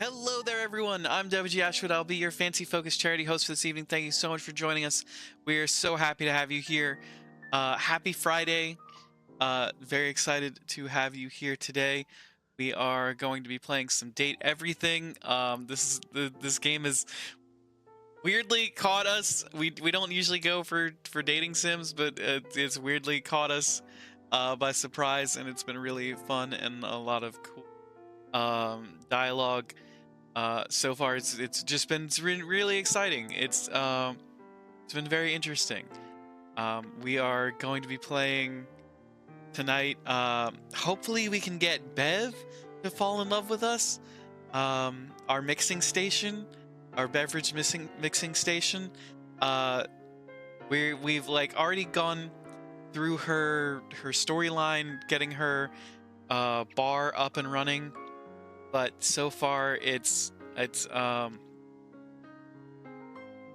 Hello there, everyone. I'm WG Ashwood. I'll be your fancy focused charity host for this evening. Thank you so much for joining us. We are so happy to have you here. Happy Friday. Very excited to have you here today. We are going to be playing some Date Everything. This game has weirdly caught us. We don't usually go for dating sims, but it's weirdly caught us by surprise, and it's been really fun and a lot of cool dialogue. So far, it's just been really exciting. It's been very interesting. We are going to be playing tonight. Hopefully, we can get Bev to fall in love with us. Our mixing station, our beverage mixing station. We've like already gone through her storyline, getting her bar up and running. But so far,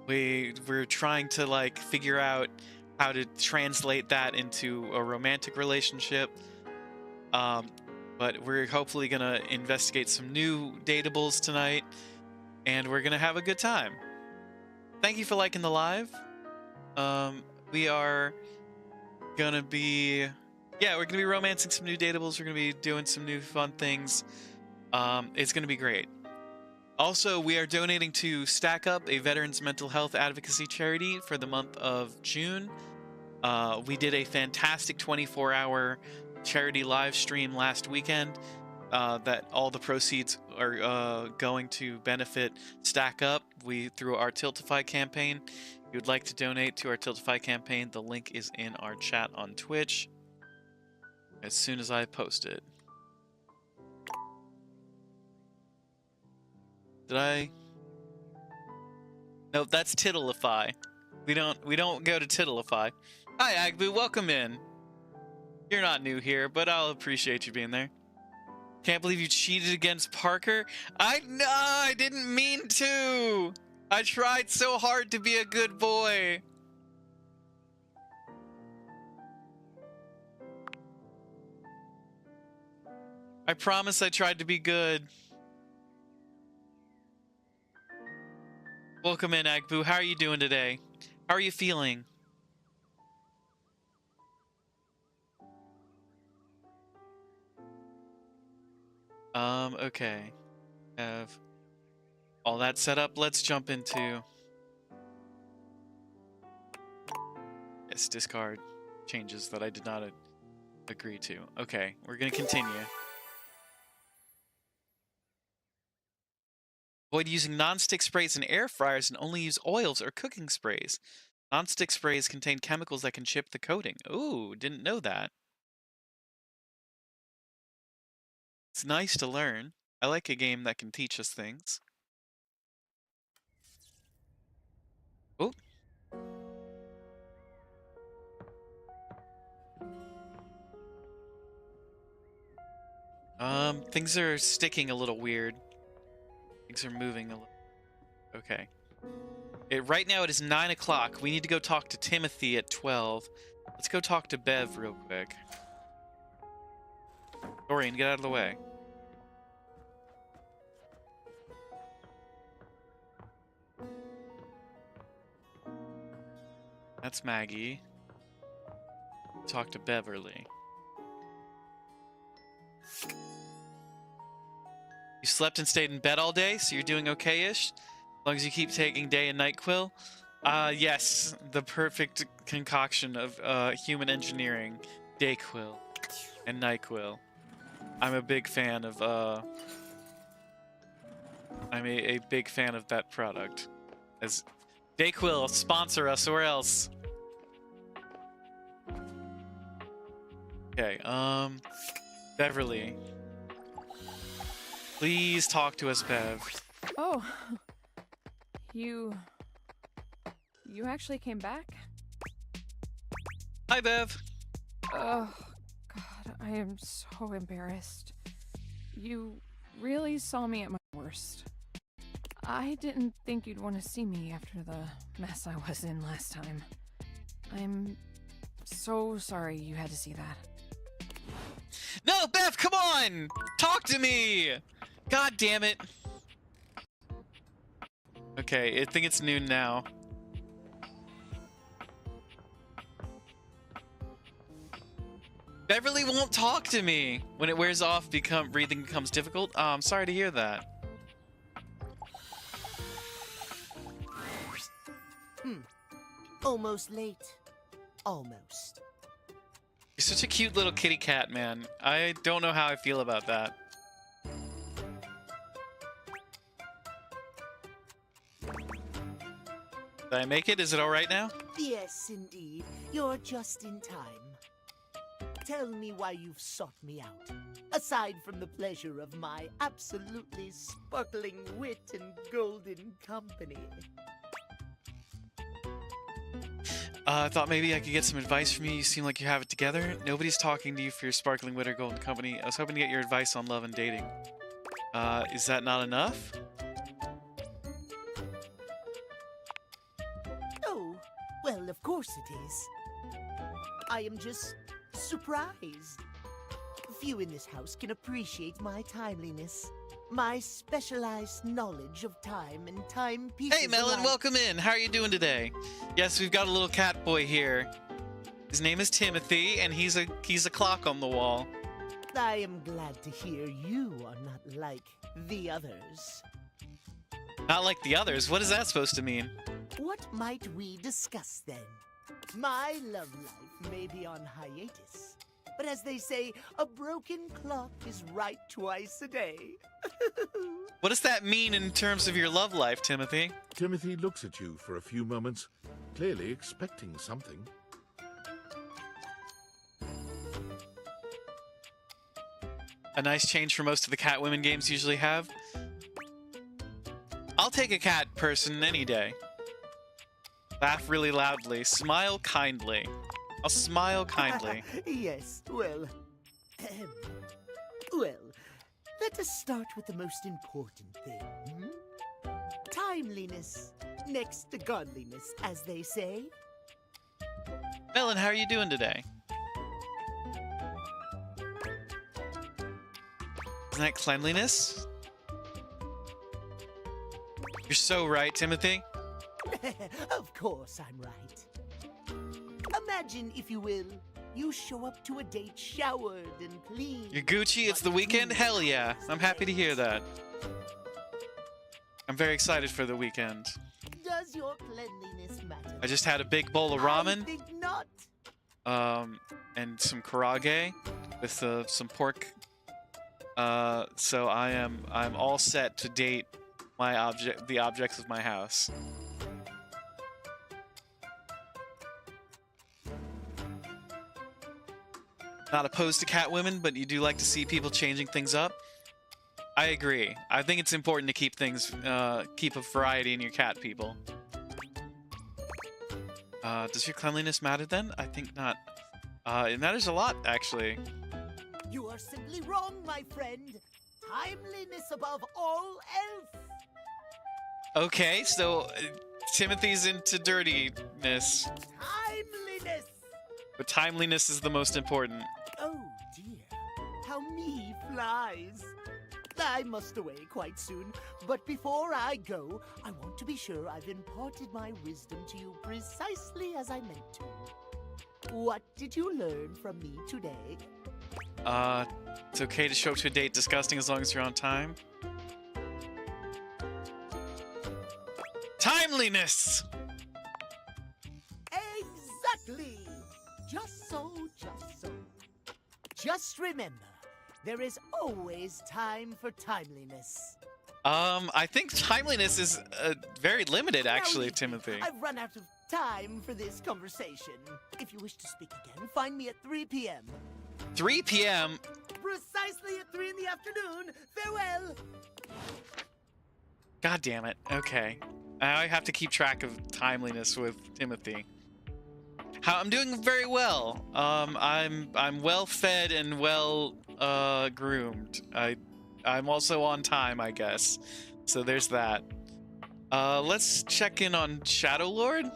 we're trying to like figure out how to translate that into a romantic relationship. But we're hopefully gonna investigate some new dateables tonight, and we're gonna have a good time. Thank you for liking the live. We are gonna be, we're gonna be romancing some new dateables. We're gonna be doing some new fun things. It's going to be great. Also, we are donating to Stack Up, a veterans mental health advocacy charity, for the month of June. We did a fantastic 24-hour charity live stream last weekend that all the proceeds are going to benefit Stack Up. Through our Tiltify campaign. If you would like to donate to our Tiltify campaign, the link is in our chat on Twitch as soon as I post it. Did I? Nope, that's Tiddlify. We don't go to Tiddlify. Hi, Agbu, welcome in. You're not new here, but I'll appreciate you being there. Can't believe you cheated against Parker. I didn't mean to. I tried so hard to be a good boy. I promise I tried to be good. Welcome in, Agbu. How are you doing today? How are you feeling? Okay. Have all that set up. Let's jump into... Yes, discard changes that I did not agree to. Okay, we're gonna continue. Avoid using non-stick sprays and air fryers and only use oils or cooking sprays. Non-stick sprays contain chemicals that can chip the coating. Ooh, didn't know that. It's nice to learn. I like a game that can teach us things. Oh. Things are sticking a little weird. Things are moving a little. Okay. Right now it is 9 o'clock. We need to go talk to Timothy at 12. Let's go talk to Bev real quick. Dorian, get out of the way. That's Maggie. Talk to Beverly. You slept and stayed in bed all day, so you're doing okay-ish? As long as you keep taking day and night quill? Yes, the perfect concoction of human engineering. Dayquil and NyQuil. I'm a big fan of I'm a big fan of that product. As Dayquil, sponsor us or else. Okay, Beverly. Please talk to us, Bev. Oh, you actually came back? Hi, Bev. Oh, God, I am so embarrassed. You really saw me at my worst. I didn't think you'd want to see me after the mess I was in last time. I'm so sorry you had to see that. No, Bev, come on! Talk to me! God damn it. Okay, I think it's noon now. Beverly won't talk to me. When it wears off, breathing becomes difficult. Oh, I'm sorry to hear that. Almost late. Almost. You're such a cute little kitty cat, man. I don't know how I feel about that. Did I make it? Is it all right now? Yes, indeed. You're just in time. Tell me why you've sought me out. Aside from the pleasure of my absolutely sparkling wit and golden company. I thought maybe I could get some advice from you. You seem like you have it together. Nobody's talking to you for your sparkling wit or golden company. I was hoping to get your advice on love and dating. Is that not enough? Oh, well, of course it is. I am just surprised. Few in this house can appreciate my timeliness. My specialized knowledge of time and timepieces. Hey, Melon, alike. welcome in. How are you doing today? Yes, we've got a little cat boy here. His name is Timothy, and he's a clock on the wall. I am glad to hear you are not like the others. Not like the others. What is that supposed to mean? What might we discuss then? My love life may be on hiatus, but as they say, a broken clock is right twice a day. What does that mean in terms of your love life, Timothy? Timothy looks at you for a few moments, clearly expecting something. A nice change for most of the Catwomen games usually have. I'll take a cat person any day. Laugh really loudly. Smile kindly. I'll smile kindly. Yes, well... well, let us start with the most important thing. Timeliness, next to godliness, as they say. Melon, how are you doing today? Isn't that cleanliness? You're so right, Timothy. Of course I'm right. Imagine, if you will, you show up to a date showered and clean. You're Gucci, it's the weekend? Hell yeah. I'm happy to hear that. I'm very excited for the weekend. Does your cleanliness matter? I just had a big bowl of I ramen, think not. and some karage with some pork. So I'm all set to date the objects of my house. Not opposed to Catwomen, but you do like to see people changing things up. I agree. I think it's important to keep keep a variety in your cat people. Does your cleanliness matter then? I think not. It matters a lot, actually. You are simply wrong, my friend. Timeliness above all else. Okay, so Timothy's into dirtiness, Timeliness. but timeliness is the most important. Oh dear, how me flies. I must away quite soon, but before I go, I want to be sure I've imparted my wisdom to you precisely as I meant to. What did you learn from me today? It's okay to show up to a date disgusting as long as you're on time. Timeliness! Exactly! Just so, just so. Just remember, there is always time for timeliness. I think timeliness is very limited, actually, Now, Timothy. I've run out of time for this conversation. If you wish to speak again, find me at 3 p.m. 3 p.m. Precisely at 3 in the afternoon. Farewell! God damn it. Okay. I have to keep track of timeliness with Timothy. I'm doing very well. I'm well fed and well groomed. I'm also on time, I guess. So there's that. Let's check in on Shadow Lord.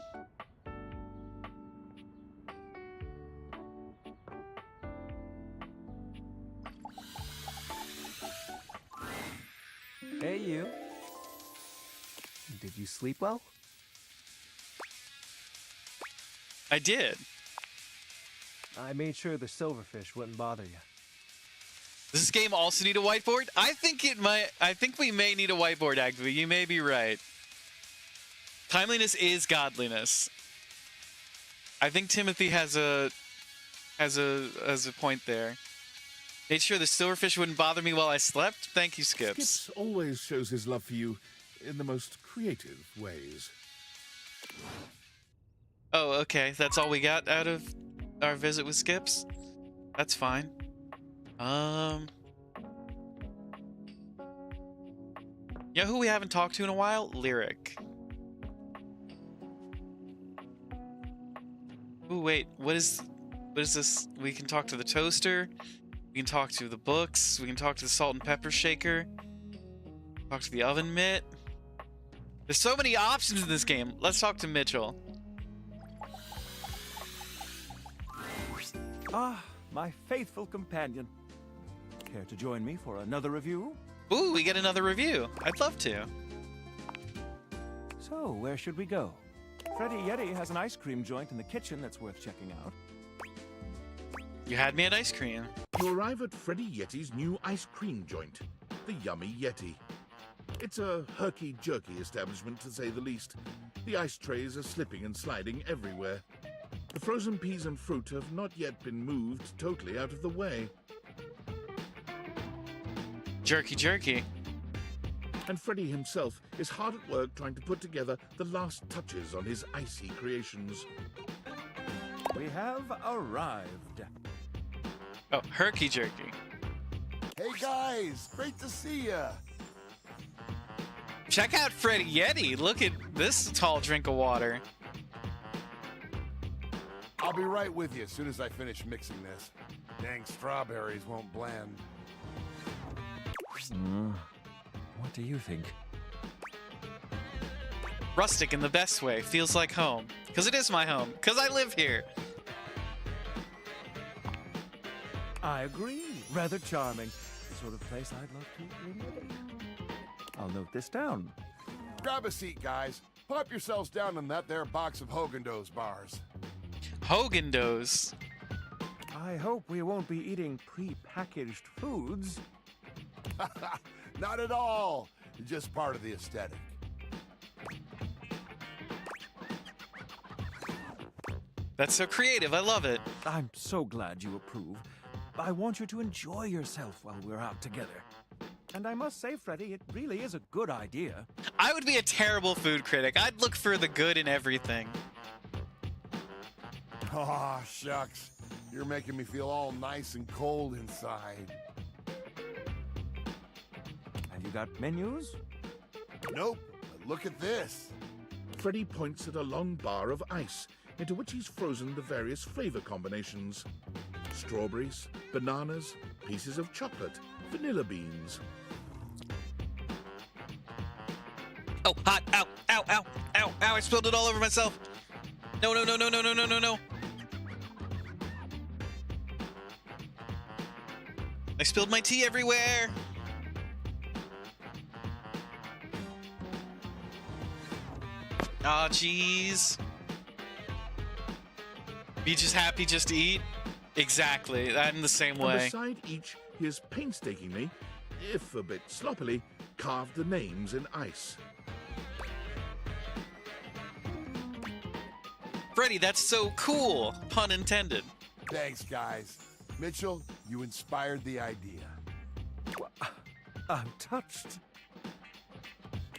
Hey, you. Did Did you sleep well? I did. I made sure the silverfish wouldn't bother you. Does this game also need a whiteboard? I think it might. I think we may need a whiteboard, actually. You may be right. Timeliness is godliness. I think Timothy has a point there. Made sure the silverfish wouldn't bother me while I slept. Thank you, Skips. Skips always shows his love for you in the most creative ways. Oh, okay. That's all we got out of our visit with Skips. That's fine. You know who we haven't talked to in a while? Lyric. Ooh, wait. What is this? We can talk to the toaster. We can talk to the books. We can talk to the salt and pepper shaker. Talk to the oven mitt. There's so many options in this game. Let's talk to Mitchell. Ah, my faithful companion. Care to join me for another review? Ooh, we get another review. I'd love to. So, where should we go? Freddy Yeti has an ice cream joint in the kitchen that's worth checking out. You had me at ice cream. You arrive at Freddy Yeti's new ice cream joint, the Yummy Yeti. It's a herky-jerky establishment, to say the least. The ice trays are slipping and sliding everywhere. The frozen peas and fruit have not yet been moved totally out of the way. Jerky. And Freddy himself is hard at work trying to put together the last touches on his icy creations. We have arrived. Oh, herky jerky. Hey guys, great to see ya. Check out Freddy Yeti. Look at this tall drink of water. I'll be right with you as soon as I finish mixing this. Dang strawberries won't blend. What do you think? Rustic in the best way. Feels like home. Because it is my home. Because I live here. I agree. Rather charming. The sort of place I'd love to invade. I'll note this down. Grab a seat, guys. Pop yourselves down in that there box of Haagen-Dazs bars. Haagen-Dazs. I hope we won't be eating pre-packaged foods. Not at all. Just part of the aesthetic. That's so creative. I love it. I'm so glad you approve. I want you to enjoy yourself while we're out together. And I must say, Freddy, it really is a good idea. I would be a terrible food critic. I'd look for the good in everything. Aw, shucks. You're making me feel all nice and cold inside. Have you got menus? Nope, but look at this. Freddy points at a long bar of ice, into which he's frozen the various flavor combinations. Strawberries, bananas, pieces of chocolate, vanilla beans. Oh, hot. Ow, ow, ow, ow, ow. I spilled it all over myself. No. I spilled my tea everywhere. Aw, jeez. Be just happy just to eat? Exactly. I'm the same And way. beside each, he has painstakingly, if a bit sloppily, carved the names in ice. Freddy, that's so cool. Pun intended. Thanks, guys. Mitchell, you inspired the idea. I'm touched.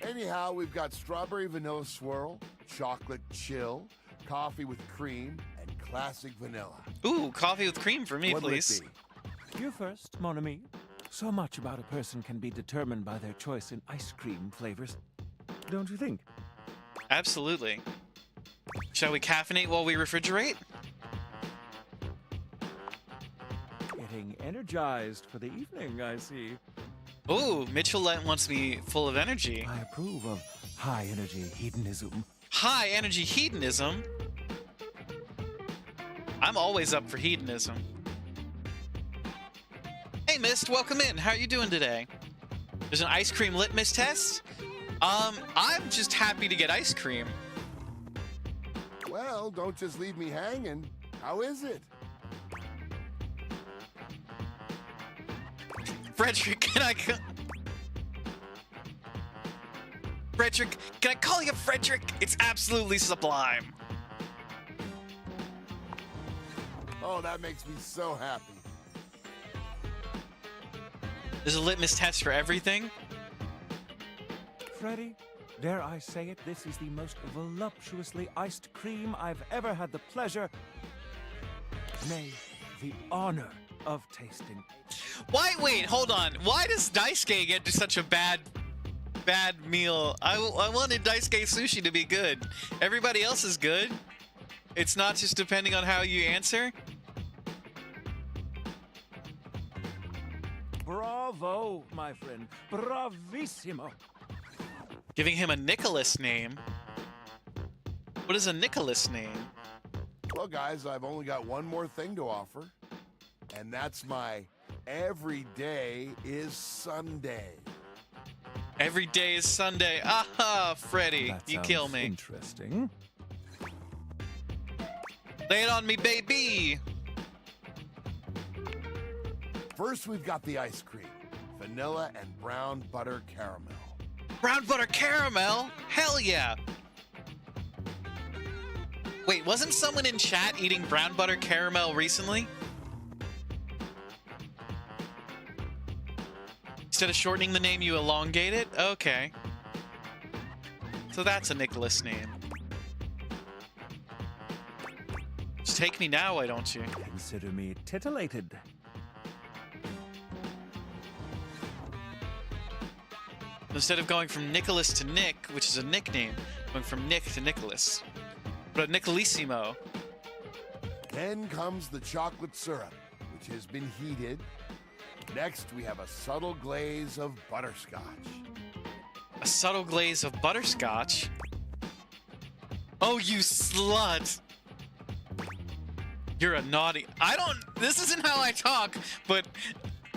Anyhow, we've got strawberry vanilla swirl, chocolate chill, coffee with cream, and classic vanilla. Ooh, coffee with cream for me, What'll it please. be? You first, mon ami. So much about a person can be determined by their choice in ice cream flavors. Don't you think? Absolutely. Shall we caffeinate while we refrigerate? Getting energized for the evening, I see. Ooh, Mitchell wants me full of energy. I approve of high-energy hedonism. High energy hedonism? I'm always up for hedonism. Hey, Mist, welcome in. How are you doing today? There's an ice cream litmus test. I'm just happy to get ice cream. Well, don't just leave me hanging. How is it? Frederick, Frederick, can I call you Frederick? It's absolutely sublime. Oh, that makes me so happy. There's a litmus test for everything. Freddy, dare I say it, this is the most voluptuously iced cream I've ever had the pleasure, nay, the honor of tasting. Why? Wait, hold on. Why does Daisuke get such a bad meal? I wanted Daisuke sushi to be good. Everybody else is good. It's not just depending on how you answer. Bravo, my friend. Bravissimo. Giving him a Nicholas name. What is a Nicholas name? Well, guys, I've only got one more thing to offer, and that's my every day is Sunday. Every day is Sunday. Aha, Freddy, That you kill sounds me. Interesting. Lay it on me, baby. First, we've got the ice cream. Vanilla and brown butter caramel. Brown butter caramel? Hell yeah. Wait, wasn't someone in chat eating brown butter caramel recently? Instead of shortening the name, you elongate it? Okay. So that's a Nicholas name. Just take me now, why don't you? Consider me titillated. Instead of going from Nicholas to Nick, which is a nickname, going from Nick to Nicholas. But Nicolissimo. Then comes the chocolate syrup, which has been heated. Next, we have a subtle glaze of butterscotch. A subtle glaze of butterscotch? Oh, you slut! You're a naughty... This isn't how I talk, but...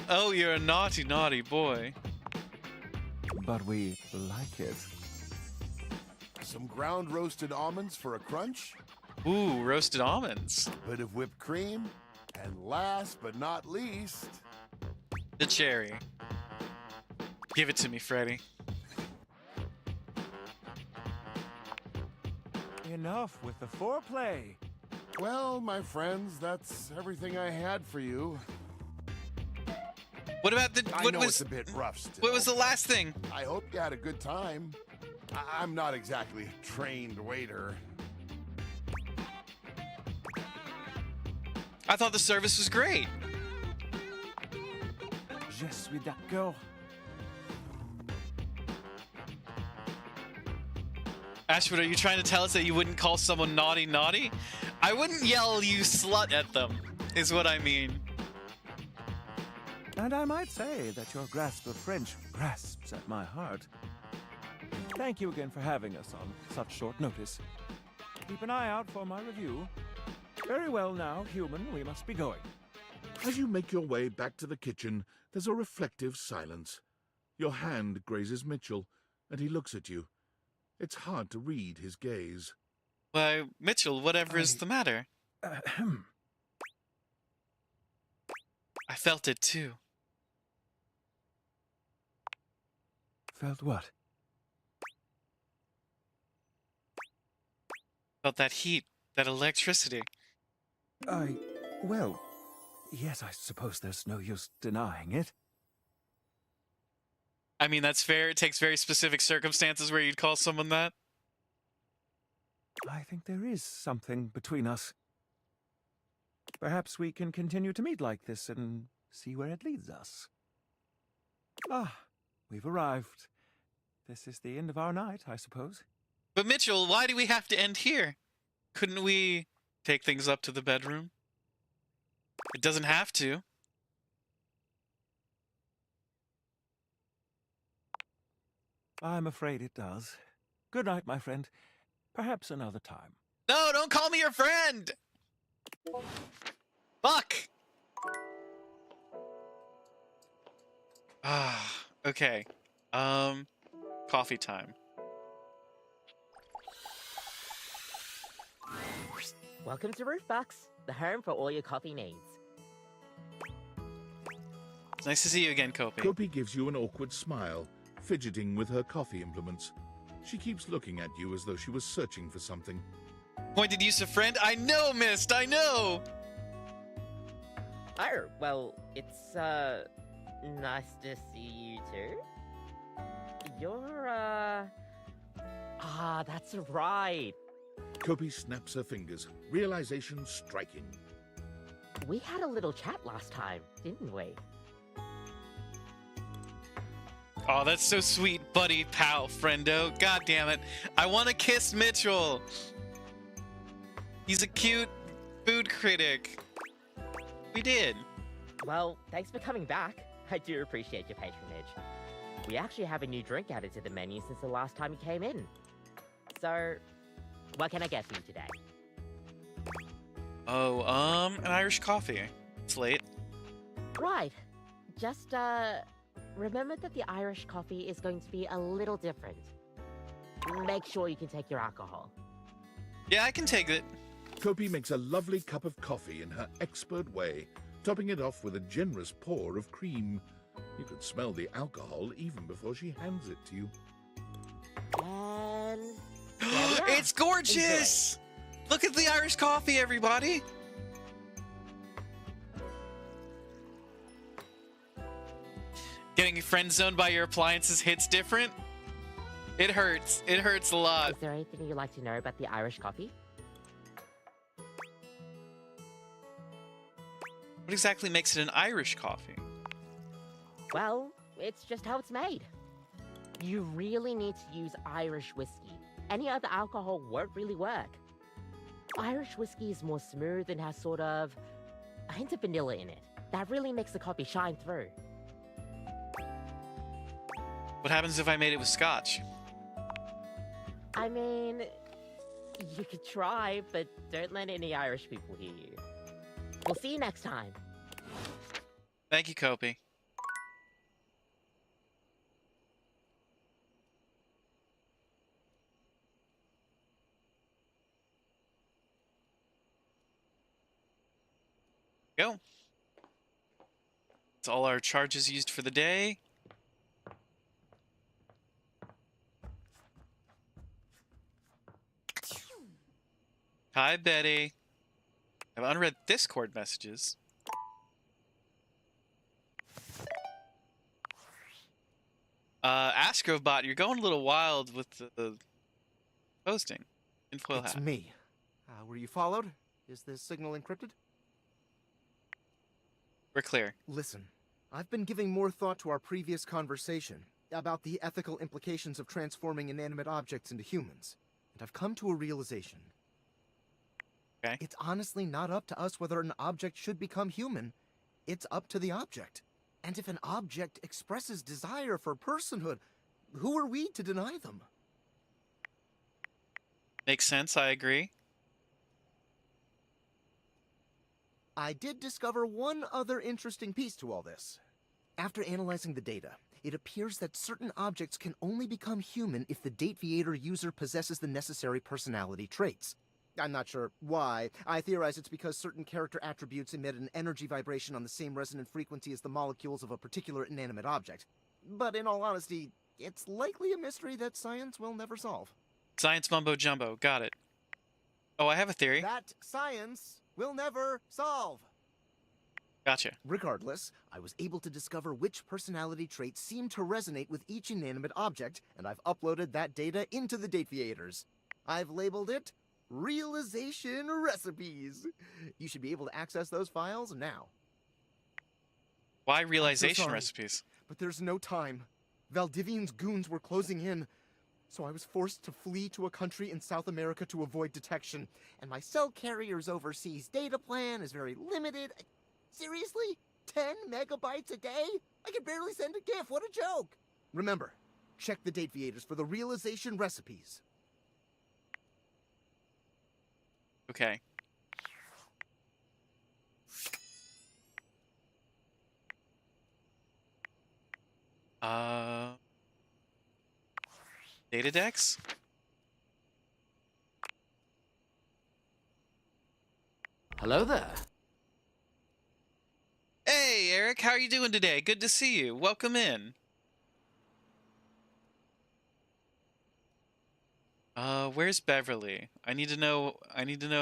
Oh, you're a naughty, naughty boy. But we like it. Some ground roasted almonds for a crunch. Ooh, roasted almonds. A bit of whipped cream. And last but not least... The cherry. Give it to me, Freddy. Enough with the foreplay. Well, my friends, that's everything I had for you. What about the... I know it's a bit rough still. What was the last thing? I hope you had a good time. I'm not exactly a trained waiter. I thought the service was great. Je suis d'accord. Ashwood, are you trying to tell us that you wouldn't call someone naughty naughty? I wouldn't yell you slut at them, is what I mean. And I might say that your grasp of French grasps at my heart. Thank you again for having us on such short notice. Keep an eye out for my review. Very well now, human, we must be going. As you make your way back to the kitchen, there's a reflective silence. Your hand grazes Mitchell, and he looks at you. It's hard to read his gaze. Why, Mitchell, whatever is the matter? Ahem. I felt it too. Felt what? Felt that heat, that electricity. Well, yes, I suppose there's no use denying it. I mean, that's fair. It takes very specific circumstances where you'd call someone that. I think there is something between us. Perhaps we can continue to meet like this and see where it leads us. Ah, we've arrived. This is the end of our night, I suppose. But Mitchell, why do we have to end here? Couldn't we take things up to the bedroom? It doesn't have to. I'm afraid it does. Good night, my friend. Perhaps another time. No, don't call me your friend! Fuck! Ah, okay. coffee time. Welcome to Roofbox, the home for all your coffee needs. It's nice to see you again, Kopi. Kopi gives you an awkward smile, fidgeting with her coffee implements. She keeps looking at you as though she was searching for something. Pointed use of friend? I know, Mist, I know! Oh, well, it's, nice to see you too. You're, that's right. Kopi snaps her fingers, realization striking. We had a little chat last time, didn't we? Oh, that's so sweet, buddy, pal, friendo. God damn it. I want to kiss Mitchell. He's a cute food critic. We did. Well, thanks for coming back. I do appreciate your patronage. We actually have a new drink added to the menu since the last time you came in. So, what can I get for you today? Oh, an Irish coffee. It's late. Right. Just, remember that the Irish coffee is going to be a little different. Make sure you can take your alcohol. Yeah, I can take it. Kopi makes a lovely cup of coffee in her expert way, topping it off with a generous pour of cream. You could smell the alcohol even before she hands it to you. And... there we are. It's gorgeous! Look at the Irish coffee, everybody! Getting friend zoned by your appliances hits different? It hurts. It hurts a lot. Is there anything you'd like to know about the Irish coffee? What exactly makes it an Irish coffee? Well, it's just how it's made. You really need to use Irish whiskey. Any other alcohol won't really work. Irish whiskey is more smooth and has sort of a hint of vanilla in it. That really makes the coffee shine through. What happens if I made it with scotch? I mean, you could try, but don't let any Irish people hear you. We'll see you next time. Thank you, Kopi. Go. That's all our charges used for the day. Hi, Betty. I have unread Discord messages. Astrobot, you're going a little wild with the posting. Tinfoil It's hat. me. Were you followed? Is this signal encrypted? We're clear. Listen, I've been giving more thought to our previous conversation about the ethical implications of transforming inanimate objects into humans, and I've come to a realization. Okay. It's honestly not up to us whether an object should become human. It's up to the object. And if an object expresses desire for personhood, who are we to deny them? Makes sense, I agree. I did discover one other interesting piece to all this. After analyzing the data, it appears that certain objects can only become human if the Dateviator user possesses the necessary personality traits. I'm not sure why. I theorize it's because certain character attributes emit an energy vibration on the same resonant frequency as the molecules of a particular inanimate object. But in all honesty, it's likely a mystery that science will never solve. Science mumbo jumbo. Got it. Oh, I have a theory. That science will never solve. Gotcha. Regardless, I was able to discover which personality traits seem to resonate with each inanimate object, and I've uploaded that data into the Dateviators. I've labeled it Realization Recipes. You should be able to access those files now. Why realization sorry. recipes? But there's no time. Valdivian's goons were closing in, so I was forced to flee to a country in South America to avoid detection. And my cell carrier's overseas data plan is very limited. Seriously? 10 megabytes a day? I can barely send a GIF. What a joke! Remember, check the Dateviators for the realization recipes. Okay. Data decks? Hello there. Hey, Eric, how are you doing today? Good to see you. Welcome in. Where's Beverly? I need to know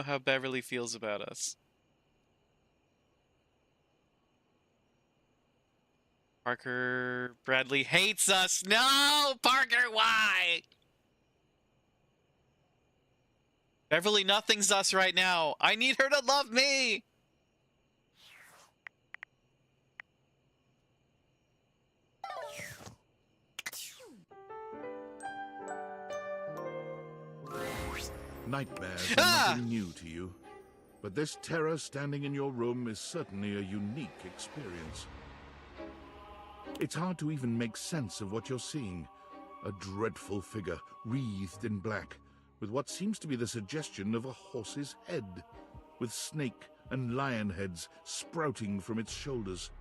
how Beverly feels about us. Parker Bradley hates us. No, Parker, why? Beverly, nothing's us right now. I need her to love me. Nightmares are nothing new to you, but this terror standing in your room is certainly a unique experience. It's hard to even make sense of what you're seeing. A dreadful figure, wreathed in black, with what seems to be the suggestion of a horse's head, with snake and lion heads sprouting from its shoulders.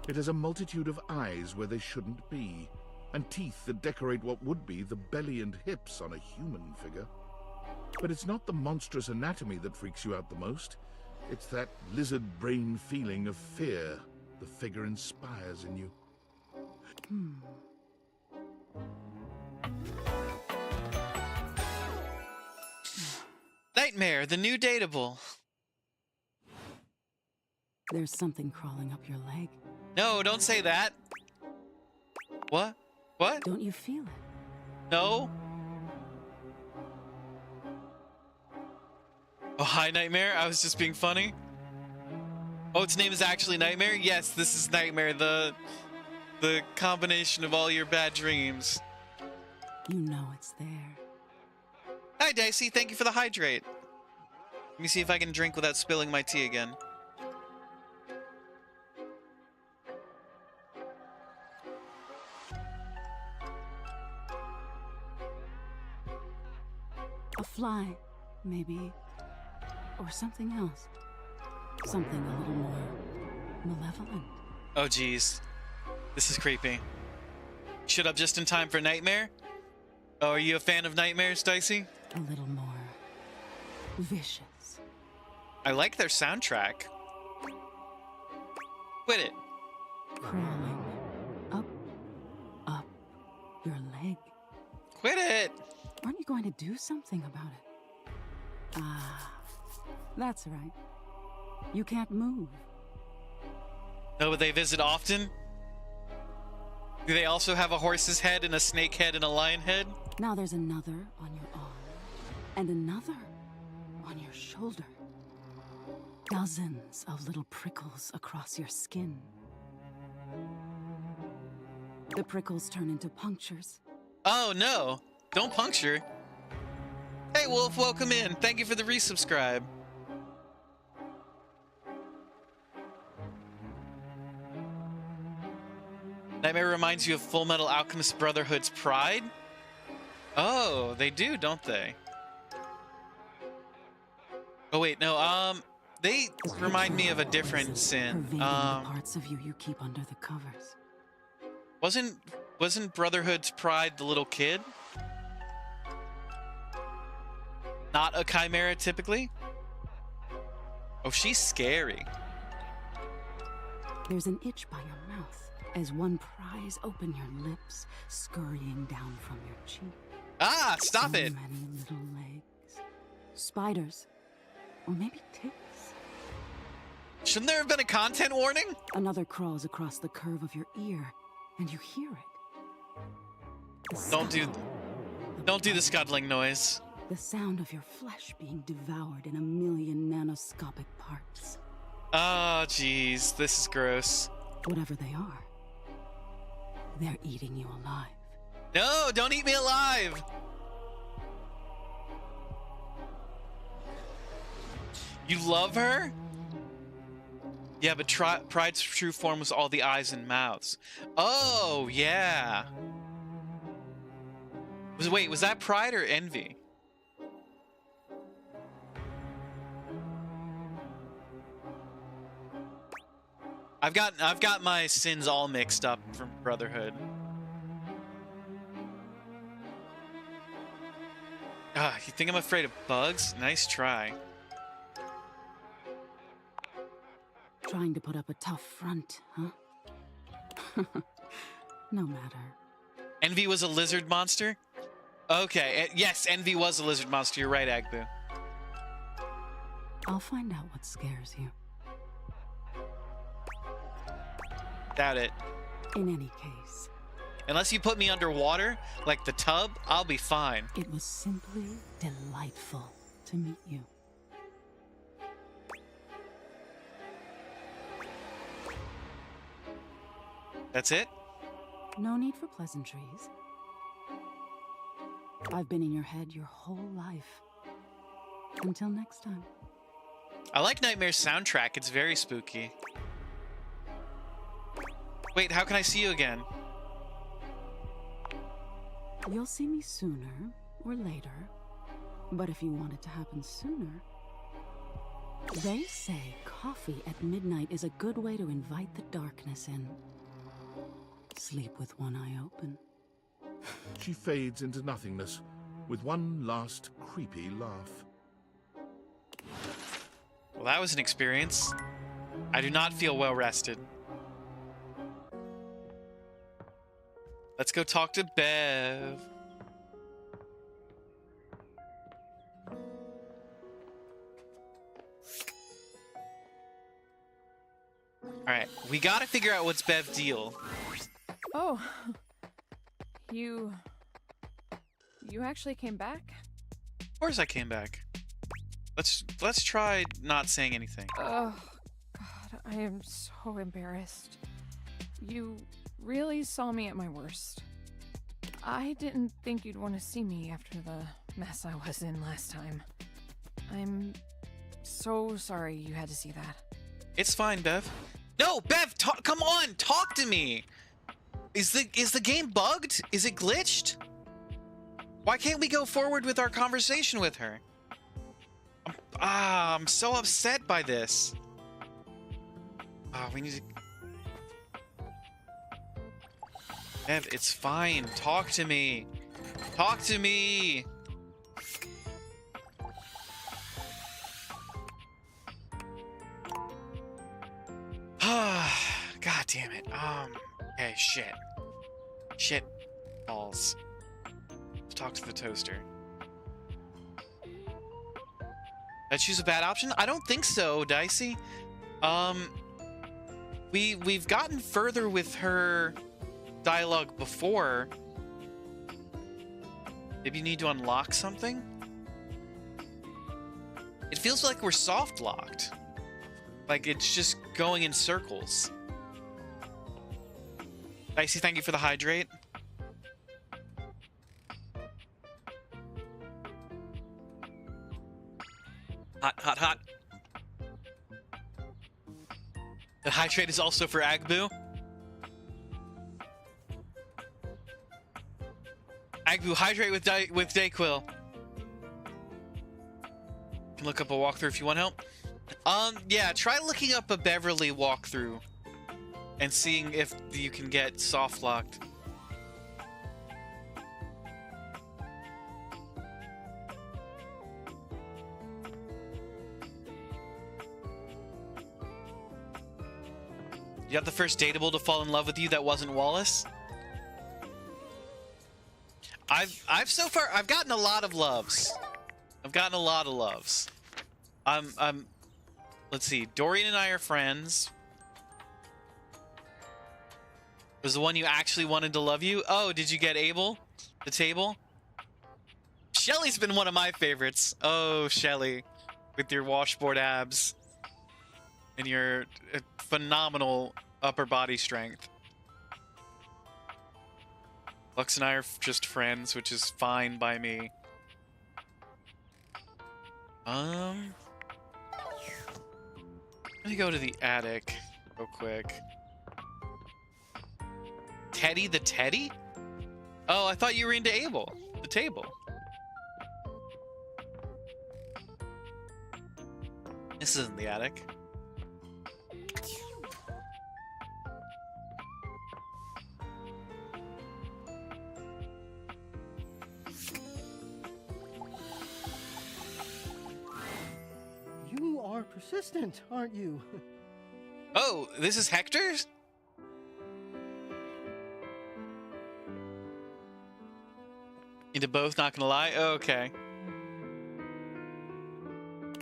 It has a multitude of eyes where they shouldn't be, and teeth that decorate what would be the belly and hips on a human figure. But it's not the monstrous anatomy that freaks you out the most. It's that lizard brain feeling of fear the figure inspires in you. Nightmare, the new dateable. There's something crawling up your leg. No, don't say that. What? What? Don't you feel it? No. Oh, hi, Nightmare. I was just being funny. Oh, its name is actually Nightmare? Yes, this is Nightmare, the combination of all your bad dreams. You know it's there. Hi, Dicey. Thank you for the hydrate. Let me see if I can drink without spilling my tea again. A fly, maybe. Or something else. Something a little more malevolent. Oh, geez. This is creepy. Shut up just in time for Nightmare? Oh, are you a fan of nightmares, Dicey? A little more vicious. I like their soundtrack. Quit it. Crawling up your leg. Quit it! Aren't you going to do something about it? Ah, that's right. You can't move. No, but they visit often? Do they also have a horse's head and a snake head and a lion head? Now there's another on your arm. And another on your shoulder. Dozens of little prickles across your skin. The prickles turn into punctures. Oh, no. Don't puncture. Hey, Wolf, welcome in. Thank you for the resubscribe. Nightmare reminds you of Full Metal Alchemist Brotherhood's Pride? Oh, they do, don't they? Oh, wait, no, they remind me of a different sin. Pervading the parts of you keep under the covers. Wasn't Brotherhood's Pride the little kid? Not a chimera, typically? Oh, she's scary. There's an itch by your mouth as one pries open your lips, scurrying down from your cheek. Ah, stop So it! many little legs. Spiders. Or maybe ticks. Shouldn't there have been a content warning? Another crawls across the curve of your ear, and you hear it. The Don't do the buzz, scuttling noise. the sound of your flesh being devoured in a million nanoscopic parts. Oh, jeez, this is gross. Whatever they are, they're eating you alive. No, don't eat me alive! You love her? Yeah, but Pride's true form was all the eyes and mouths. Oh, yeah. Wait, was that Pride or Envy? I've got my sins all mixed up from Brotherhood. You think I'm afraid of bugs? Nice try. Trying to put up a tough front, huh? No matter. Envy was a lizard monster? Okay, yes, Envy was a lizard monster. You're right, Agbu. I'll find out what scares you. Doubt it. In any case, Unless you put me underwater, like the tub, I'll be fine. it was simply delightful to meet you. That's it? No need for pleasantries. I've been in your head your whole life. Until next time. I like Nightmare's soundtrack. It's very spooky. Wait, how can I see you again? You'll see me sooner or later. But if you want it to happen sooner, they say coffee at midnight is a good way to invite the darkness in. Sleep with one eye open. She fades into nothingness with one last creepy laugh. Well, that was an experience. I do not feel well rested. Let's go talk to Bev. Alright, we gotta figure out what's Bev's deal. Oh. You actually came back? Of course I came back. Let's try not saying anything. Oh, God, I am so embarrassed. You really saw me at my worst. I didn't think you'd want to see me after the mess I was in last time. I'm so sorry you had to see that. It's fine, Bev. No, Bev, come on, talk to me. Is the game bugged? Is it glitched? Why can't we go forward with our conversation with her? I'm so upset by this. We need to... Bev, it's fine. Talk to me. Talk to me. God damn it. Okay, shit. Shit. Balls. Let's talk to the toaster. Did I choose a bad option? I don't think so, Dicey. We've gotten further with her dialogue before. Maybe you need to unlock something? It feels like we're soft locked. Like it's just going in circles. Dicey, thank you for the hydrate. Hot, hot, hot. The hydrate is also for Agbu. Agbu, hydrate with Dayquil. You can look up a walkthrough if you want help. Yeah, try looking up a Beverly walkthrough and seeing if you can get soft locked. You got the first dateable to fall in love with you that wasn't Wallace? I've so far gotten a lot of loves. I've gotten a lot of loves. Let's see. Dorian and I are friends. Was the one you actually wanted to love you? Oh, did you get Abel? The table? Shelly's been one of my favorites. Oh, Shelly. With your washboard abs. And your phenomenal upper body strength. Lux and I are just friends, which is fine by me. Let me go to the attic real quick. Teddy the Teddy? Oh, I thought you were into Abel. The table. This isn't the attic. persistent, aren't you? Oh, this is Hector's? Into both, not gonna lie? Okay.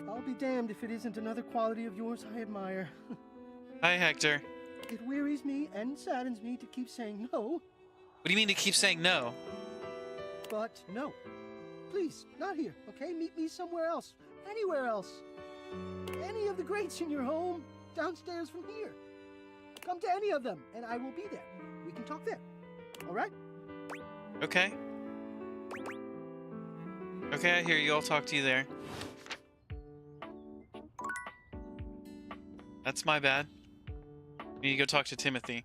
I'll be damned if it isn't another quality of yours I admire. Hi, Hector. It wearies me and saddens me to keep saying no, What do you mean to keep saying no? but no. Please, not here, okay? Meet me somewhere else. Anywhere else. Any of the greats in your home, downstairs from here. Come to any of them, and I will be there. We can talk there. All right? Okay. Okay, I hear you. I'll talk to you there. That's my bad. You need to go talk to Timothy.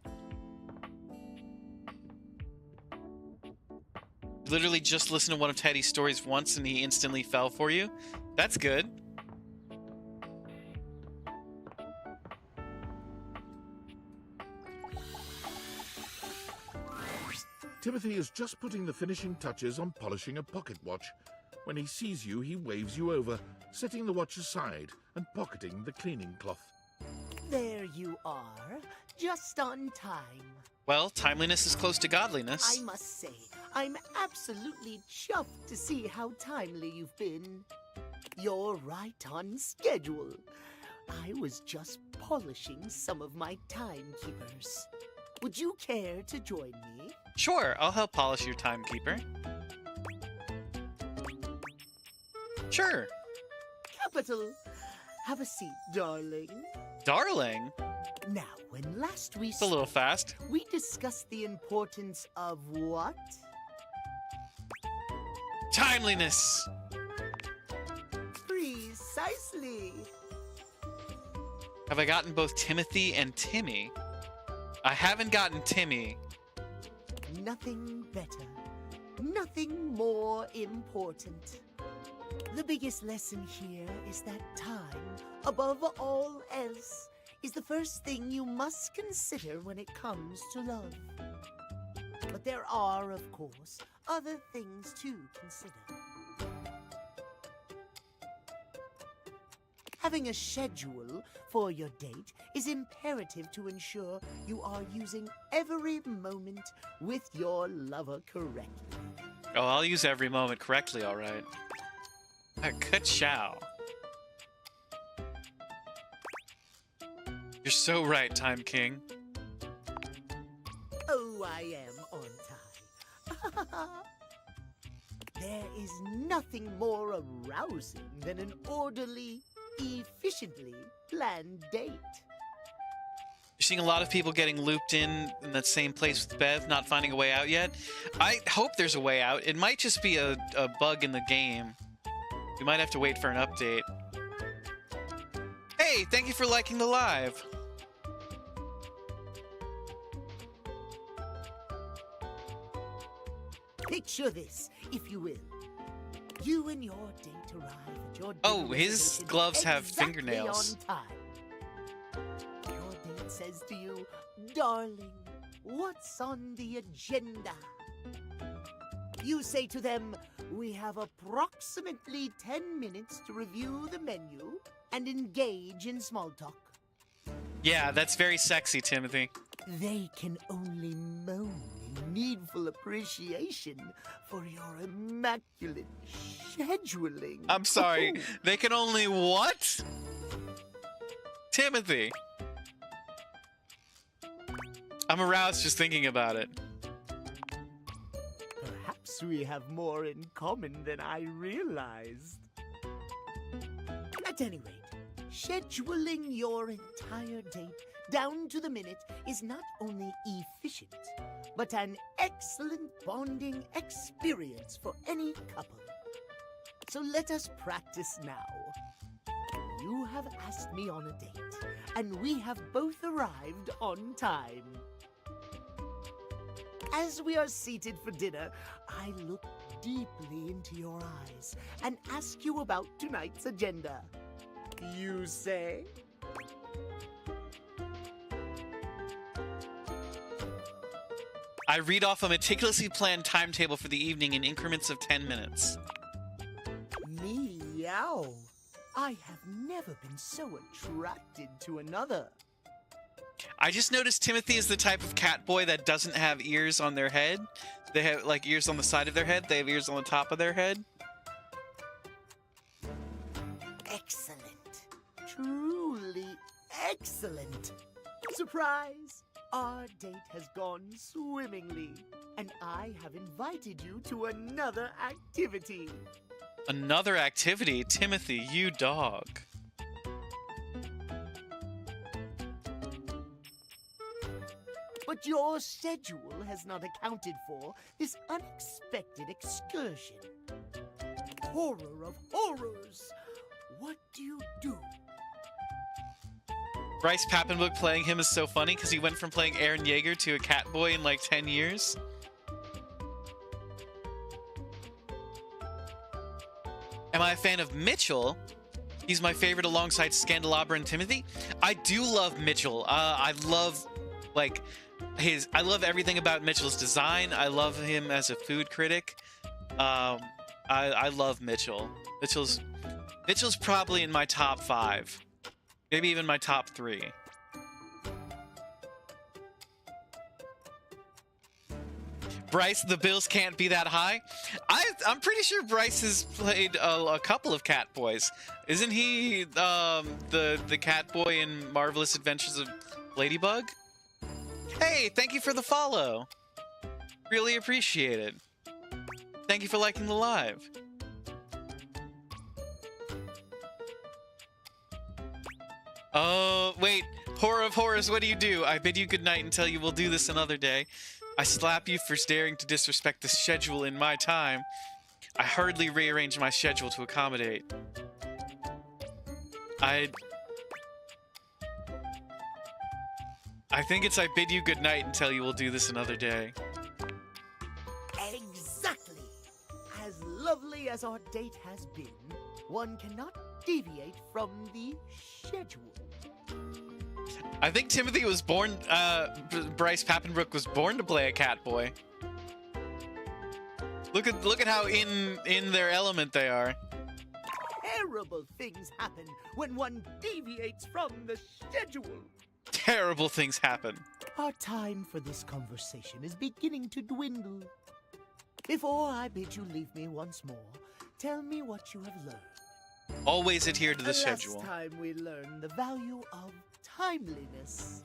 Literally just listened to one of Teddy's stories once and he instantly fell for you. That's good. Timothy is just putting the finishing touches on polishing a pocket watch. When he sees you, he waves you over, setting the watch aside and pocketing the cleaning cloth. There you are, just on time. Well, timeliness is close to godliness. I must say, I'm absolutely chuffed to see how timely you've been. You're right on schedule. I was just polishing some of my timekeepers. Would you care to join me? Sure, I'll help polish your timekeeper. Sure. Capital. Have a seat, darling. Darling? Now, when last we It's a little fast. we discussed the importance of what? Timeliness! Precisely. Have I gotten both Timothy and Timmy? I haven't gotten Timmy. Nothing better. Nothing more important. The biggest lesson here is that time, above all else, is the first thing you must consider when it comes to love. But there are, of course, other things to consider. Having a schedule for your date is imperative to ensure you are using every moment with your lover correctly. Oh, I'll use every moment correctly, all right. Ka-chow. You're so right, Time King. Oh, I am on time. There is nothing more arousing than an orderly, efficiently planned date. You're seeing a lot of people getting looped in that same place with Bev, not finding a way out yet. I hope there's a way out. It might just be a bug in the game. You might have to wait for an update. Hey, thank you for liking the live. Picture this, if you will. You and your date arrive at your Oh, dinner his reservation gloves have exactly fingernails. on time. Your date says to you, "Darling, what's on the agenda?" You say to them, "We have approximately 10 minutes to review the menu and engage in small talk." Yeah, that's very sexy, Timothy. They can only moan in needful appreciation for your immaculate scheduling. I'm sorry. Oh. They can only what? Timothy. I'm aroused just thinking about it. Perhaps we have more in common than I realized. At any rate, scheduling your entire date down to the minute is not only efficient, but an excellent bonding experience for any couple. So let us practice now. You have asked me on a date, and we have both arrived on time. As we are seated for dinner, I look deeply into your eyes and ask you about tonight's agenda. You say? I read off a meticulously planned timetable for the evening in increments of 10 minutes. Meow. I have never been so attracted to another. I just noticed Timothy is the type of cat boy that doesn't have ears on their head. They have like ears on the side of their head. They have ears on the top of their head. Excellent. Truly excellent. Surprise! Our date has gone swimmingly, and I have invited you to another activity. Another activity? Timothy, you dog. But your schedule has not accounted for this unexpected excursion. Horror of horrors! What do you do? Bryce Papenbrook playing him is so funny because he went from playing Aaron Yeager to a cat boy in like 10 years. Am I a fan of Mitchell? He's my favorite alongside Scandelabra and Timothy. I do love Mitchell. I love I love everything about Mitchell's design. I love him as a food critic. I love Mitchell. Mitchell's probably in my top 5. Maybe even my top 3. Bryce, the Bills can't be that high. I'm pretty sure Bryce has played a couple of cat boys. Isn't he the cat boy in Marvelous Adventures of Ladybug? Hey, thank you for the follow. Really appreciate it. Thank you for liking the live. Oh, wait. Horror of horrors, what do? I bid you good night and tell you we'll do this another day. I slap you for daring to disrespect the schedule in my time. I hurriedly rearrange my schedule to accommodate. I think it's I bid you good night and tell you we'll do this another day. Exactly. As lovely as our date has been, one cannot deviate from the schedule. I think Timothy was born, Bryce Papenbrook was born to play a cat boy. Look at how in their element they are. Terrible things happen when one deviates from the schedule. Terrible things happen. Our time for this conversation is beginning to dwindle. Before I bid you leave me once more, tell me what you have learned. Always adhere to the schedule. Last time we learned the value of timeliness.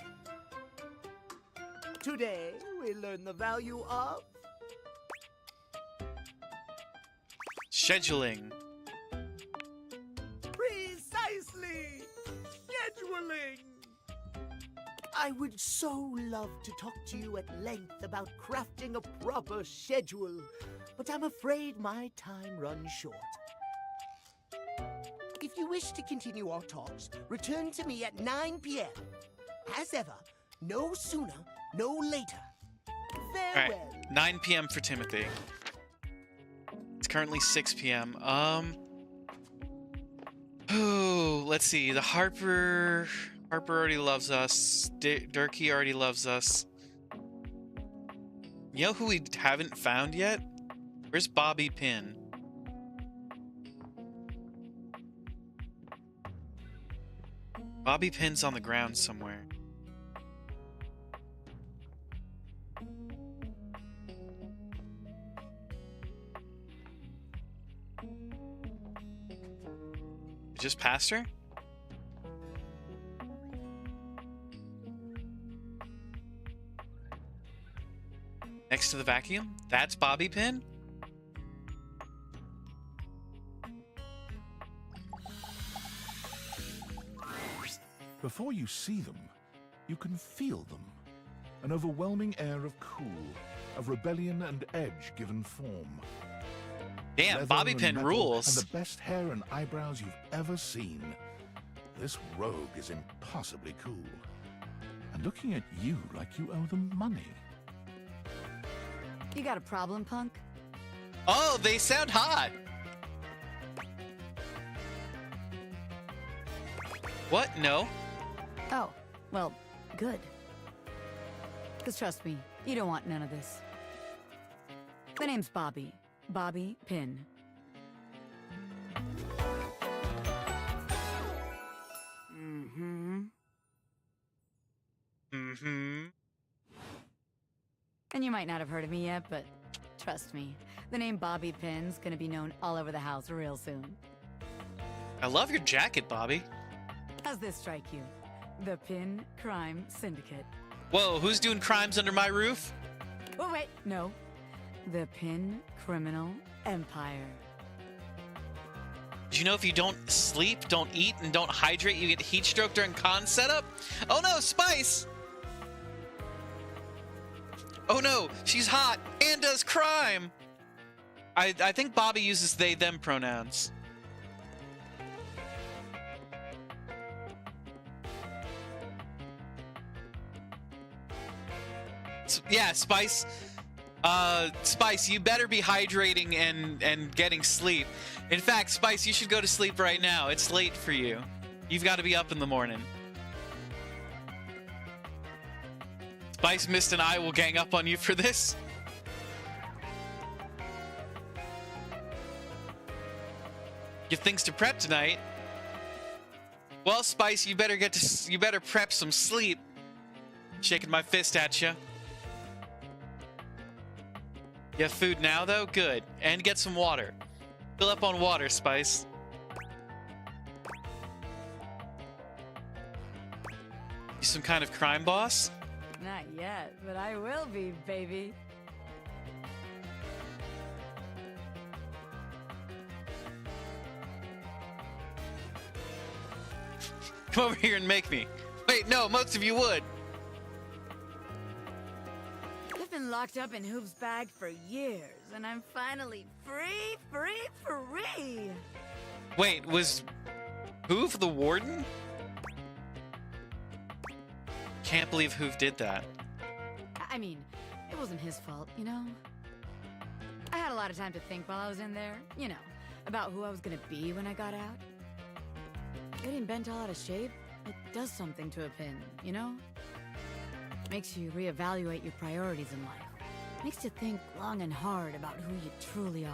Today we learn the value of scheduling. Precisely! Scheduling! I would so love to talk to you at length about crafting a proper schedule, but I'm afraid my time runs short. If you wish to continue our talks, return to me at 9 p.m. As ever, no sooner, no later. Farewell. All right, 9 p.m. for Timothy. It's currently 6 p.m. Oh, let's see. The Harper already loves us. Durkee already loves us. You know who we haven't found yet? Where's Bobby Pin? Bobby Pin's on the ground somewhere. Just past her? Next to the vacuum? That's Bobby Pin? Before you see them, you can feel them. An overwhelming air of cool, of rebellion and edge given form. Damn, Leather Bobby and Pin metal rules. And the best hair and eyebrows you've ever seen. This rogue is impossibly cool. And looking at you like you owe them money. You got a problem, punk? Oh, they sound hot. What? No. Oh, well, good. Because trust me, you don't want none of this. My name's Bobby. Bobby Pin. Mm-hmm. And you might not have heard of me yet, but trust me, the name Bobby Pin's gonna be known all over the house real soon. I love your jacket, Bobby. How's this strike you? The Pin Crime Syndicate. Whoa, who's doing crimes under my roof? Oh, wait, no. The Pin Criminal Empire. Did you know if you don't sleep, don't eat, and don't hydrate, you get heat stroke during con setup? Oh no, Spice! Oh no, she's hot and does crime! I think Bobby uses they, them pronouns. Yeah, Spice. Spice, you better be hydrating and getting sleep. In fact, Spice, you should go to sleep right now. It's late for you. You've got to be up in the morning. Spice, Mist, and I will gang up on you for this. You have things to prep tonight. Well, Spice, you better prep some sleep. Shaking my fist at you. You have food now, though? Good. And get some water. Fill up on water, Spice. You some kind of crime boss? Not yet, but I will be, baby. Come over here and make me. Wait, no, most of you would. I've been locked up in Hoop's bag for years, and I'm finally free. Wait, was Hoof the warden? Can't believe Hoof did that. I mean, it wasn't his fault, you know? I had a lot of time to think while I was in there, you know, about who I was gonna be when I got out. Getting bent all out of shape, it does something to a pin, you know? Makes you reevaluate your priorities in life. Makes you think long and hard about who you truly are.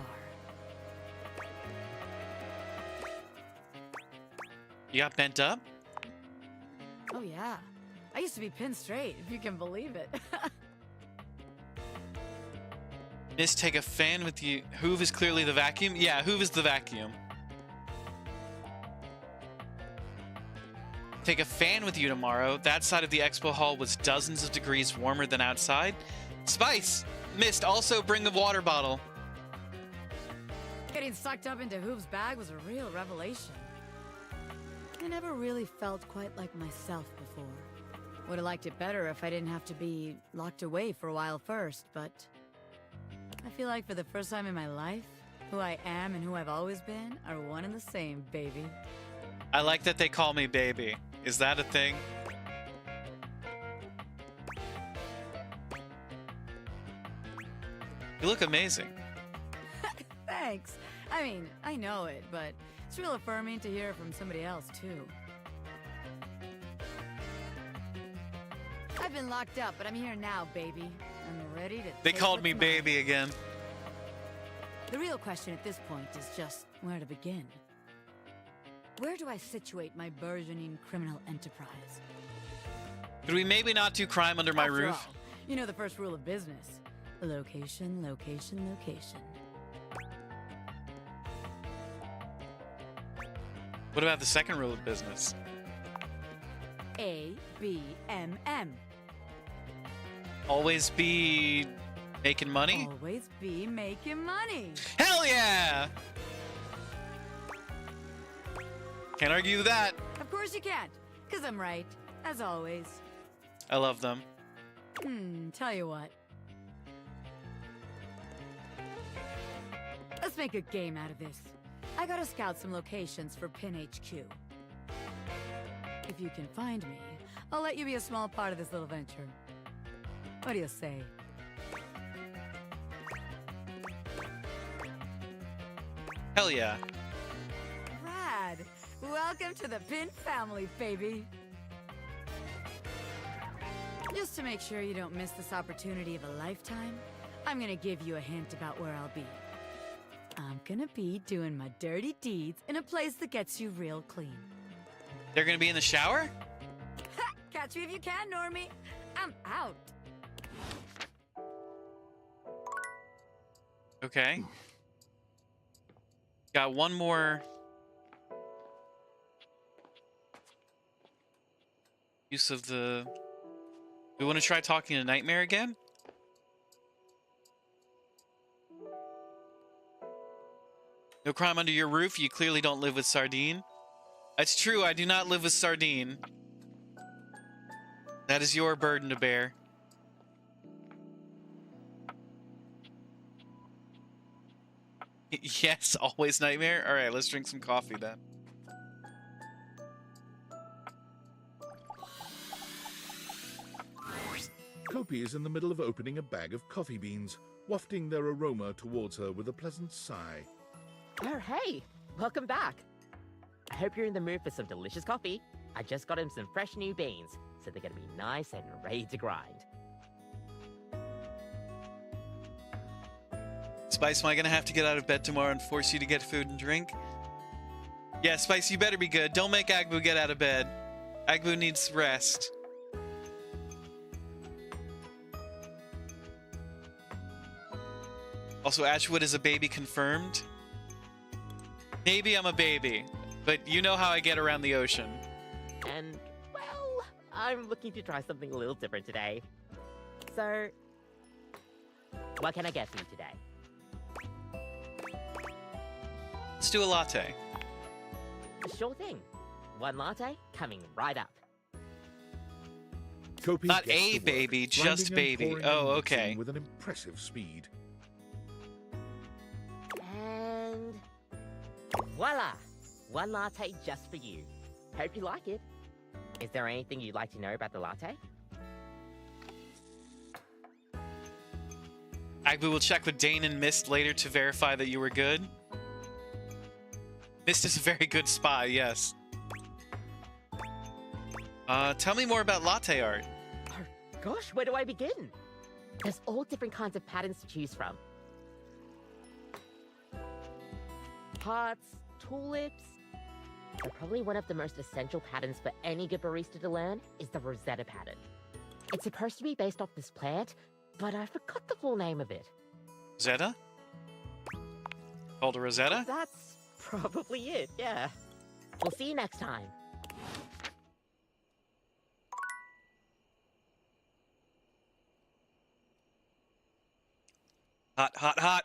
You got bent up? Oh yeah. I used to be pin straight, if you can believe it. Miss, take a fan with you. Hoove is clearly the vacuum? Yeah, Hoove is the vacuum. Take a fan with you tomorrow. That side of the expo hall was dozens of degrees warmer than outside. Spice! Mist, also bring a water bottle. Getting sucked up into Hoop's bag was a real revelation. I never really felt quite like myself before. Would have liked it better if I didn't have to be locked away for a while first, but I feel like for the first time in my life, who I am and who I've always been are one and the same, baby. I like that they call me baby. Is that a thing? You look amazing. Thanks. I mean, I know it, but it's real affirming to hear it from somebody else, too. I've been locked up, but I'm here now, baby. I'm ready to They take called me what's mine. baby again. The real question at this point is just where to begin. Where do I situate my burgeoning criminal enterprise? Could we maybe not do crime under my After roof? all, you know the first rule of business. Location, location, location. What about the second rule of business? A, B, M, M. Always be making money? Always be making money. Hell yeah! Can't argue with that. Of course you can't, because I'm right, as always. I love them. Tell you what. Let's make a game out of this. I gotta scout some locations for Pin HQ. If you can find me, I'll let you be a small part of this little venture. What do you say? Hell yeah. Rad! Welcome to the Pin family, baby! Just to make sure you don't miss this opportunity of a lifetime, I'm gonna give you a hint about where I'll be. I'm gonna be doing my dirty deeds in a place that gets you real clean. They're gonna be in the shower? Catch me if you can, Normie! I'm out. Okay. Got one more use of the... We want to try talking to Nightmare again? No crime under your roof. You clearly don't live with Sardine. That's true. I do not live with Sardine. That is your burden to bear. Yes, always Nightmare. All right, let's drink some coffee then. Kopi is in the middle of opening a bag of coffee beans, wafting their aroma towards her with a pleasant sigh. Oh, hey! Welcome back! I hope you're in the mood for some delicious coffee. I just got him some fresh new beans, so they're gonna be nice and ready to grind. Spice, am I gonna have to get out of bed tomorrow and force you to get food and drink? Yeah, Spice, you better be good. Don't make Agbu get out of bed. Agbu needs rest. Also, Ashwood is a baby confirmed. Maybe I'm a baby, but you know how I get around the ocean. And, well, I'm looking to try something a little different today. So, what can I get for you today? Let's do a latte. Sure thing. One latte coming right up. Kopi Not gets a to work, baby, just grinding and baby. pouring Oh, and mixing okay. with an impressive speed. And voila! One latte just for you. Hope you like it. Is there anything you'd like to know about the latte? Agbu will check with Dane and Mist later to verify that you were good. Mist is a very good spy, yes. Tell me more about latte art. Oh, gosh, where do I begin? There's all different kinds of patterns to choose from. Hearts, tulips. But probably one of the most essential patterns for any good barista to learn is the Rosetta pattern. It's supposed to be based off this plant, but I forgot the full name of it. Rosetta? Called a Rosetta? That's probably it, yeah. We'll see you next time. Hot, hot, hot.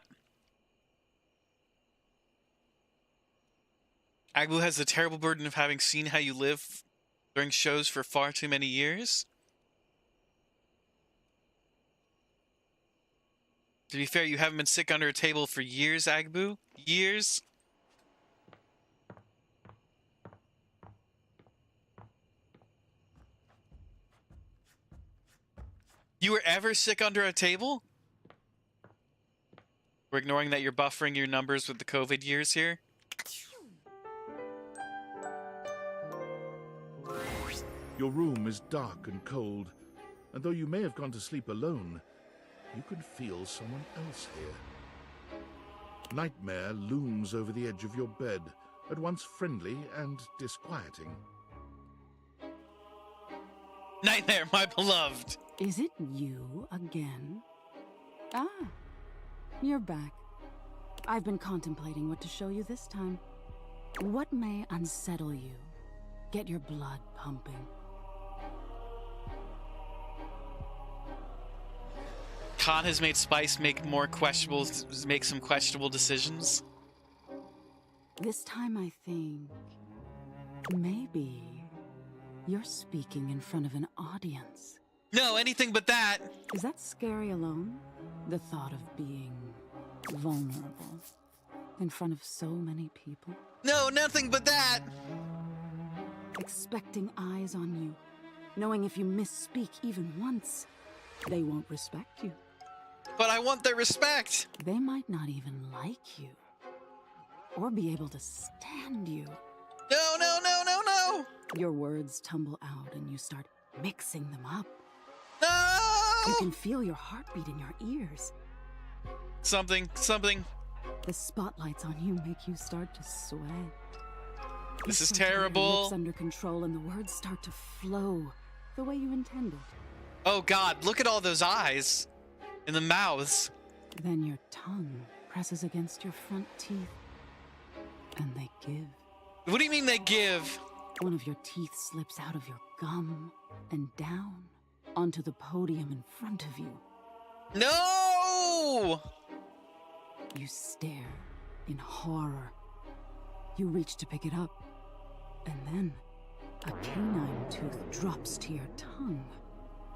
Agbu has the terrible burden of having seen how you live during shows for far too many years. To be fair, you haven't been sick under a table for years, Agbu. Years? You were ever sick under a table? We're ignoring that you're buffering your numbers with the COVID years here. Your room is dark and cold, and though you may have gone to sleep alone, you can feel someone else here. Nightmare looms over the edge of your bed, at once friendly and disquieting. Nightmare, my beloved! Is it you again? Ah, you're back. I've been contemplating what to show you this time. What may unsettle you? Get your blood pumping. Khan has made Spice make some questionable decisions. This time I think maybe you're speaking in front of an audience. No, anything but that. Is that scary alone? The thought of being vulnerable in front of so many people? No, nothing but that. Expecting eyes on you, knowing if you misspeak even once, they won't respect you. But I want their respect. They might not even like you, or be able to stand you. No, no, no, no, no. Your words tumble out and you start mixing them up. No! You can feel your heartbeat in your ears. Something. The spotlights on you make you start to sweat. This is You start to get your terrible. lips under control and the words start to flow the way you intended. Oh God, look at all those eyes in the mouths. Then your tongue presses against your front teeth, and they give. What do you mean they give? One of your teeth slips out of your gum and down onto the podium in front of you. No! You stare in horror. You reach to pick it up, and then a canine tooth drops to your tongue.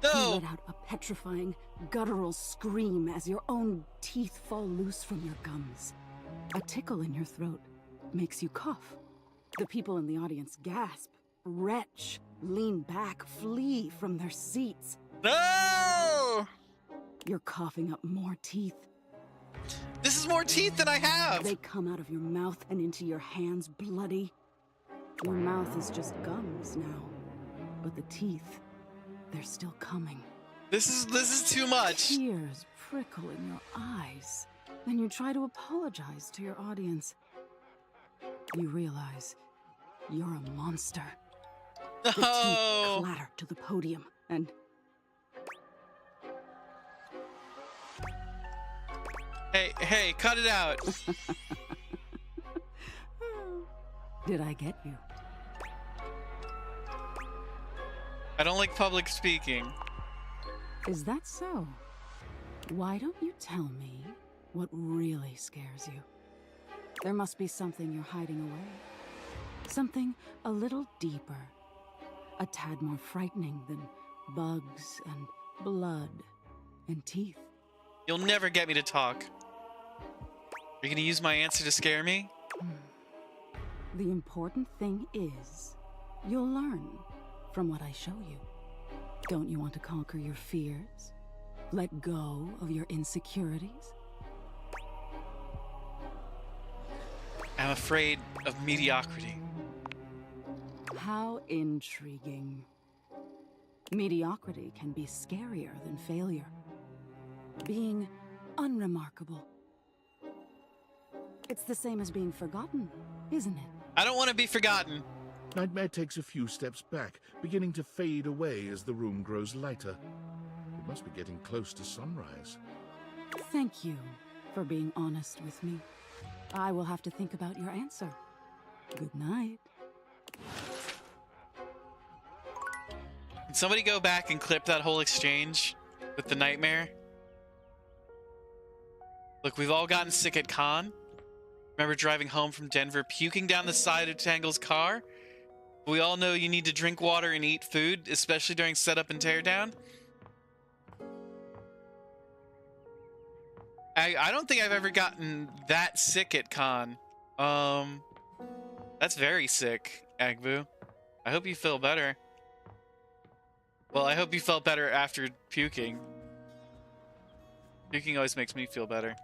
No! You let out a petrifying, guttural scream as your own teeth fall loose from your gums. A tickle in your throat makes you cough. The people in the audience gasp, retch, lean back, flee from their seats. No! You're coughing up more teeth. This is more teeth than I have! They come out of your mouth and into your hands bloody. Your mouth is just gums now, but the teeth, they're still coming. This is too much. Tears prickle in your eyes. Then you try to apologize to your audience. You realize you're a monster. The teeth clatter to the podium, and... Hey, cut it out. Did I get you? I don't like public speaking. Is that so? Why don't you tell me what really scares you? There must be something you're hiding away. Something a little deeper. A tad more frightening than bugs and blood and teeth. You'll never get me to talk. Are you gonna use my answer to scare me? The important thing is, you'll learn from what I show you. Don't you want to conquer your fears? Let go of your insecurities? I'm afraid of mediocrity. How intriguing. Mediocrity can be scarier than failure. Being unremarkable. It's the same as being forgotten, isn't it? I don't want to be forgotten. Nightmare takes a few steps back, beginning to fade away as the room grows lighter. It must be getting close to sunrise. Thank you for being honest with me. I will have to think about your answer. Good night. Can somebody go back and clip that whole exchange with the nightmare? Look, we've all gotten sick at con. Remember driving home from Denver, puking down the side of Tangle's car? We all know you need to drink water and eat food, especially during setup and teardown. I don't think I've ever gotten that sick at con. That's very sick, Agbu. I hope you feel better. Well, I hope you felt better after puking. Puking always makes me feel better.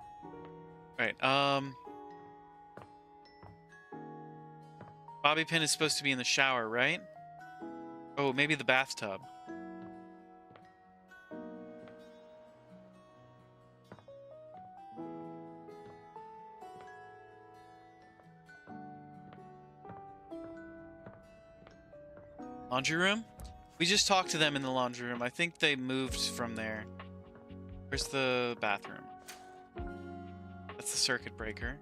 Right, Bobby pin is supposed to be in the shower, right? Oh, maybe the bathtub. Laundry room? We just talked to them in the laundry room. I think they moved from there. Where's the bathroom? That's the circuit breaker.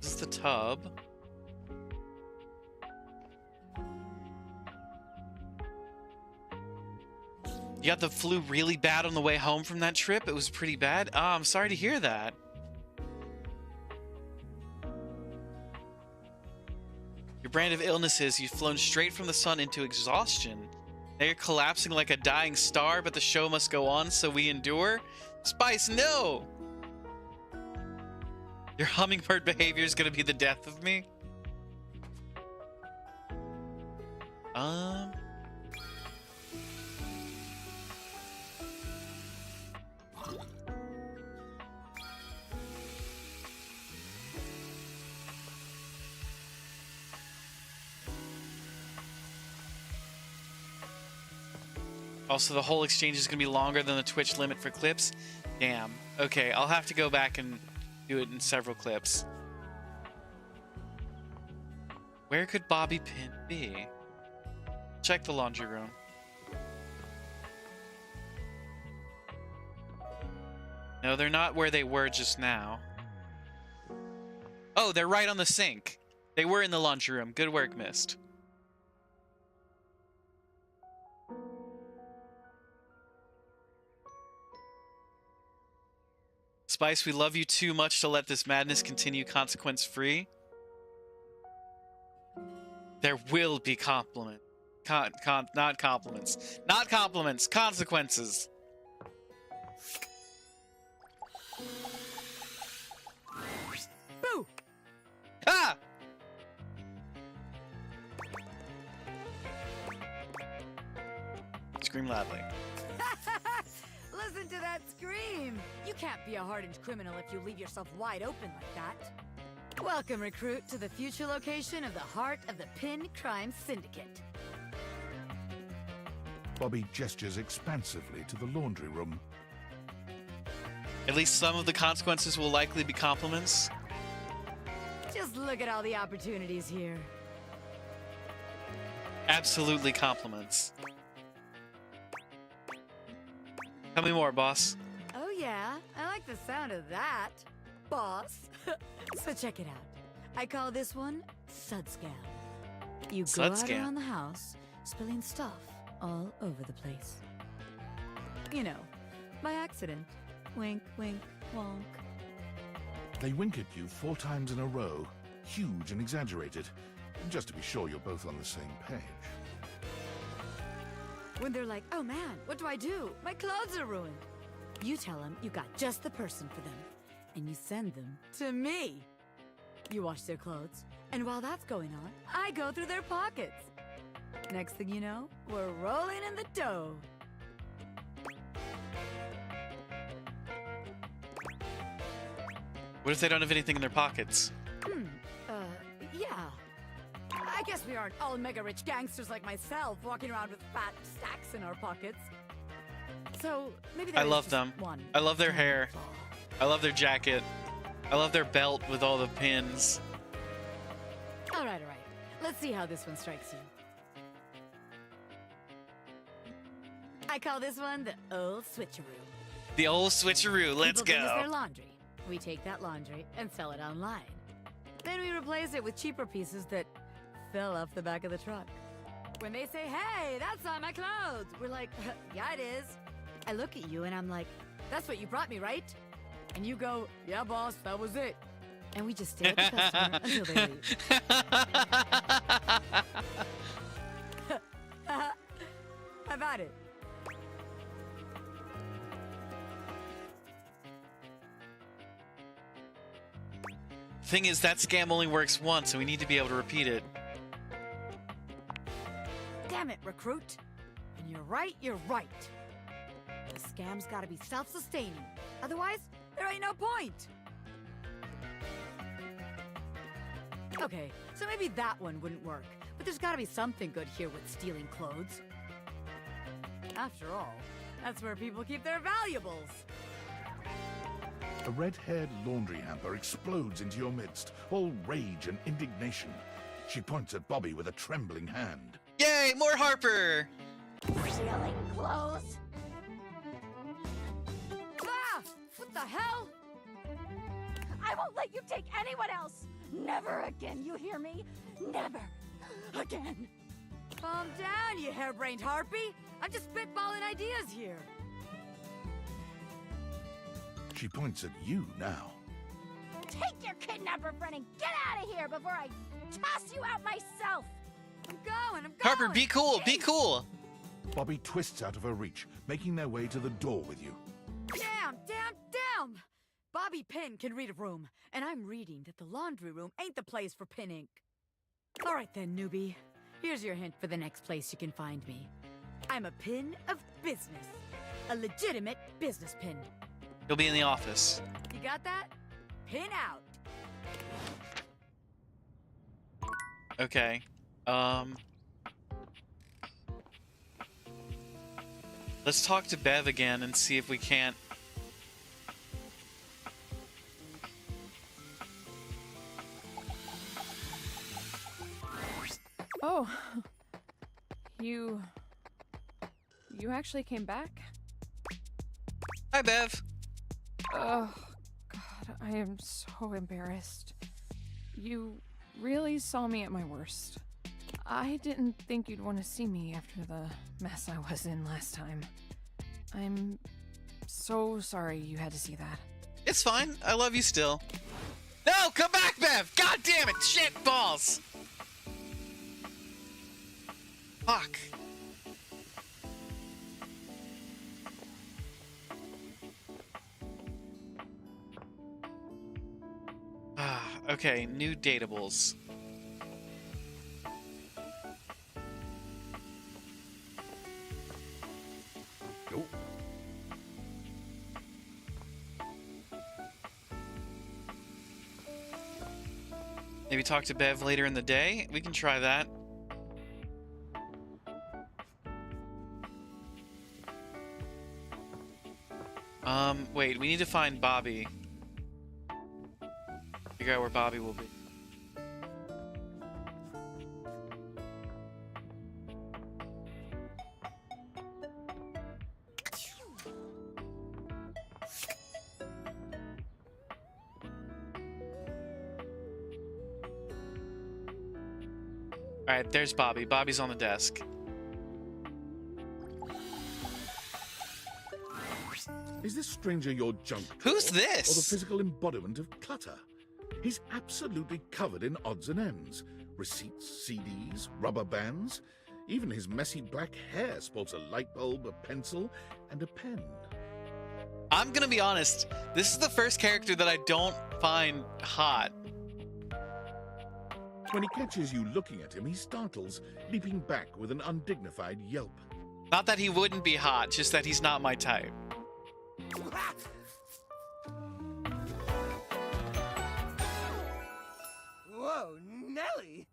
This is the tub. You got the flu really bad on the way home from that trip? It was pretty bad? Oh, I'm sorry to hear that. Your brand of illness is you've flown straight from the sun into exhaustion. Now you're collapsing like a dying star, but the show must go on, so we endure? Spice, no! Your hummingbird behavior is gonna be the death of me? Also, the whole exchange is going to be longer than the Twitch limit for clips. Damn. Okay, I'll have to go back and do it in several clips. Where could Bobby Pin be? Check the laundry room. No, they're not where they were just now. Oh, they're right on the sink. They were in the laundry room. Good work, Mist. Spice, we love you too much to let this madness continue consequence-free. There will be compliment. Not compliments. Not compliments. Consequences. Boo! Ah! Scream loudly. Listen to that scream! You can't be a hardened criminal if you leave yourself wide open like that. Welcome, recruit, to the future location of the heart of the Pin Crime Syndicate. Bobby gestures expansively to the laundry room. At least some of the consequences will likely be compliments. Just look at all the opportunities here. Absolutely compliments. Tell me more, boss. Oh yeah, I like the sound of that, boss. So check it out. I call this one Sud Scam. You go Sud out Scam. around the house, spilling stuff all over the place. You know, by accident. Wink, wink, wonk. They wink at you 4 times in a row, huge and exaggerated, just to be sure you're both on the same page. When they're like, oh man, what do I do? My clothes are ruined. You tell them you got just the person for them, and you send them to me. You wash their clothes, and while that's going on, I go through their pockets. Next thing you know, we're rolling in the dough. What if they don't have anything in their pockets? Yeah. I guess we aren't all mega-rich gangsters like myself walking around with fat stacks in our pockets. So, maybe I there is love just them. one I love their tiny hair. flaw. I love their jacket. I love their belt with all the pins. All right. Let's see how this one strikes you. I call this one the old switcheroo. The old switcheroo. Let's People bring us their go. laundry. We take that laundry and sell it online. Then we replace it with cheaper pieces that fell off the back of the truck. When they say, hey, that's on my clothes, we're like, yeah, it is. I look at you and I'm like, that's what you brought me, right? And you go, yeah, boss, that was it. And we just stare at the customer until they leave. How about it? Thing is, that scam only works once, and we need to be able to repeat it. Damn it, recruit. When you're right, you're right. The scam's gotta be self-sustaining. Otherwise, there ain't no point. Okay, so maybe that one wouldn't work. But there's gotta be something good here with stealing clothes. After all, that's where people keep their valuables. A red-haired laundry hamper explodes into your midst, all rage and indignation. She points at Bobby with a trembling hand. Yay, more Harper! Stealing clothes? Ah! What the hell? I won't let you take anyone else! Never again, you hear me? Never again! Calm down, you harebrained harpy! I'm just spitballing ideas here. She points at you now. Take your kidnapper friend and get out of here before I toss you out myself! I'm going! Harper, be cool, be cool! Bobby twists out of her reach, making their way to the door with you. Damn! Bobby Pin can read a room, and I'm reading that the laundry room ain't the place for pin ink. All right then, newbie. Here's your hint for the next place you can find me. I'm a pin of business. A legitimate business pin. You'll be in the office. You got that? Pin out. Okay. Let's talk to Bev again and see if we can't... Oh. You actually came back? Hi, Bev. Oh, God, I am so embarrassed. You really saw me at my worst. I didn't think you'd want to see me after the mess I was in last time. I'm so sorry you had to see that. It's fine. I love you still. No, come back, Bev! God damn it! Shit balls! Fuck. Okay, new datables. Nope. Maybe talk to Bev later in the day? We can try that. Wait, we need to find Bobby. Figure out where Bobby will be. Alright, there's Bobby. Bobby's on the desk. Is this stranger your junk Who's drawer, this? Or the physical embodiment of clutter? He's absolutely covered in odds and ends. Receipts, CDs, rubber bands. Even his messy black hair sports a light bulb, a pencil, and a pen. I'm gonna be honest, this is the first character that I don't find hot. When he catches you looking at him, he startles, leaping back with an undignified yelp. Not that he wouldn't be hot, just that he's not my type. Whoa, Nelly!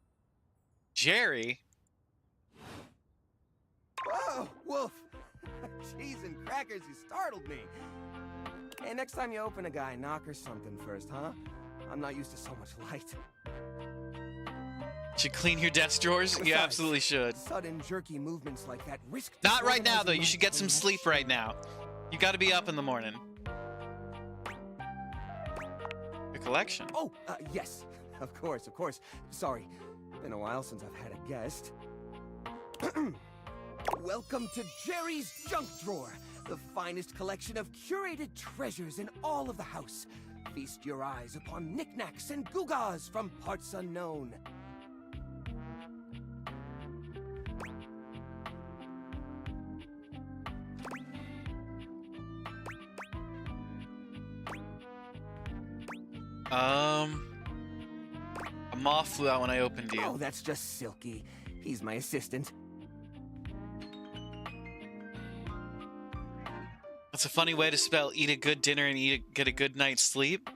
Jerry? Whoa, Wolf! Cheese and crackers, you startled me. Hey, next time you open a guy, knock or something first, huh? I'm not used to so much light. Should clean your desk drawers? You Besides, absolutely should. Sudden, jerky movements like that risk... Not right now, though. disorganizing You should get some sleep right now. You gotta be up in the morning. Your collection. Oh, yes. Of course, of course. Sorry. Been a while since I've had a guest. Welcome to Jerry's Junk Drawer, the finest collection of curated treasures in all of the house. Feast your eyes upon knickknacks and gewgaws from parts unknown. A moth flew out when I opened you. Oh, that's just Silky. He's my assistant. That's a funny way to spell eat a good dinner and get a good night's sleep.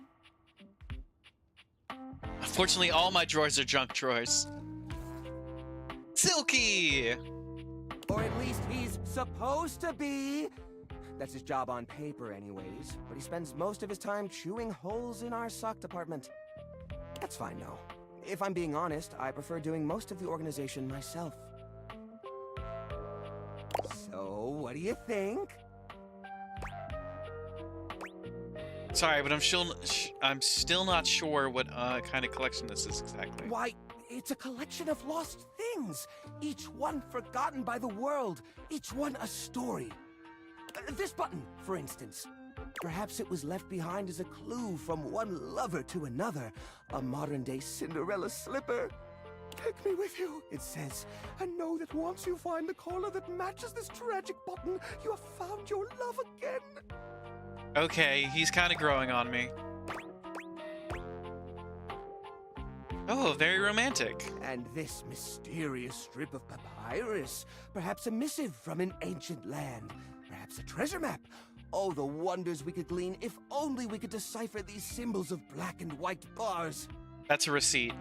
Unfortunately, all my drawers are junk drawers. Silky! Or at least he's supposed to be. That's his job on paper anyways, but he spends most of his time chewing holes in our sock department. That's fine though. If I'm being honest, I prefer doing most of the organization myself. So, what do you think? Sorry, but I'm still not sure what kind of collection this is exactly. Why, it's a collection of lost things, each one forgotten by the world, each one a story. This button, for instance. Perhaps it was left behind as a clue from one lover to another, a modern-day Cinderella slipper. Take me with you, it says, and know that once you find the collar that matches this tragic button, you have found your love again. Okay, he's kind of growing on me. Oh, very romantic. And this mysterious strip of papyrus, perhaps a missive from an ancient land, perhaps a treasure map. Oh, the wonders we could glean if only we could decipher these symbols of black and white bars. That's a receipt.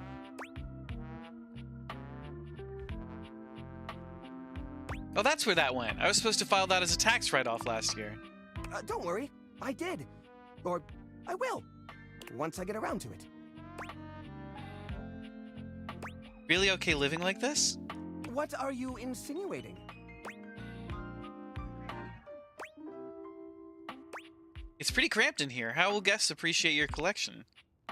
Oh, that's where that went. I was supposed to file that as a tax write-off last year. Don't worry, I did. Or I will, once I get around to it. Really okay living like this? What are you insinuating? It's pretty cramped in here. How will guests appreciate your collection?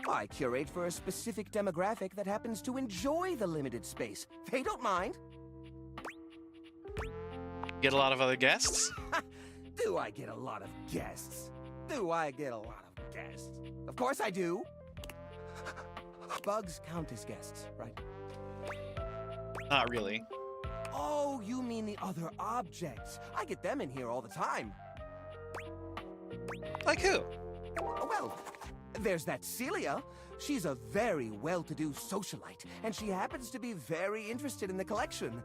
I curate for a specific demographic that happens to enjoy the limited space. They don't mind. Get a lot of other guests? Do I get a lot of guests? Do I get a lot of guests? Of course I do. Bugs count as guests, right? Not really. Oh, you mean the other objects. I get them in here all the time. Like who? Well, there's that Celia. She's a very well-to-do socialite, and she happens to be very interested in the collection.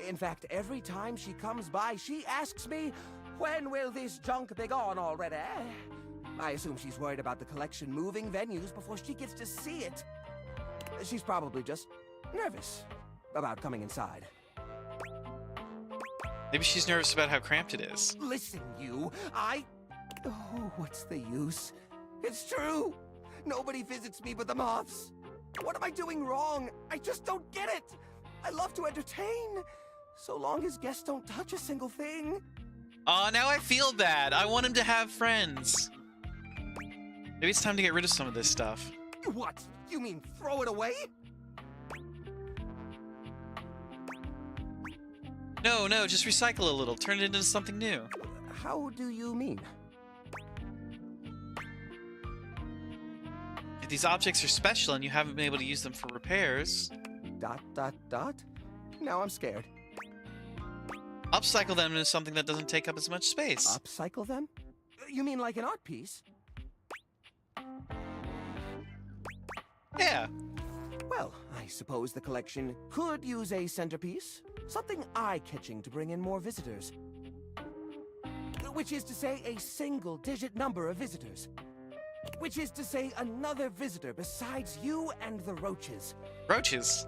In fact, every time she comes by, she asks me, when will this junk be gone already? I assume she's worried about the collection moving venues before she gets to see it. She's probably just nervous about coming inside. Maybe she's nervous about how cramped it is. Listen, you, Oh, what's the use? It's true! Nobody visits me but the moths. What am I doing wrong? I just don't get it! I love to entertain, so long as guests don't touch a single thing. Aw, now I feel bad. I want him to have friends. Maybe it's time to get rid of some of this stuff. What? You mean throw it away? No, just recycle a little. Turn it into something new. How do you mean? If these objects are special and you haven't been able to use them for repairs... ... Now I'm scared. Upcycle them into something that doesn't take up as much space. Upcycle them? You mean like an art piece? Yeah. Well, I suppose the collection could use a centerpiece. Something eye-catching to bring in more visitors. Which is to say a single-digit number of visitors. Which is to say another visitor besides you and the roaches. Roaches?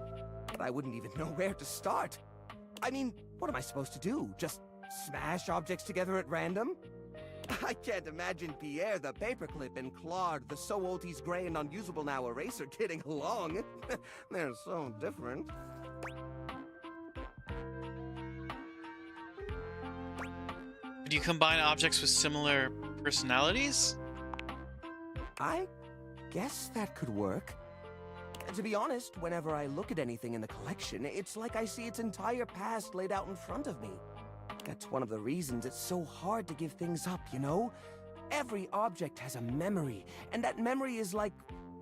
But I wouldn't even know where to start. I mean, what am I supposed to do? Just smash objects together at random? I can't imagine Pierre the paperclip and Claude the so old he's gray and unusable now eraser getting along. They're so different. Could you combine objects with similar personalities? I guess that could work. To be honest, whenever I look at anything in the collection, it's like I see its entire past laid out in front of me. That's one of the reasons it's so hard to give things up, you know? Every object has a memory, and that memory is like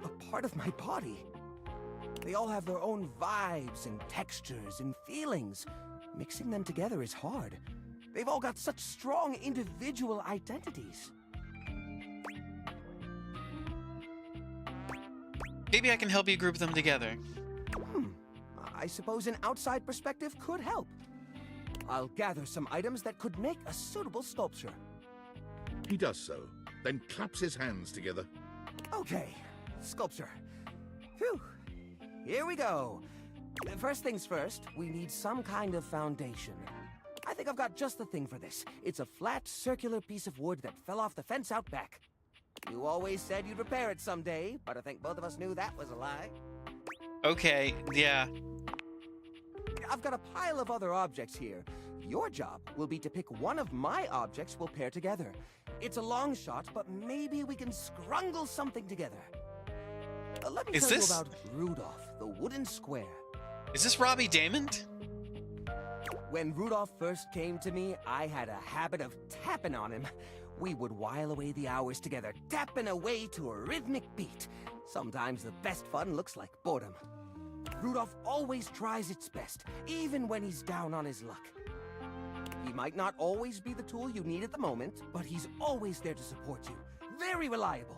a part of my body. They all have their own vibes and textures and feelings. Mixing them together is hard. They've all got such strong individual identities. Maybe I can help you group them together. I suppose an outside perspective could help. I'll gather some items that could make a suitable sculpture. He does so, then claps his hands together. Okay, sculpture. Phew, here we go. First things first, we need some kind of foundation. I think I've got just the thing for this. It's a flat, circular piece of wood that fell off the fence out back. You always said you'd repair it someday, but I think both of us knew that was a lie. Okay, yeah. I've got a pile of other objects here. Your job will be to pick one of my objects we'll pair together. It's a long shot, but maybe we can scrungle something together. Let me tell you about Rudolph, the wooden square. Is this Robbie Damon? When Rudolph first came to me, I had a habit of tapping on him. We would while away the hours together, tapping away to a rhythmic beat. Sometimes the best fun looks like boredom. Rudolph always tries its best, even when he's down on his luck. He might not always be the tool you need at the moment, but he's always there to support you. Very reliable.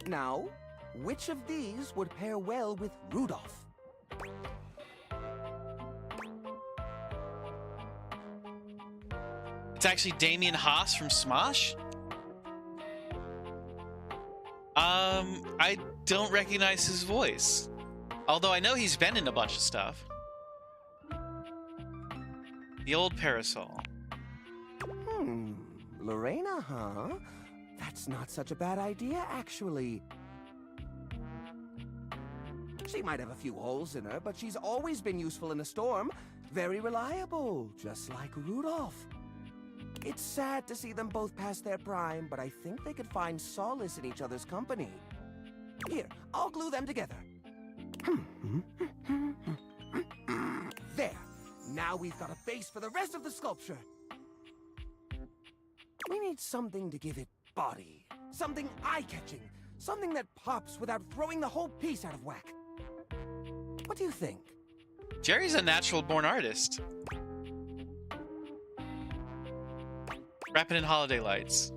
Now, which of these would pair well with Rudolph? It's actually Damien Haas from Smosh? I don't recognize his voice. Although I know he's been in a bunch of stuff. The old parasol. Lorena, huh? That's not such a bad idea, actually. She might have a few holes in her, but she's always been useful in a storm. Very reliable, just like Rudolph. It's sad to see them both past their prime, but I think they could find solace in each other's company. Here, I'll glue them together. There. Now we've got a base for the rest of the sculpture. We need something to give it body. Something eye-catching. Something that pops without throwing the whole piece out of whack. What do you think? Jerry's a natural-born artist. Wrap it in holiday lights.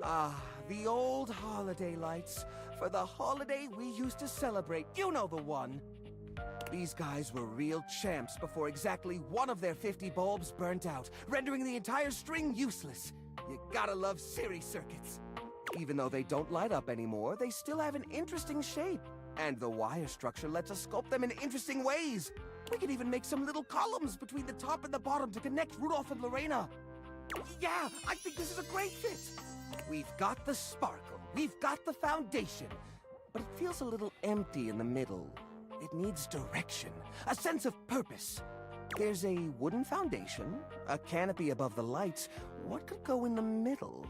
Ah, the old holiday lights. For the holiday we used to celebrate. You know the one. These guys were real champs before exactly one of their 50 bulbs burnt out, rendering the entire string useless. You gotta love series circuits. Even though they don't light up anymore, they still have an interesting shape. And the wire structure lets us sculpt them in interesting ways. We could even make some little columns between the top and the bottom to connect Rudolph and Lorena. Yeah, I think this is a great fit. We've got the sparkle, we've got the foundation, but it feels a little empty in the middle. It needs direction, a sense of purpose. There's a wooden foundation, a canopy above the lights. What could go in the middle?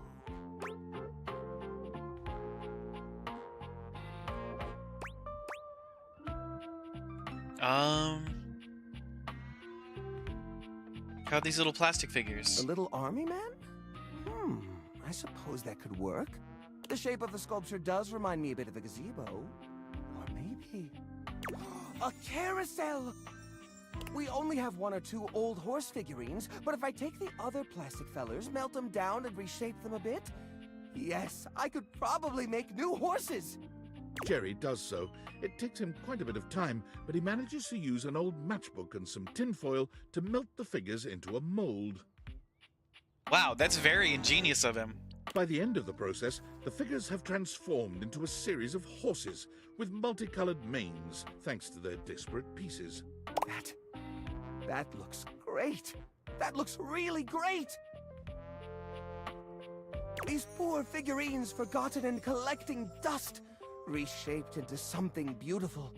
How are these little plastic figures? The little army man? I suppose that could work. The shape of the sculpture does remind me a bit of a gazebo. Or maybe... a carousel! We only have 1 or 2 old horse figurines, but if I take the other plastic fellers, melt them down and reshape them a bit, yes, I could probably make new horses! Jerry does so. It takes him quite a bit of time, but he manages to use an old matchbook and some tinfoil to melt the figures into a mold. Wow, that's very ingenious of him. By the end of the process, the figures have transformed into a series of horses with multicolored manes, thanks to their disparate pieces. That looks great! That looks really great! These poor figurines forgotten and collecting dust, reshaped into something beautiful.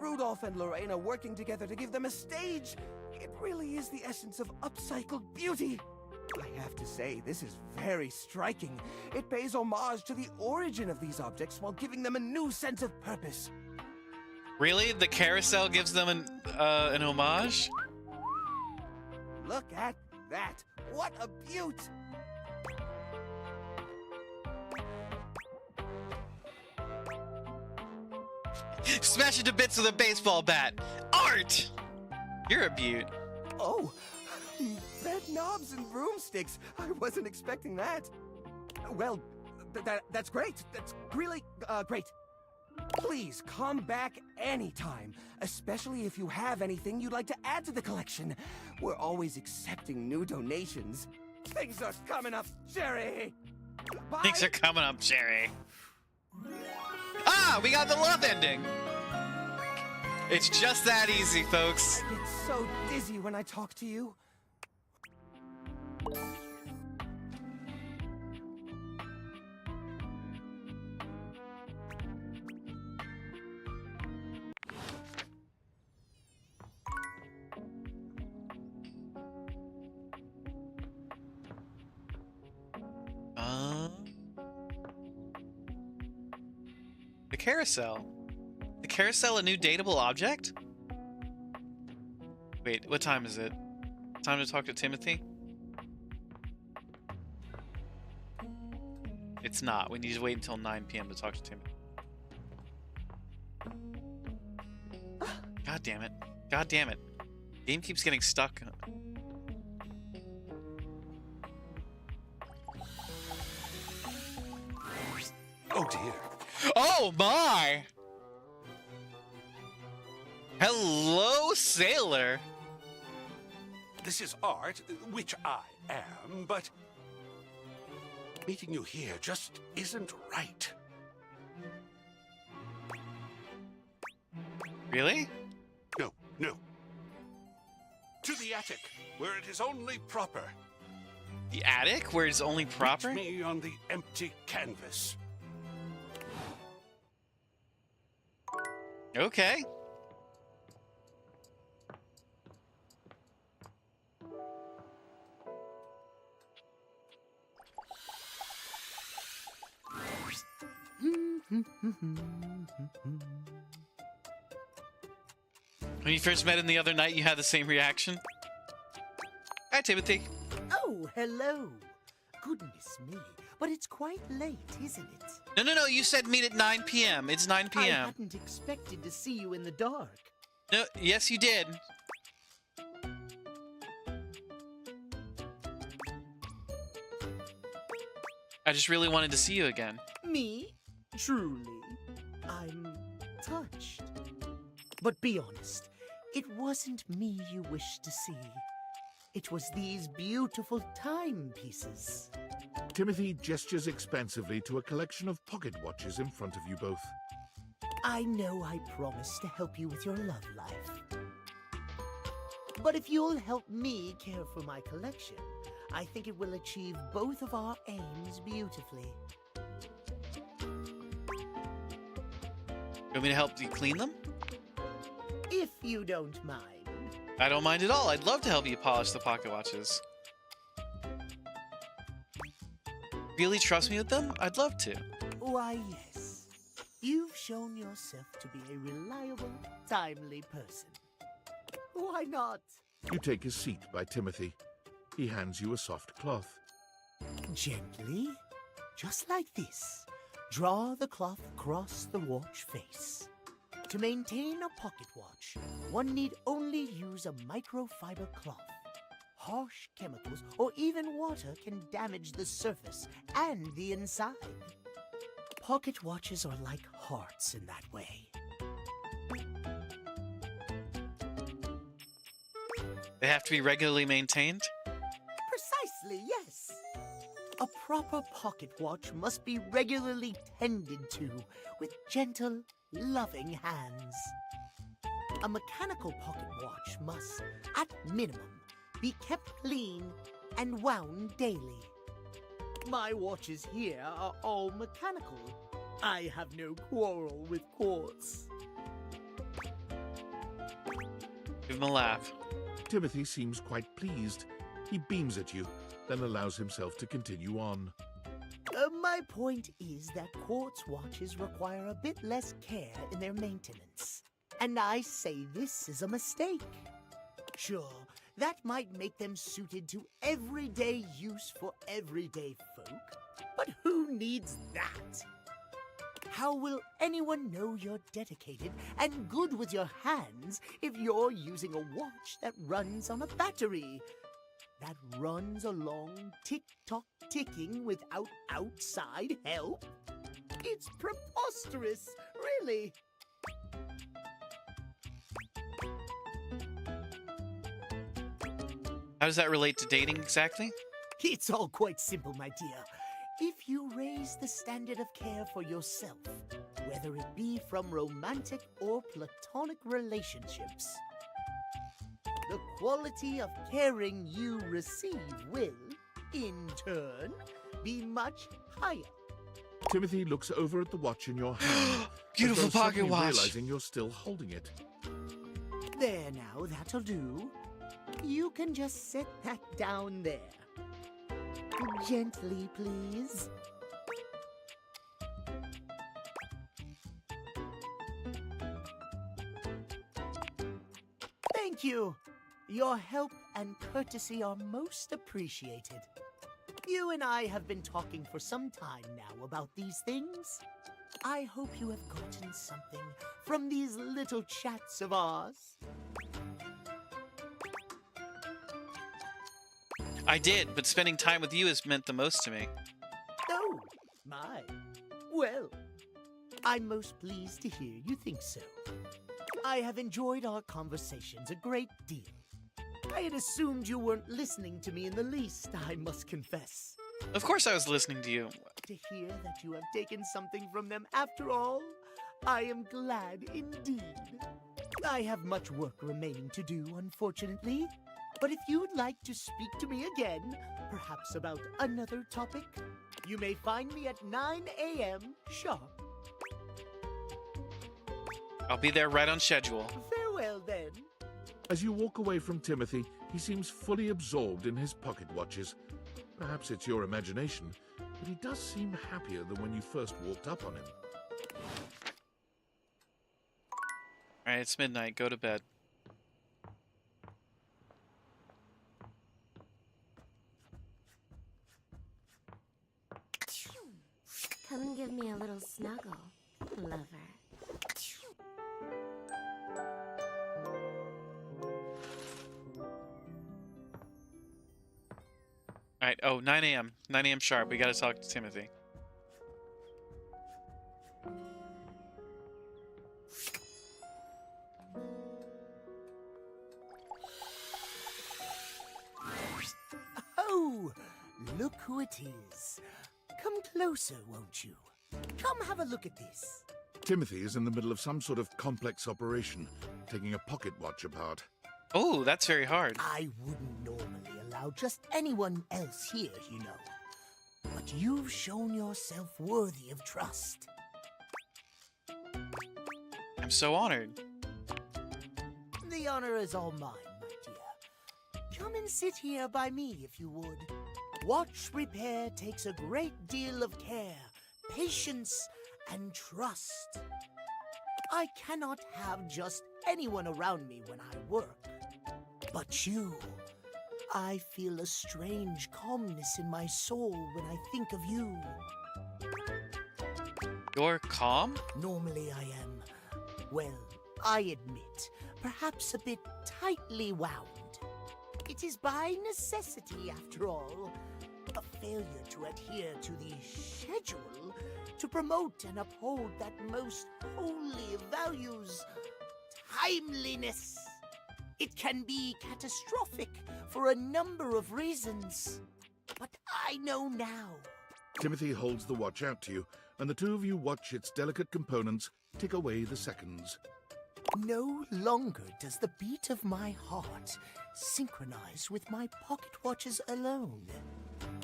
Rudolph and Lorena working together to give them a stage. It really is the essence of upcycled beauty. I have to say, this is very striking. It pays homage to the origin of these objects while giving them a new sense of purpose. Really? The carousel gives them an homage? Look at that! What a beaut! Smash it to bits with a baseball bat! Art! You're a beaut. Oh, bed knobs and broomsticks. I wasn't expecting that. Well, that's great. That's really great. Please come back anytime, especially if you have anything you'd like to add to the collection. We're always accepting new donations. Things are coming up, Jerry. Bye. Things are coming up, Jerry. Ah, we got the love ending. It's just that easy, folks. I get so dizzy when I talk to you. The carousel. The carousel a new dateable object? Wait, what time is it? Time to talk to Timothy? It's not. We need to wait until 9 p.m. to talk to Timothy. God damn it. God damn it. Game keeps getting stuck. Oh dear. Oh my! Hello, sailor! This is art, which I am, but meeting you here just isn't right. Really? No, no. To the attic, where it is only proper. The attic, where it's only proper? Meet me on the empty canvas. Okay. When you first met him the other night, you had the same reaction? Hi, Timothy. Oh, hello. Goodness me, but it's quite late, isn't it? No, you said meet at 9 p.m. It's 9 I p.m. hadn't expected to see you in the dark. No, yes, you did. I just really wanted to see you again. Me? Truly? I'm touched. But be honest, it wasn't me you wished to see. It was these beautiful timepieces. Timothy gestures expansively to a collection of pocket watches in front of you both. I know I promised to help you with your love life. But if you'll help me care for my collection, I think it will achieve both of our aims beautifully. You want me to help you clean them? If you don't mind. I don't mind at all. I'd love to help you polish the pocket watches. Really trust me with them? I'd love to. Why, yes. You've shown yourself to be a reliable, timely person. Why not? You take a seat by Timothy. He hands you a soft cloth. Gently, just like this, draw the cloth across the watch face. To maintain a pocket watch, one need only use a microfiber cloth. Harsh chemicals or even water can damage the surface and the inside. Pocket watches are like hearts in that way. They have to be regularly maintained? Precisely, yes. A proper pocket watch must be regularly tended to with gentle, loving hands. A mechanical pocket watch must, at minimum, be kept clean and wound daily. My watches here are all mechanical. I have no quarrel with quartz. Give him a laugh. Timothy seems quite pleased. He beams at you, then allows himself to continue on. My point is that quartz watches require a bit less care in their maintenance. And I say this is a mistake. Sure, that might make them suited to everyday use for everyday folk, but who needs that? How will anyone know you're dedicated and good with your hands if you're using a watch that runs on a battery? That runs along tick-tock ticking without outside help? It's preposterous, really. How does that relate to dating exactly? It's all quite simple, my dear. If you raise the standard of care for yourself, whether it be from romantic or platonic relationships, the quality of caring you receive will, in turn, be much higher. Timothy looks over at the watch in your hand. Beautiful as though pocket suddenly watch. realizing you're still holding it. There now, that'll do. You can just set that down there. Gently, please. Thank you. Your help and courtesy are most appreciated. You and I have been talking for some time now about these things. I hope you have gotten something from these little chats of ours. I did, but spending time with you has meant the most to me. Oh, my. Well, I'm most pleased to hear you think so. I have enjoyed our conversations a great deal. I had assumed you weren't listening to me in the least, I must confess. Of course I was listening to you. To hear that you have taken something from them after all, I am glad indeed. I have much work remaining to do, unfortunately. But if you'd like to speak to me again, perhaps about another topic, you may find me at 9 a.m. sharp. I'll be there right on schedule. Farewell, then. As you walk away from Timothy, he seems fully absorbed in his pocket watches. Perhaps it's your imagination, but he does seem happier than when you first walked up on him. Alright, it's midnight. Go to bed. Come and give me a little snuggle, lover. Alright, oh, 9 a.m. 9 a.m. sharp. We gotta talk to Timothy. Oh, look who it is. Come closer, won't you? Come have a look at this. Timothy is in the middle of some sort of complex operation, taking a pocket watch apart. Oh, that's very hard. I wouldn't normally allow just anyone else here, you know. But you've shown yourself worthy of trust. I'm so honored. The honor is all mine, my dear. Come and sit here by me, if you would. Watch repair takes a great deal of care, patience, and trust. I cannot have just anyone around me when I work. But you, I feel a strange calmness in my soul when I think of you. You're calm? Normally I am, well, I admit, perhaps a bit tightly wound. It is by necessity, after all. A failure to adhere to the schedule, to promote and uphold that most holy of values, timeliness. It can be catastrophic for a number of reasons. But I know now. Timothy holds the watch out to you, and the two of you watch its delicate components tick away the seconds. No longer does the beat of my heart synchronize with my pocket watches alone.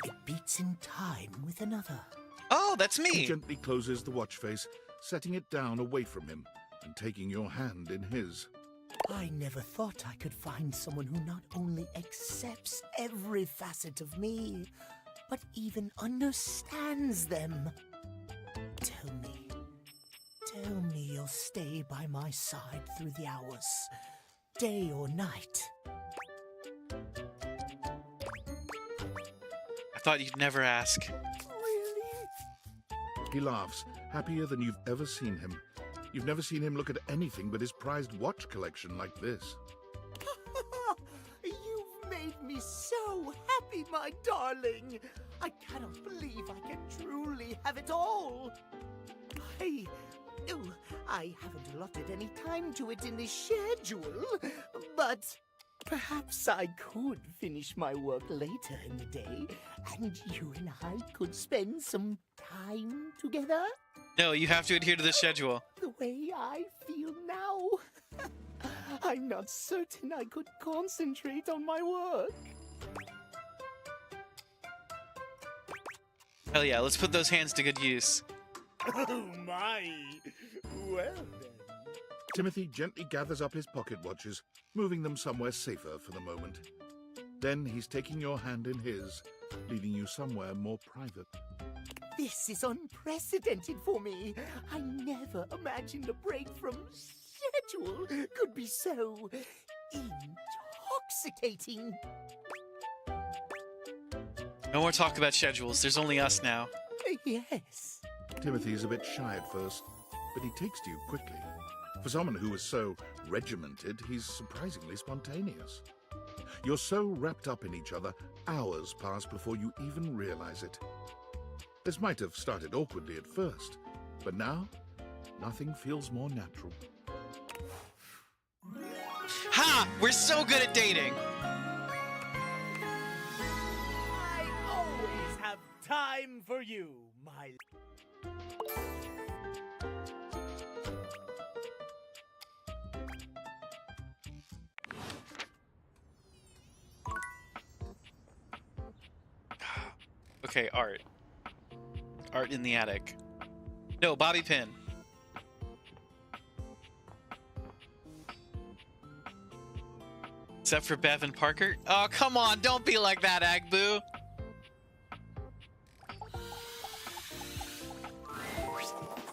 It beats in time with another. Oh, that's me! He gently closes the watch face, setting it down away from him and taking your hand in his. I never thought I could find someone who not only accepts every facet of me, but even understands them. Tell me you'll stay by my side through the hours, day or night. I thought you'd never ask. Really? He laughs, happier than you've ever seen him. You've never seen him look at anything but his prized watch collection like this. You've made me so happy, my darling. I cannot believe I can truly have it all. I haven't allotted any time to it in the schedule, but perhaps I could finish my work later in the day, and you and I could spend some time together. No, you have to adhere to the schedule. The way I feel now, I'm not certain I could concentrate on my work. Hell yeah, let's put those hands to good use. Oh my! Well then. Timothy gently gathers up his pocket watches, moving them somewhere safer for the moment. Then he's taking your hand in his, leading you somewhere more private. This is unprecedented for me. I never imagined a break from schedule could be so intoxicating. No more talk about schedules. There's only us now. Yes. Timothy's a bit shy at first, but he takes to you quickly. For someone who is so regimented, he's surprisingly spontaneous. You're so wrapped up in each other, hours pass before you even realize it. This might have started awkwardly at first, but now, nothing feels more natural. Ha! We're so good at dating! I always have time for you, my... Okay, art. Art in the attic. No, bobby pin. Except for Bev and Parker. Oh, come on, don't be like that, Agbu.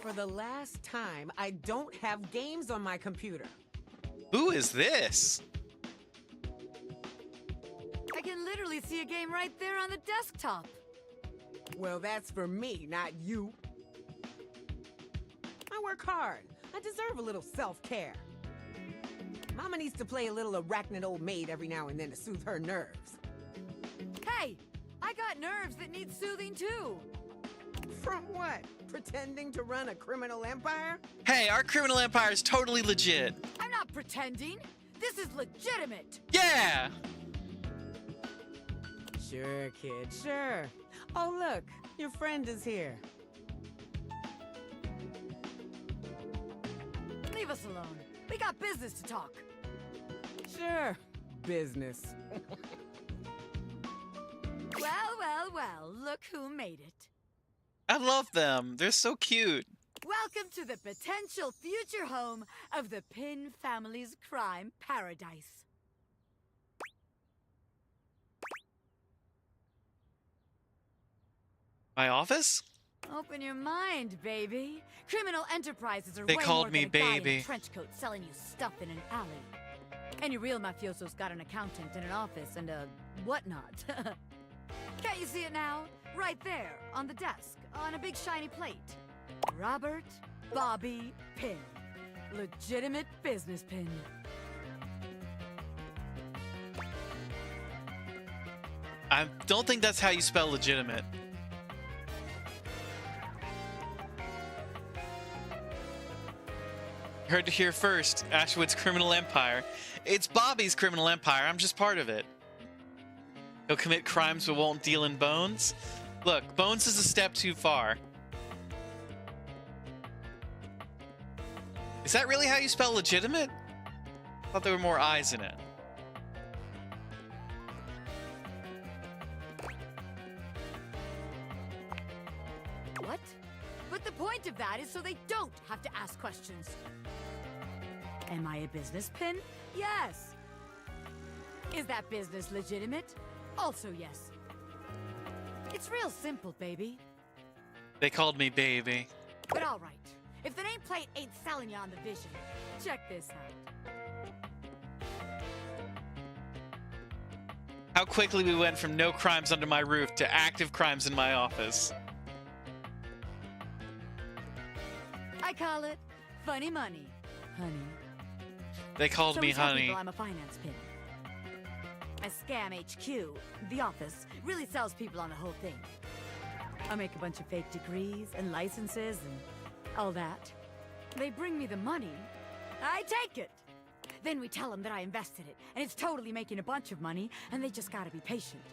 For the last time, I don't have games on my computer. Who is this? I can literally see a game right there on the desktop. Well, that's for me, not you. I work hard. I deserve a little self-care. Mama needs to play a little arachnid old maid every now and then to soothe her nerves. Hey, I got nerves that need soothing too. From what? Pretending to run a criminal empire? Hey, our criminal empire is totally legit. I'm not pretending. This is legitimate. Yeah! Sure, kid, sure. Oh, look, your friend is here. Leave us alone. We got business to talk. Sure, business. Well, look who made it. I love them. They're so cute. Welcome to the potential future home of the Pin family's crime paradise. My office? Open your mind, baby. Criminal enterprises are They way called more me than a guy in baby. a trench coat selling you stuff in an alley. Any real mafioso's got an accountant and an office and a whatnot. Can't you see it now? Right there, on the desk, on a big shiny plate. Robert Bobby Pin. Legitimate business pin. I don't think that's how you spell legitimate. Heard it here first. Ashwood's criminal empire. It's Bobby's criminal empire. I'm just part of it. He'll commit crimes but won't deal in bones. Look, bones is a step too far. Is that really how you spell legitimate? I thought there were more I's in it. What? But the point of that is so they don't have to ask questions. Am I a business pin? Yes. Is that business legitimate? Also yes. It's real simple, baby. They called me baby. But all right. If the nameplate ain't selling you on the vision, check this out. How quickly we went from no crimes under my roof to active crimes in my office. I call it funny money, honey. They called So me we tell honey. people I'm a finance pin. My scam HQ, the office, really sells people on the whole thing. I make a bunch of fake degrees and licenses and all that. They bring me the money. I take it. Then we tell them that I invested it, and it's totally making a bunch of money, and they just gotta be patient.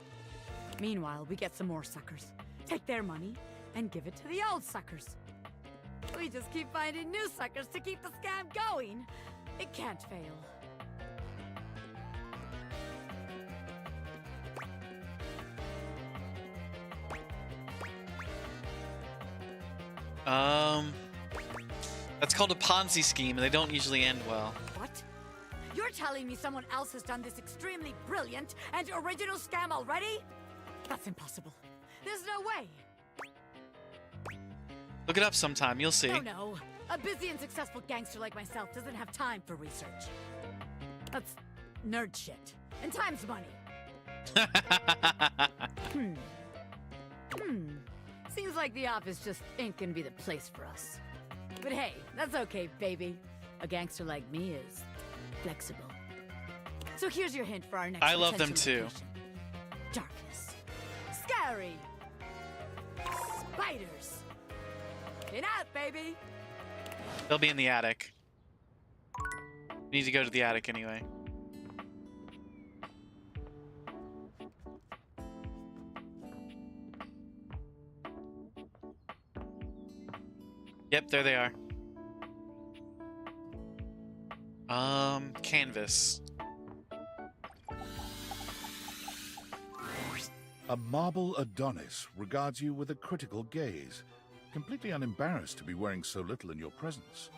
Meanwhile, we get some more suckers, take their money, and give it to the old suckers. We just keep finding new suckers to keep the scam going. It can't fail. That's called a Ponzi scheme, and they don't usually end well. What? You're telling me someone else has done this extremely brilliant and original scam already? That's impossible. There's no way. Look it up sometime, you'll see. No. A busy and successful gangster like myself doesn't have time for research. That's nerd shit. And time's money. Seems like the office just ain't gonna be the place for us. But hey, that's okay, baby. A gangster like me is flexible. So here's your hint for our next I love them potential too. location. Darkness. Scary. Spiders. Get out, baby. They'll be in the attic. We need to go to the attic anyway. Yep, there they are. Canvas. A marble Adonis regards you with a critical gaze, completely unembarrassed to be wearing so little in your presence.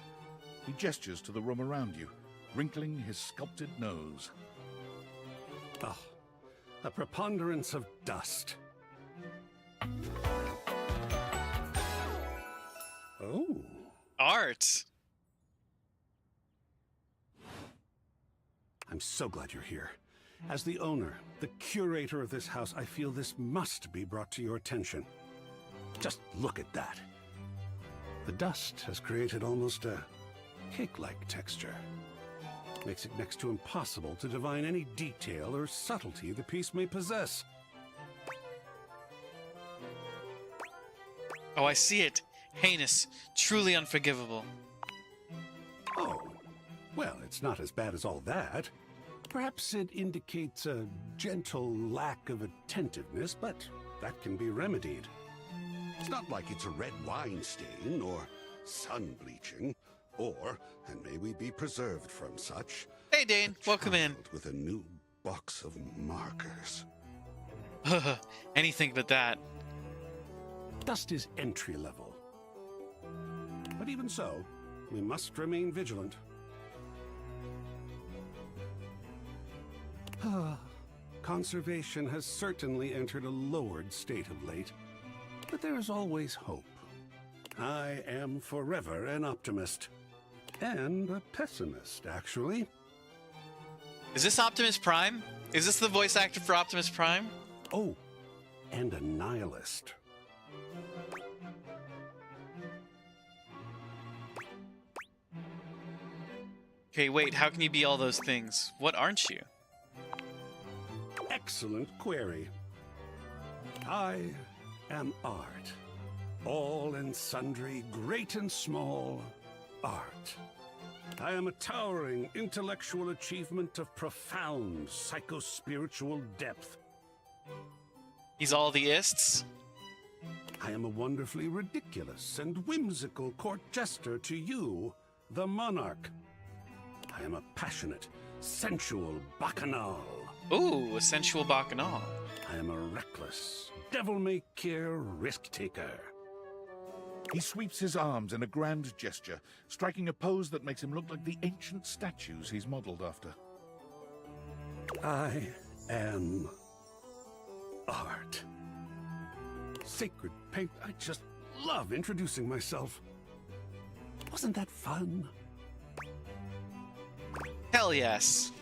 He gestures to the room around you, wrinkling his sculpted nose. Oh, a preponderance of dust. Oh. Art. I'm so glad you're here. As the owner, the curator of this house, I feel this must be brought to your attention. Just look at that. The dust has created almost a cake-like texture. Makes it next to impossible to divine any detail or subtlety the piece may possess. Oh, I see it. Heinous. Truly unforgivable. Oh, well, it's not as bad as all that. Perhaps it indicates a gentle lack of attentiveness, but that can be remedied. It's not like it's a red wine stain or sun bleaching, or, and may we be preserved from such, Hey, Dane. Welcome in. with a new box of markers. Anything but that. Dust is entry level. But even so, we must remain vigilant. Conservation has certainly entered a lowered state of late, but there is always hope. I am forever an optimist. And a pessimist, actually. Is this Optimus Prime? Is this the voice actor for Optimus Prime? Oh, and a nihilist. Okay, wait, how can you be all those things? What aren't you? Excellent query. I am art. All and sundry, great and small, art. I am a towering intellectual achievement of profound psycho-spiritual depth. He's all the ists? I am a wonderfully ridiculous and whimsical court jester to you, the monarch. I am a passionate, sensual bacchanal. Ooh, a sensual bacchanal. I am a reckless, devil-may-care risk-taker. He sweeps his arms in a grand gesture, striking a pose that makes him look like the ancient statues he's modeled after. I am art. Sacred paint, I just love introducing myself. Wasn't that fun? Hell yes.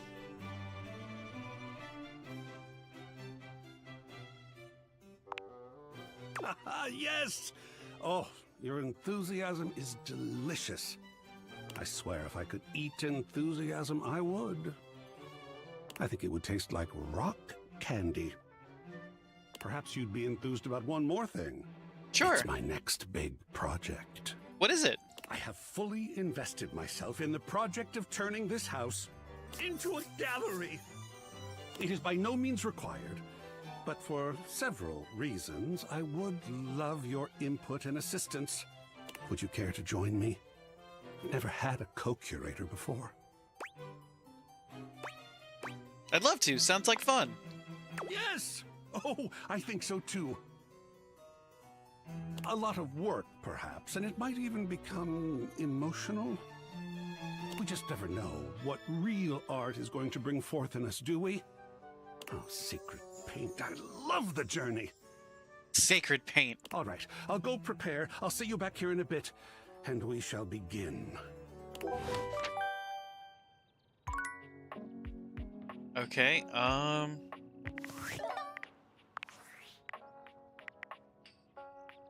Yes! Oh, your enthusiasm is delicious. I swear if I could eat enthusiasm, I would. I think it would taste like rock candy. Perhaps you'd be enthused about one more thing. Sure. It's my next big project. What is it? I have fully invested myself in the project of turning this house into a gallery. It is by no means required, but for several reasons, I would love your input and assistance. Would you care to join me? I've never had a co-curator before. I'd love to. Sounds like fun. Yes! Oh, I think so too. A lot of work, perhaps, and it might even become emotional. We just never know what real art is going to bring forth in us, do we? Oh, sacred paint, I love the journey. Sacred paint. All right, I'll go prepare. I'll see you back here in a bit, and we shall begin. Okay,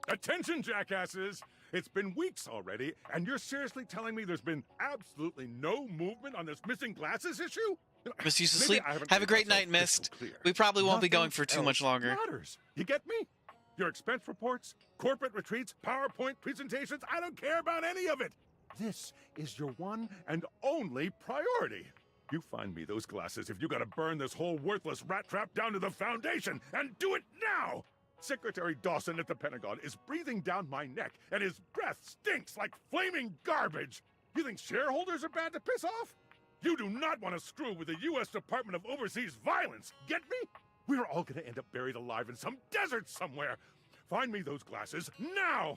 Attention, jackasses! It's been weeks already, and you're seriously telling me there's been absolutely no movement on this missing glasses issue? Miss used to Maybe sleep. I haven't Have a made great myself night, Mist. crystal clear. We probably won't be Nothing going for too much else longer. Matters. You get me? Your expense reports, corporate retreats, PowerPoint presentations, I don't care about any of it. This is your one and only priority. You find me those glasses if you gotta burn this whole worthless rat trap down to the foundation, and do it now! Secretary Dawson at the Pentagon is breathing down my neck, and his breath stinks like flaming garbage! You think shareholders are bad to piss off? You do not want to screw with the U.S. Department of Overseas Violence, get me? We're all gonna end up buried alive in some desert somewhere! Find me those glasses, now!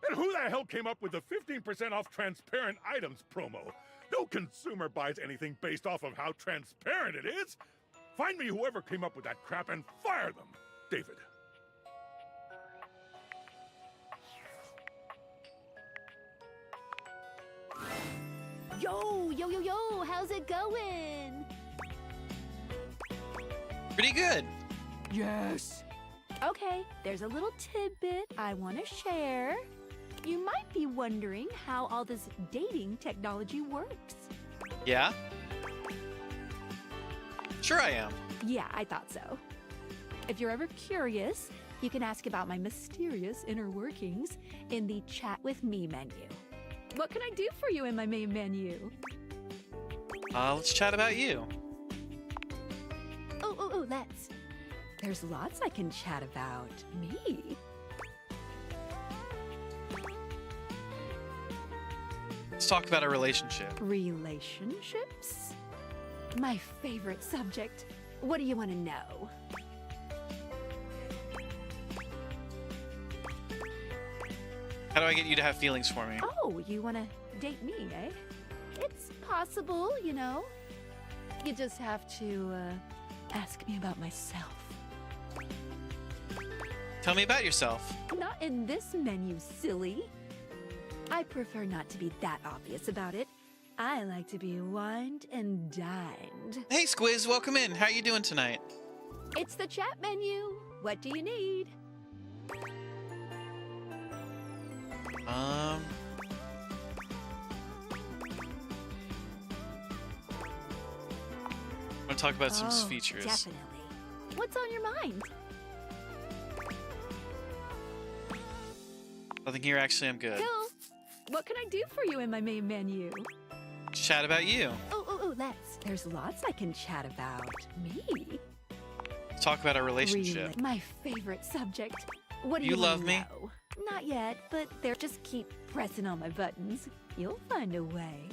And who the hell came up with the 15% off transparent items promo? No consumer buys anything based off of how transparent it is! Find me whoever came up with that crap and fire them. David. Yo, how's it going? Pretty good. Yes. Okay, there's a little tidbit I want to share. You might be wondering how all this dating technology works. Yeah? Sure I am. Yeah, I thought so. If you're ever curious, you can ask about my mysterious inner workings in the Chat with Me menu. What can I do for you in my main menu? Let's chat about you. Oh, let's. There's lots I can chat about. Me? Let's talk about our relationship. Relationships? My favorite subject. What do you want to know? How do I get you to have feelings for me? Oh, you want to date me, eh? It's possible, you know. You just have to ask me about myself. Tell me about yourself. Not in this menu, silly. I prefer not to be that obvious about it. I like to be wined and dined. Hey, Squiz, welcome in. How you doing tonight? It's the chat menu. What do you need? I want to talk about some features. Definitely. What's on your mind? Nothing here, actually, I'm good. Cool. What can I do for you in my main menu? Chat about you. Oh, let's. There's lots I can chat about. Me? Let's talk about our relationship. My favorite subject. What do You you love wanna me? know? Not yet, but they're just keep pressing on my buttons. You'll find a way.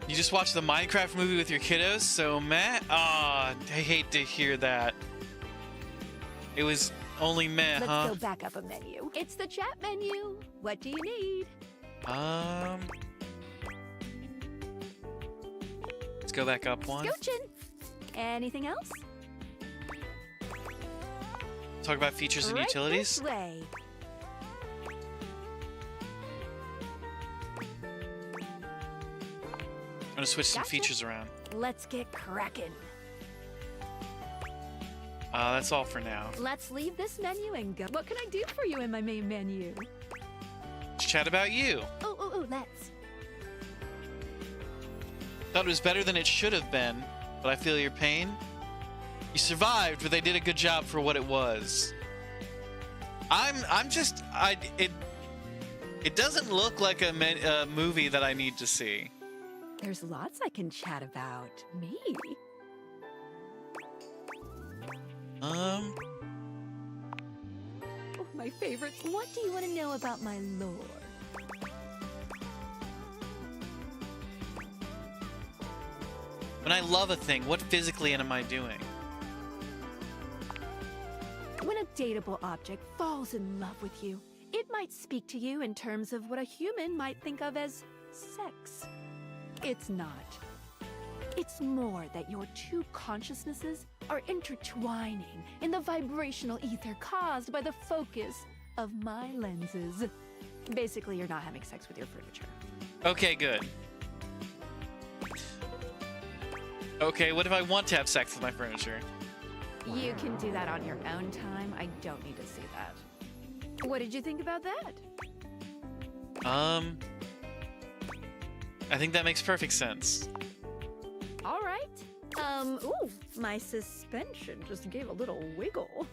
You just watched the Minecraft movie with your kiddos, so meh? Aw, I hate to hear that. It was only meh, Let's huh? go back up a menu. It's the chat menu. What do you need? Let's go back up one. Scoochin'. Anything else? Talk about features and Right utilities. this way. I'm gonna switch some Gotcha. features around. Let's get crackin'. That's all for now. Let's leave this menu and go. What can I do for you in my main menu? Let's chat about you. Oh, let's. Thought it was better than it should have been, but I feel your pain. You survived, but they did a good job for what it was. It doesn't look like a movie that I need to see. There's lots I can chat about. Me? Oh, my favorites. What do you want to know about my lore? When I love a thing, what physically am I doing? When a dateable object falls in love with you, it might speak to you in terms of what a human might think of as sex. It's not. It's more that your two consciousnesses are intertwining in the vibrational ether caused by the focus of my lenses. Basically, you're not having sex with your furniture. Okay, good. Okay, what if I want to have sex with my furniture? You can do that on your own time. I don't need to see that. What did you think about that? I think that makes perfect sense. All right. Ooh, my suspension just gave a little wiggle.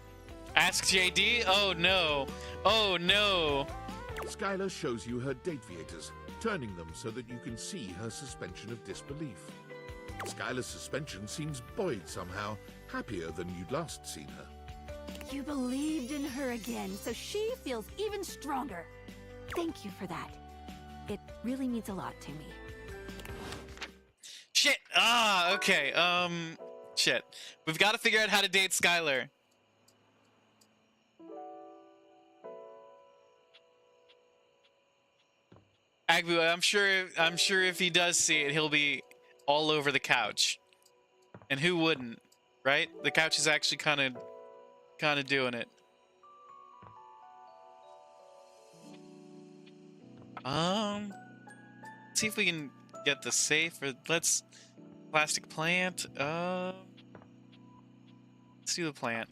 Ask JD? Oh no. Oh no. Skylar shows you her dateviators, turning them so that you can see her suspension of disbelief. Skylar's suspension seems buoyed somehow, happier than you'd last seen her. You believed in her again, so she feels even stronger. Thank you for that. It really means a lot to me. Shit. Okay. Shit. We've got to figure out how to date Skylar. Agbu, I'm sure if he does see it, he'll be all over the couch. And who wouldn't, right? The couch is actually kind of doing it. Let's see if we can get the safe, or let's plastic plant. Let's do the plant.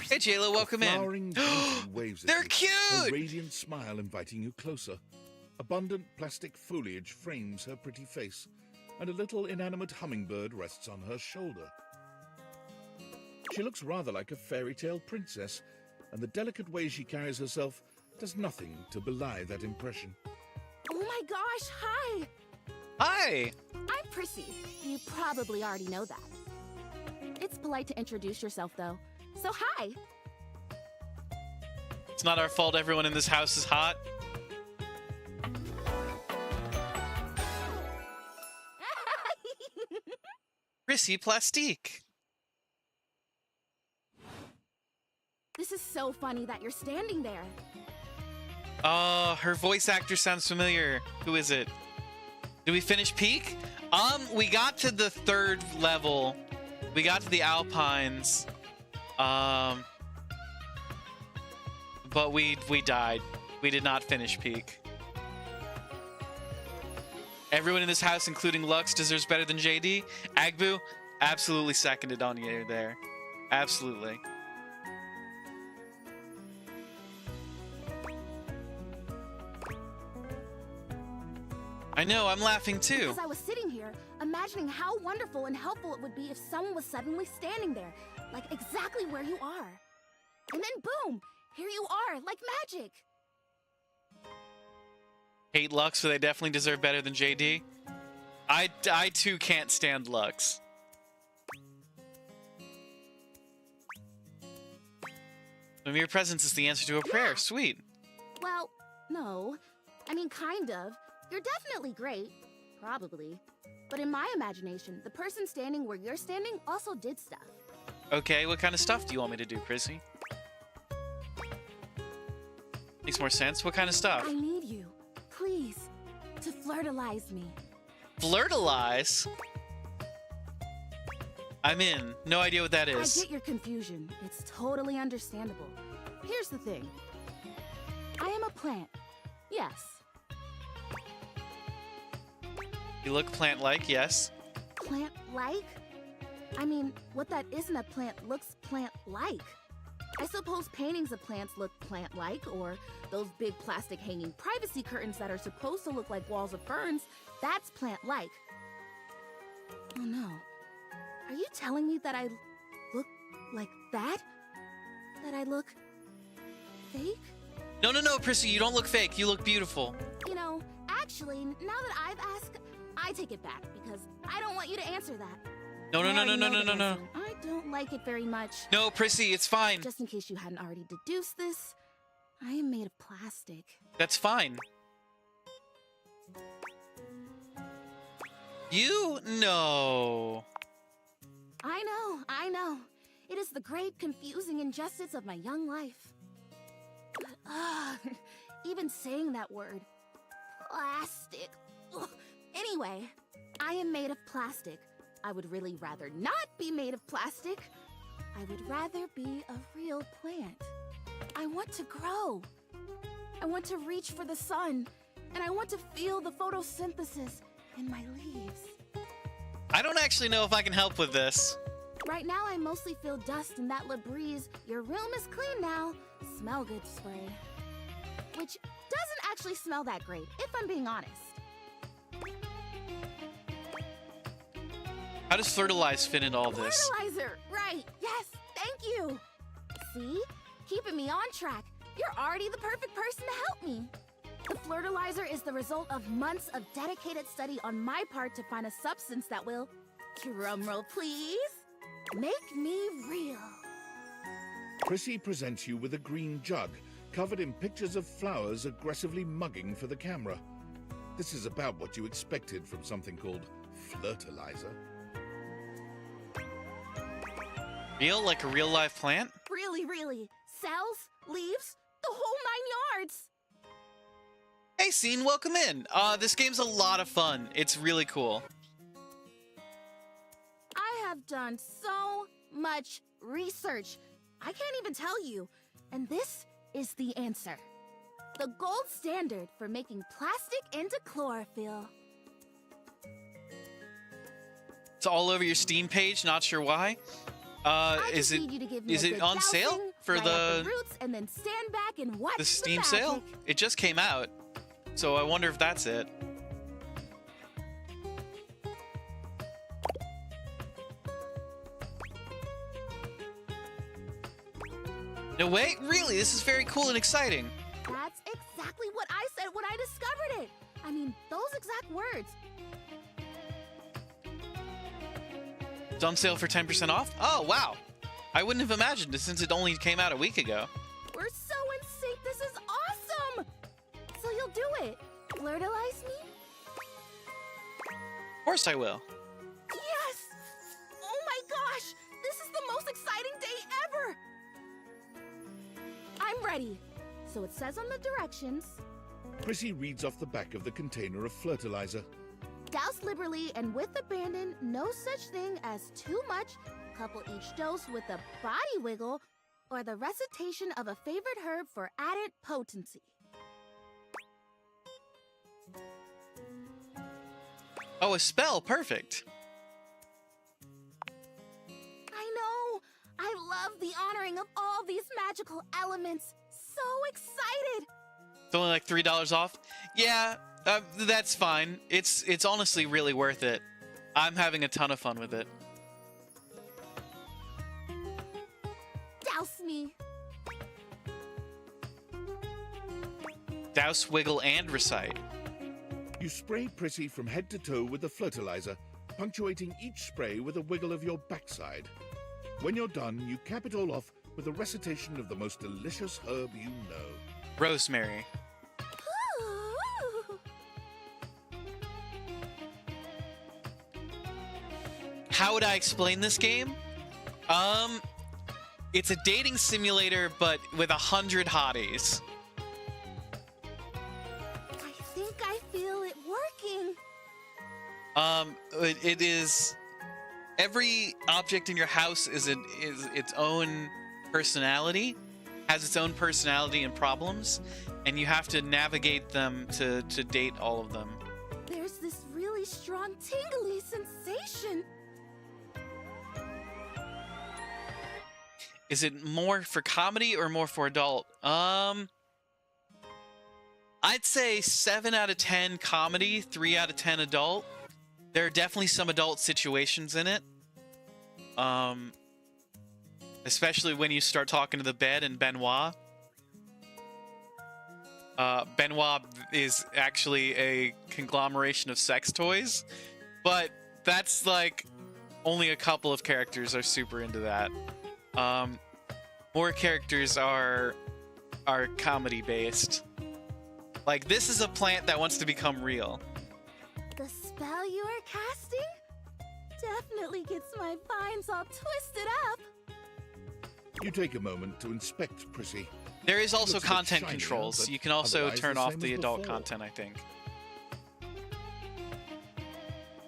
Hey Jayla, welcome Flowering in. beauty waves at They're you, cute! her radiant smile inviting you closer. Abundant plastic foliage frames her pretty face, and a little inanimate hummingbird rests on her shoulder. She looks rather like a fairy tale princess, and the delicate way she carries herself does nothing to belie that impression. Oh my gosh, hi! Hi! I'm Prissy. You probably already know that. It's polite to introduce yourself, though. So hi! It's not our fault everyone in this house is hot. Prissy Plastique. This is so funny that you're standing there. Oh, her voice actor sounds familiar. Who is it? Did we finish Peak? We got to the 3rd level. We got to the Alpines. But we died. We did not finish Peak. Everyone in this house, including Lux, deserves better than JD. Agbu, absolutely seconded on you there. Absolutely. I know, I'm laughing too. As I was sitting here, imagining how wonderful and helpful it would be if someone was suddenly standing there, like exactly where you are. And then boom, here you are, like magic. Hate Lux, so they definitely deserve better than JD. I too can't stand Lux. The mere presence is the answer to a prayer. Sweet. Well, no. I mean, kind of. You're definitely great. Probably. But in my imagination, the person standing where you're standing also did stuff. Okay, what kind of stuff do you want me to do, Prissy? Makes more sense. What kind of stuff? I need you, please, to flirtalize me. Flirtalize? I'm in. No idea what that I is. get your confusion. It's totally understandable. Here's the thing. I am a plant. Yes. You look plant-like, yes. Plant-like? I mean, what that isn't a plant looks plant-like. I suppose paintings of plants look plant-like, or those big plastic hanging privacy curtains that are supposed to look like walls of ferns, that's plant-like. Oh no. Are you telling me that I look like that? That I look fake? No, Prissy, you don't look fake. You look beautiful. You know, actually, now that I've asked, I take it back, because I don't want you to answer that. No. I don't like it very much. No, Prissy, it's fine. Just in case you hadn't already deduced this, I am made of plastic. That's fine. You know. I know. It is the great, confusing injustice of my young life. Even saying that word. Plastic. Ugh. Anyway, I am made of plastic. I would really rather not be made of plastic. I would rather be a real plant. I want to grow. I want to reach for the sun. And I want to feel the photosynthesis in my leaves. I don't actually know if I can help with this. Right now, I mostly feel dust in that Labreeze, your room is clean now, smell good spray. Which doesn't actually smell that great, if I'm being honest. How does Flirtalize fit into all this? Fertilizer! Right, yes, thank you! See? Keeping me on track. You're already the perfect person to help me. The Flirtalizer is the result of months of dedicated study on my part to find a substance that will, drumroll please, make me real. Prissy presents you with a green jug, covered in pictures of flowers aggressively mugging for the camera. This is about what you expected from something called Flirtalizer. Real? Like a real live plant? Really. Cells, leaves, the whole 9 yards. Hey, Scene, welcome in. This game's a lot of fun. It's really cool. done so much research. I can't even tell you. And this is the answer. The gold standard for making plastic into chlorophyll. It's all over your Steam page, not sure why. Is it on sale for the roots and then stand back and watch the Steam magic. sale? It just came out. So I wonder if that's it. No way? Really? This is very cool and exciting. That's exactly what I said when I discovered it. I mean, those exact words. It's on sale for 10% off? Oh, wow. I wouldn't have imagined it since it only came out a week ago. We're so in sync. This is awesome. So you'll do it. Flirtalize me? Of course I will. Yes! Oh my gosh! This is the most exciting day ever! I'm ready. So it says on the directions. Prissy reads off the back of the container of fertilizer. Douse liberally and with abandon, no such thing as too much. Couple each dose with a body wiggle or the recitation of a favorite herb for added potency. Oh, a spell. Perfect. I know. I love the honoring of all these magical elements. So excited. It's only like $3 off? Yeah, that's fine. It's honestly really worth it. I'm having a ton of fun with it. Douse me. Douse, wiggle, and recite. You spray Prissy from head to toe with the fertilizer, punctuating each spray with a wiggle of your backside. When you're done, you cap it all off with a recitation of the most delicious herb you know. Rosemary. How would I explain this game? It's a dating simulator, but with 100 hotties. I think I feel it working. It is. Every object in your house is its own personality, has its own personality and problems, and you have to navigate them to date all of them. There's this really strong tingly sensation. Is it more for comedy or more for adult? I'd say 7 out of 10 comedy, 3 out of 10 adult. There are definitely some adult situations in it. Especially when you start talking to the bed and Benoit. Benoit is actually a conglomeration of sex toys, but that's like only a couple of characters are super into that. More characters are comedy based. Like, this is a plant that wants to become real. The spell you are casting definitely gets my vines all twisted up. You take a moment to inspect Prissy. There is also Looks a bit content shinier, controls. but You can also otherwise turn the off same the as adult before. content, I think.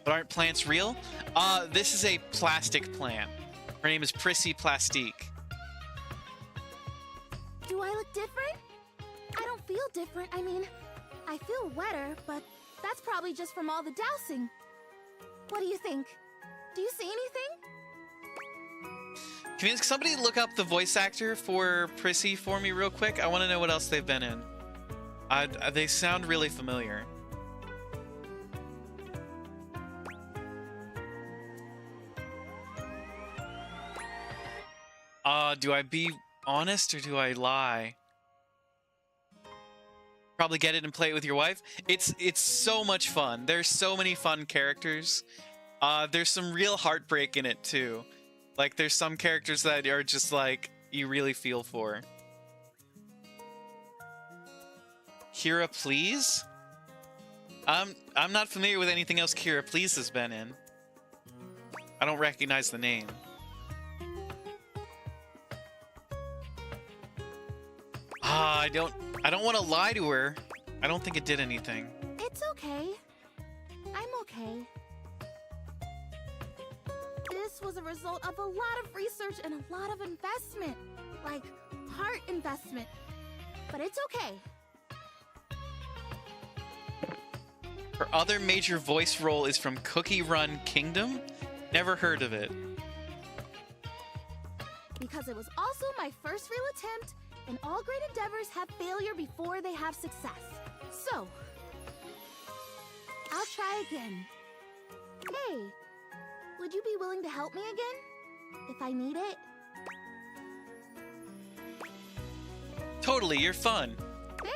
But aren't plants real? This is a plastic plant. Her name is Prissy Plastique. Do I look different? I don't feel different. I mean, I feel wetter, but that's probably just from all the dousing. What do you think? Do you see anything? Can somebody look up the voice actor for Prissy for me real quick? I want to know what else they've been in. They sound really familiar. Do I be honest or do I lie? Probably get it and play it with your wife. It's so much fun. There's so many fun characters. There's some real heartbreak in it too. Like, there's some characters that are just like you really feel for. Kira Please? I'm not familiar with anything else Kira Please has been in. I don't recognize the name. I don't want to lie to her. I don't think it did anything. It's okay. I'm okay. This this was a result of a lot of research and a lot of investment. Like, heart investment. But it's okay. Her other major voice role is from Cookie Run Kingdom? Never heard of it. Because it was also my first real attempt, and all great endeavors have failure before they have success. So, I'll try again. Hey, would you be willing to help me again? If I need it? Totally, you're fun.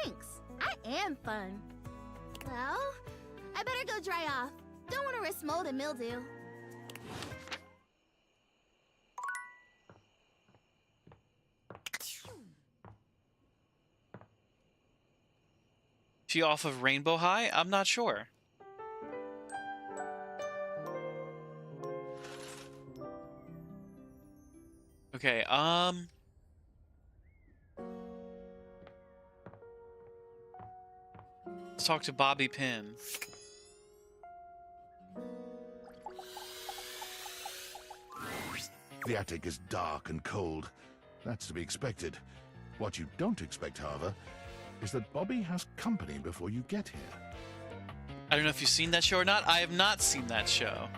Thanks. I am fun. Well, I better go dry off. Don't want to risk mold and mildew. She off of Rainbow High? I'm not sure. Okay, let's talk to Bobby Pin. The attic is dark and cold. That's to be expected. What you don't expect, however, is that Bobby has company before you get here. I don't know if you've seen that show or not. I have not seen that show.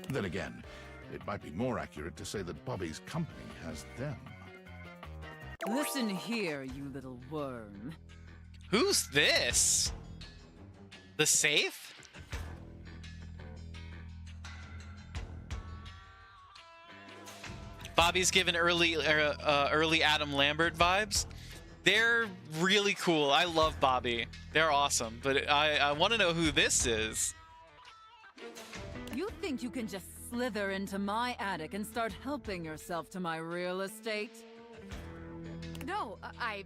Then again, it might be more accurate to say that Bobby's company has them. Listen here, you little worm. Who's this? The safe? Bobby's given early Adam Lambert vibes. They're really cool. I love Bobby. They're awesome. But I want to know who this is. You think you can just slither into my attic and start helping yourself to my real estate? No, I...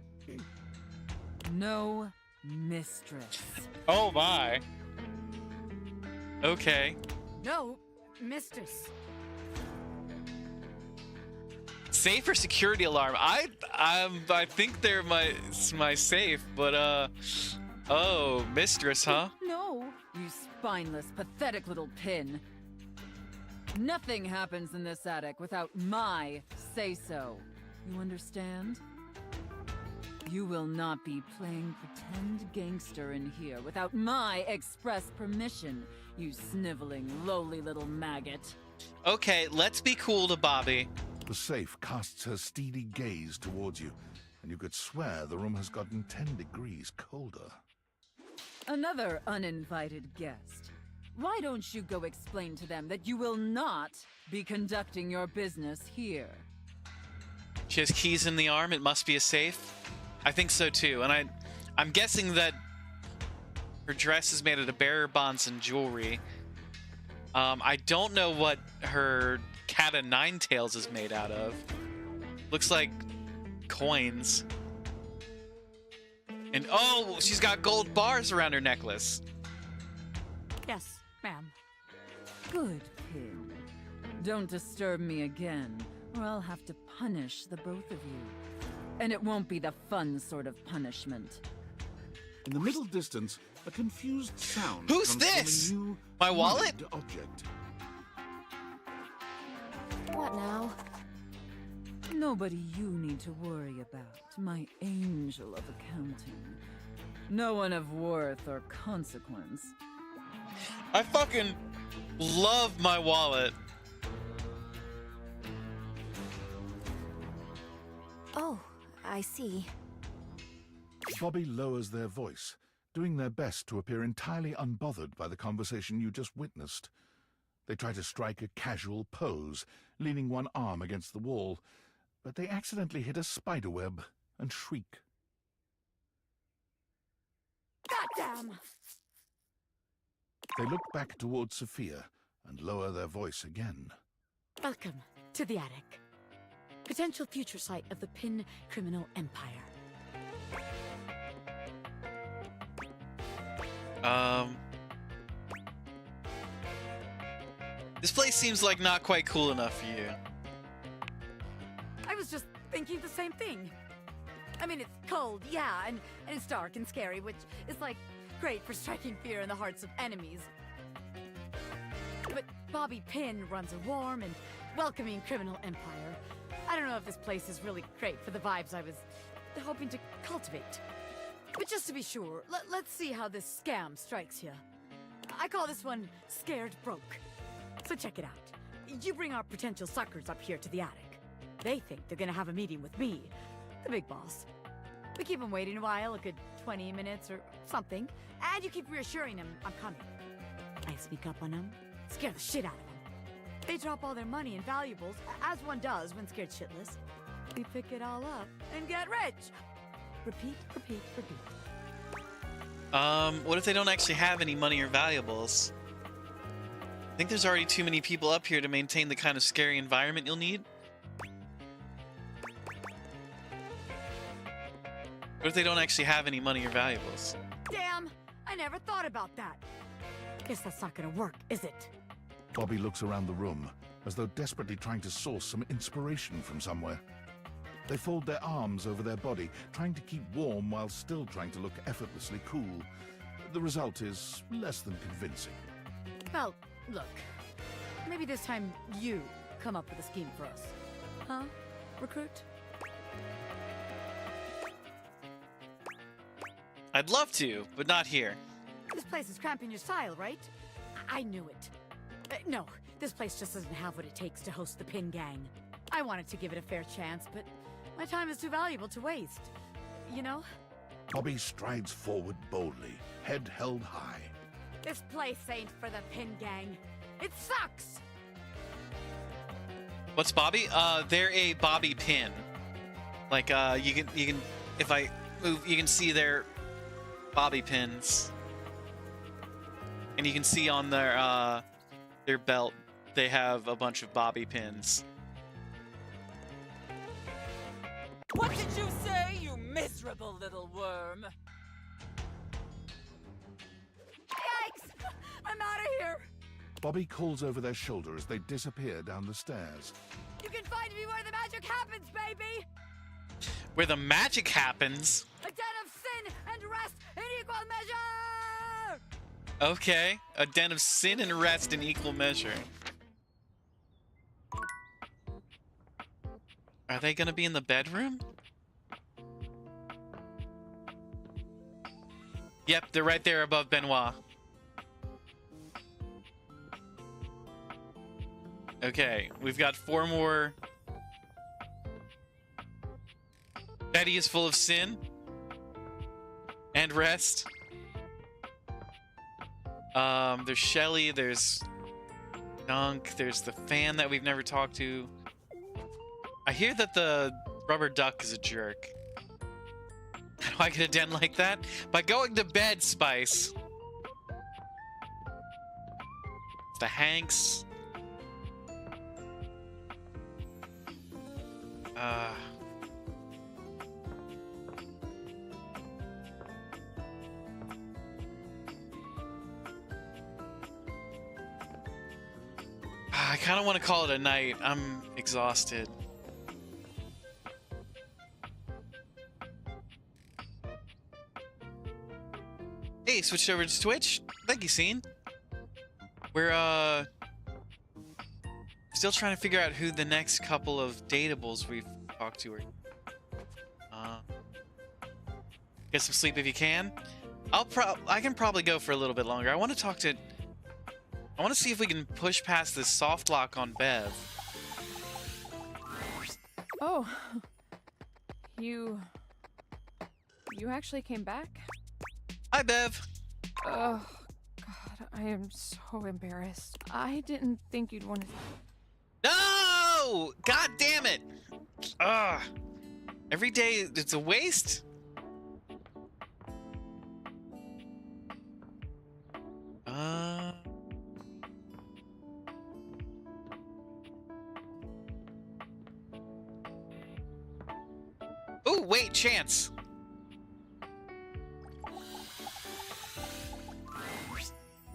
No, mistress. Oh my. Okay. No, mistress. Safe or security alarm? I think they're my safe, but oh, mistress, huh? No, you spineless, pathetic little pin. Nothing happens in this attic without my say-so. You understand? You will not be playing pretend gangster in here without my express permission, you sniveling, lowly little maggot. Okay, let's be cool to Bobby. The safe casts her steely gaze towards you, and you could swear the room has gotten 10 degrees colder. Another uninvited guest. Why don't you go explain to them that you will not be conducting your business here? She has keys in the arm. It must be a safe. I think so too. And I'm guessing that her dress is made out of bearer bonds and jewelry. I don't know what her cat o' nine tails is made out of. Looks like coins. And oh, she's got gold bars around her necklace. Yes, ma'am. Good, Pin. Don't disturb me again, or I'll have to punish the both of you. And it won't be the fun sort of punishment. In the middle distance, a confused sound Who's comes this? from a new My wallet? object. What now? Nobody you need to worry about, my angel of accounting. No one of worth or consequence. I fucking love my wallet. Oh, I see. Bobby lowers their voice, doing their best to appear entirely unbothered by the conversation you just witnessed. They try to strike a casual pose, leaning one arm against the wall, but they accidentally hit a spiderweb and shriek. Goddamn! They look back towards Sophia and lower their voice again. Welcome to the attic. Potential future site of the Pin criminal empire. This place seems like not quite cool enough for you. I was just thinking the same thing. I mean, it's cold, yeah, and it's dark and scary, which is, like, great for striking fear in the hearts of enemies. But Bobby Pin runs a warm and welcoming criminal empire. I don't know if this place is really great for the vibes I was hoping to cultivate. But just to be sure, let's see how this scam strikes you. I call this one Scared Broke. So check it out. You bring our potential suckers up here to the attic. They think they're gonna have a meeting with me, the big boss. We keep them waiting a while, a good 20 minutes or something, and you keep reassuring them I'm coming. I sneak up on them, scare the shit out of them. They drop all their money and valuables, as one does when scared shitless. We pick it all up and get rich. Repeat, repeat, repeat. What if they don't actually have any money or valuables? I think there's already too many people up here to maintain the kind of scary environment you'll need. What if they don't actually have any money or valuables? Damn, I never thought about that. Guess that's not gonna work, is it? Bobby looks around the room, as though desperately trying to source some inspiration from somewhere. They fold their arms over their body, trying to keep warm while still trying to look effortlessly cool. The result is less than convincing. Well, look. Maybe this time you come up with a scheme for us. Huh, recruit? I'd love to, but not here. This place is cramping your style, right? I knew it. No, this place just doesn't have what it takes to host the Pin Gang. I wanted to give it a fair chance, but my time is too valuable to waste. You know? Bobby strides forward boldly, head held high. This place ain't for the Pin Gang. It sucks! What's Bobby? They're a Bobby Pin. Like, you can, if I move, you can see their Bobby Pins. And you can see on their belt, they have a bunch of Bobby Pins. What did you say, you miserable little worm? Yikes! I'm out of here! Bobby calls over their shoulder as they disappear down the stairs. You can find me where the magic happens, baby! Where the magic happens? A den of sin and rest in equal measure! Okay, a den of sin and rest in equal measure. Are they gonna be in the bedroom? Yep, they're right there above Benoit. Okay, we've got 4 more. Betty is full of sin and rest. There's Shelly, there's Dunk, there's the fan that we've never talked to. I hear that the rubber duck is a jerk. How do I get a den like that? By going to bed, Spice. The Hanks. I kind of want to call it a night. I'm exhausted. Hey, switched over to Twitch. Thank you, Scene. We're still trying to figure out who the next couple of datables we've talked to are. Get some sleep if you can. I can probably go for a little bit longer. I want to see if we can push past this soft lock on Bev. Oh. You actually came back? Hi, Bev. Oh, God, I am so embarrassed. I didn't think you'd want to... No! God damn it! Ugh. Every day, it's a waste. Oh, wait, Chance.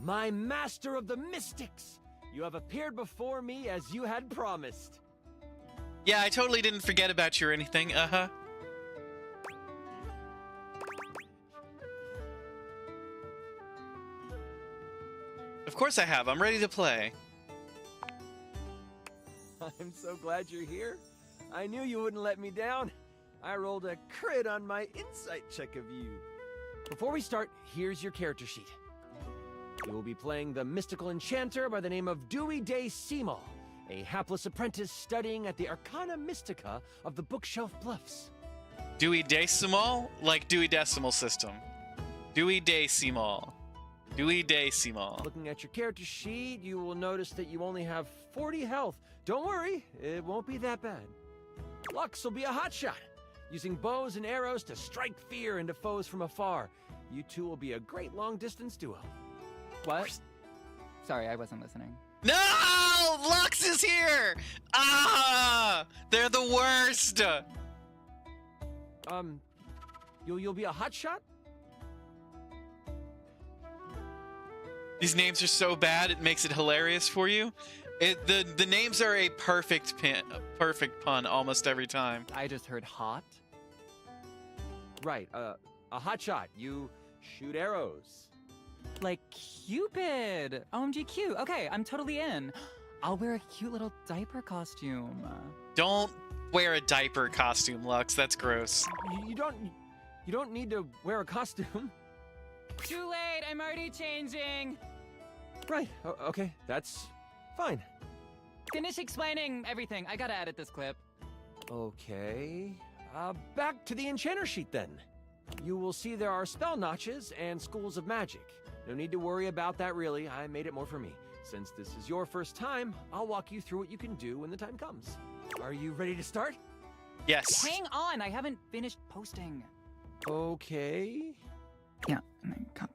My master of the mystics, you have appeared before me as you had promised. Yeah, I totally didn't forget about you or anything. Uh-huh. Of course I have. I'm ready to play. I'm so glad you're here. I knew you wouldn't let me down. I rolled a crit on my insight check of you. Before we start, here's your character sheet. You will be playing the mystical enchanter by the name of Dewey de Seymour, a hapless apprentice studying at the Arcana Mystica of the Bookshelf Bluffs. Dewey Decimal? Like Dewey Decimal System. Dewey Decimal. Dewey Decimal. Looking at your character sheet, you will notice that you only have 40 health. Don't worry, it won't be that bad. Lux will be a hotshot, using bows and arrows to strike fear into foes from afar. You two will be a great long-distance duo. What? Sorry, I wasn't listening. No! Lux is here! Ah! They're the worst! You'll be a hotshot? These names are so bad, it makes it hilarious for you. The names are a perfect pun almost every time. I just heard hot. Right, a hotshot. You shoot arrows. Like Cupid. OMG cute. Okay, I'm totally in. I'll wear a cute little diaper costume. Don't wear a diaper costume, Lux. That's gross. You don't need to wear a costume. Too late. I'm already changing. Right. Okay. That's fine. Finish explaining everything. I gotta edit this clip. Okay. Back to the enchanter sheet then. You will see there are spell notches and schools of magic. No need to worry about that really. I made it more for me. Since this is your first time, I'll walk you through what you can do when the time comes. Are you ready to start? Yes. Hang on. I haven't finished posting. Okay. Yeah. Come.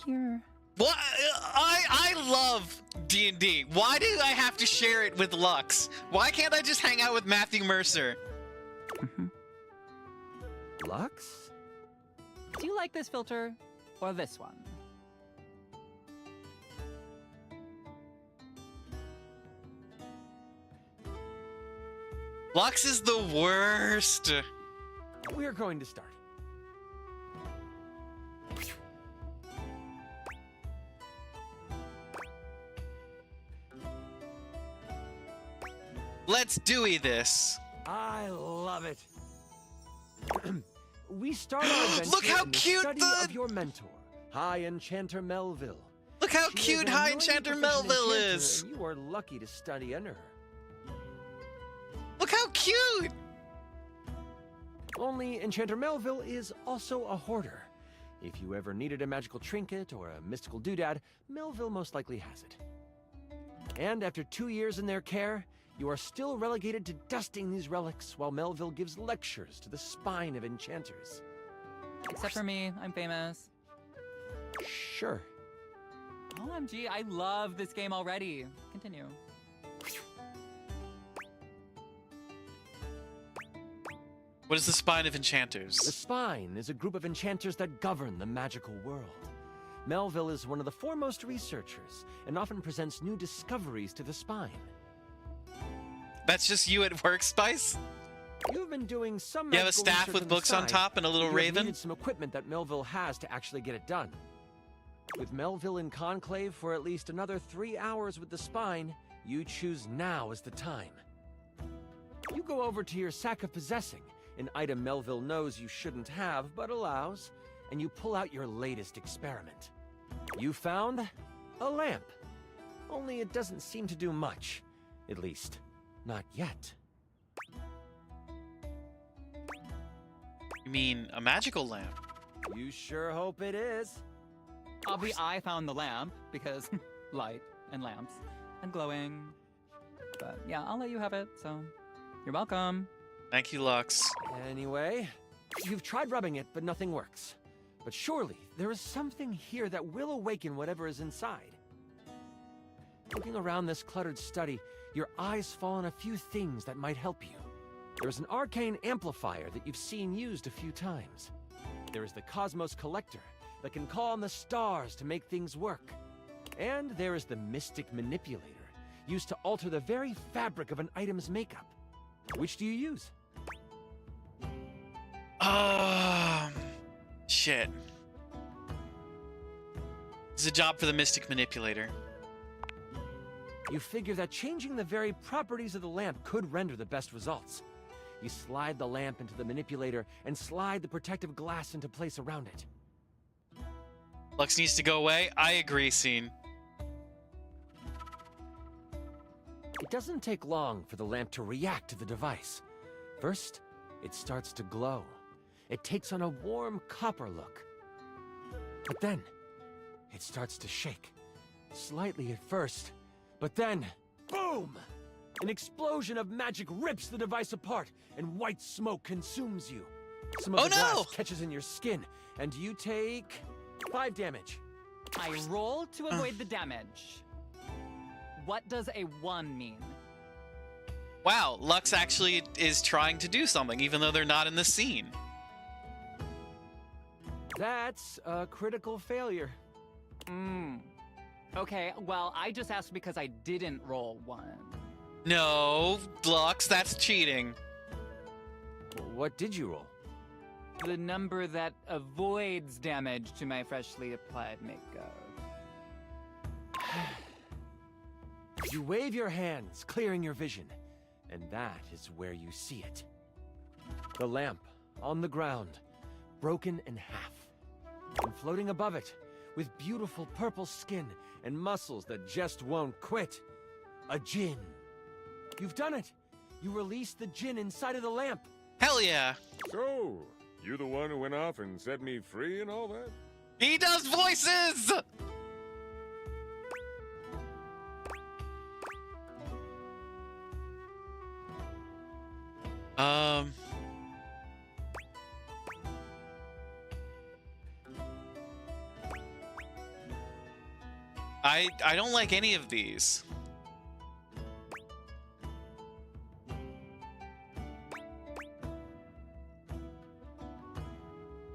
Here. What? I love D&D. Why do I have to share it with Lux? Why can't I just hang out with Matthew Mercer? Lux? Do you like this filter or this one? Lux is the worst. We're going to start. Let's Dewey this. I love it. We start our adventure Look how in the cute study of your mentor, High Enchanter Melville. Look how She is cute a High really Enchanter proficient Melville enchanter, is. and you are lucky to study under her. Look how cute. Only Enchanter Melville is also a hoarder. If you ever needed a magical trinket or a mystical doodad, Melville most likely has it. And after 2 years in their care, you are still relegated to dusting these relics while Melville gives lectures to the spine of enchanters. Except for me, I'm famous. Sure. OMG, I love this game already. Continue. What is the Spine of Enchanters? The Spine is a group of enchanters that govern the magical world. Melville is one of the foremost researchers and often presents new discoveries to the Spine. That's just you at work, Spice? You've been doing some You have a magical staff research with on the books on side, top and a little but you have raven? needed some equipment that Melville has to actually get it done. With Melville in conclave for at least another 3 hours with the Spine, you choose now as the time. You go over to your sack of possessing, an item Melville knows you shouldn't have but allows, and you pull out your latest experiment. You found a lamp. Only it doesn't seem to do much. At least, not yet. You mean a magical lamp? You sure hope it is. I found the lamp because light and lamps and glowing. But yeah, I'll let you have it, so you're welcome. Thank you, Lux. Anyway, you've tried rubbing it, but nothing works. But surely, there is something here that will awaken whatever is inside. Looking around this cluttered study, your eyes fall on a few things that might help you. There is an arcane amplifier that you've seen used a few times. There is the Cosmos Collector that can call on the stars to make things work. And there is the Mystic Manipulator, used to alter the very fabric of an item's makeup. Which do you use? Shit. It's a job for the Mystic Manipulator. You figure that changing the very properties of the lamp could render the best results. You slide the lamp into the manipulator and slide the protective glass into place around it. Lux needs to go away. I agree, Scene. It doesn't take long for the lamp to react to the device. First, it starts to glow. It takes on a warm copper look. But then, it starts to shake. Slightly at first, but then, boom! An explosion of magic rips the device apart, and white smoke consumes you. Some of the glass catches in your skin, and you take 5 damage. I roll to avoid the damage. What does a 1 mean? Wow, Lux actually is trying to do something, even though they're not in the scene. That's a critical failure. Okay, well, I just asked because I didn't roll 1. No, Lux, that's cheating. What did you roll? The number that avoids damage to my freshly applied makeup. You wave your hands, clearing your vision, and that is where you see it. The lamp, on the ground, broken in half. And floating above it, with beautiful purple skin and muscles that just won't quit, a djinn. You've done it! You released the djinn inside of the lamp! Hell yeah! So, you the one who went off and set me free and all that? He does voices! I don't like any of these.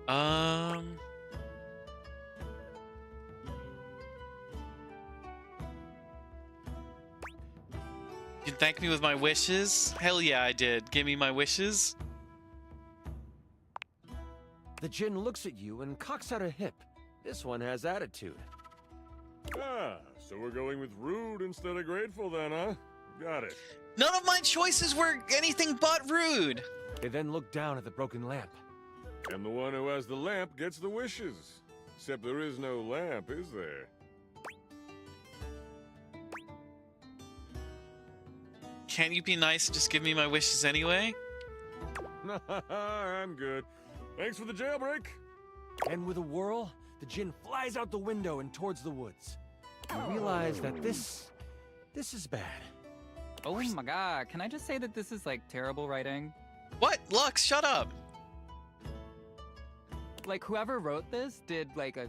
You can thank me with my wishes? Hell yeah, I did. Give me my wishes. The djinn looks at you and cocks out a hip. This one has attitude. Ah, so we're going with rude instead of grateful then, huh? Got it. None of my choices were anything but rude. They then look down at the broken lamp. And the one who has the lamp gets the wishes. Except there is no lamp, is there? Can't you be nice and just give me my wishes anyway? I'm good. Thanks for the jailbreak. And with a whirl, the djinn flies out the window and towards the woods. You realize that this is bad. Oh my god, can I just say that this is like terrible writing? What? Lux, shut up! Like whoever wrote this did like a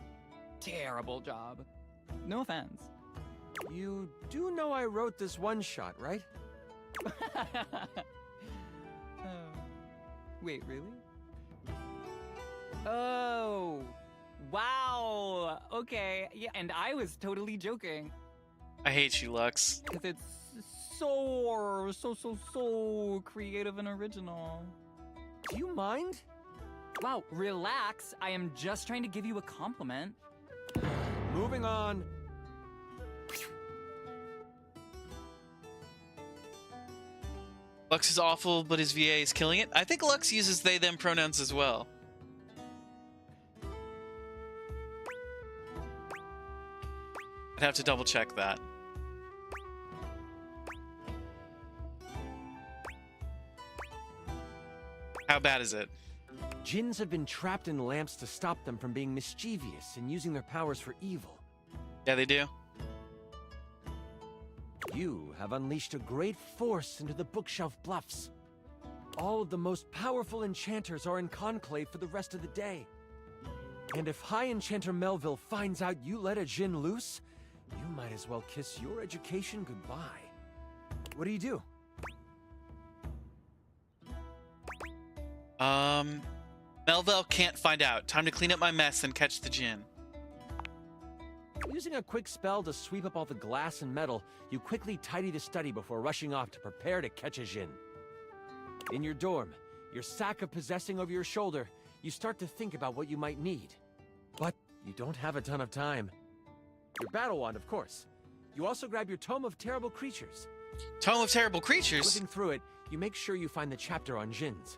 terrible job. No offense. You do know I wrote this one shot, right? Wait, really? Oh, wow. Okay, yeah, and I was totally joking. I hate you, Lux. Because it's so creative and original. Do you mind? Wow, relax. I am just trying to give you a compliment. Moving on. Lux is awful, but his VA is killing it. I think Lux uses they, them pronouns as well. I'd have to double check that. How bad is it? Djinns have been trapped in lamps to stop them from being mischievous and using their powers for evil. Yeah, they do. You have unleashed a great force into the bookshelf bluffs. All of the most powerful enchanters are in conclave for the rest of the day. And if High Enchanter Melville finds out you let a djinn loose, you might as well kiss your education goodbye. What do? Melville can't find out. Time to clean up my mess and catch the djinn. Using a quick spell to sweep up all the glass and metal, you quickly tidy the study before rushing off to prepare to catch a djinn. In your dorm, your sack of possessing over your shoulder, you start to think about what you might need. But you don't have a ton of time. Your battle wand, of course. You also grab your Tome of Terrible Creatures. Tome of Terrible Creatures? Flipping through it, you make sure you find the chapter on djinns.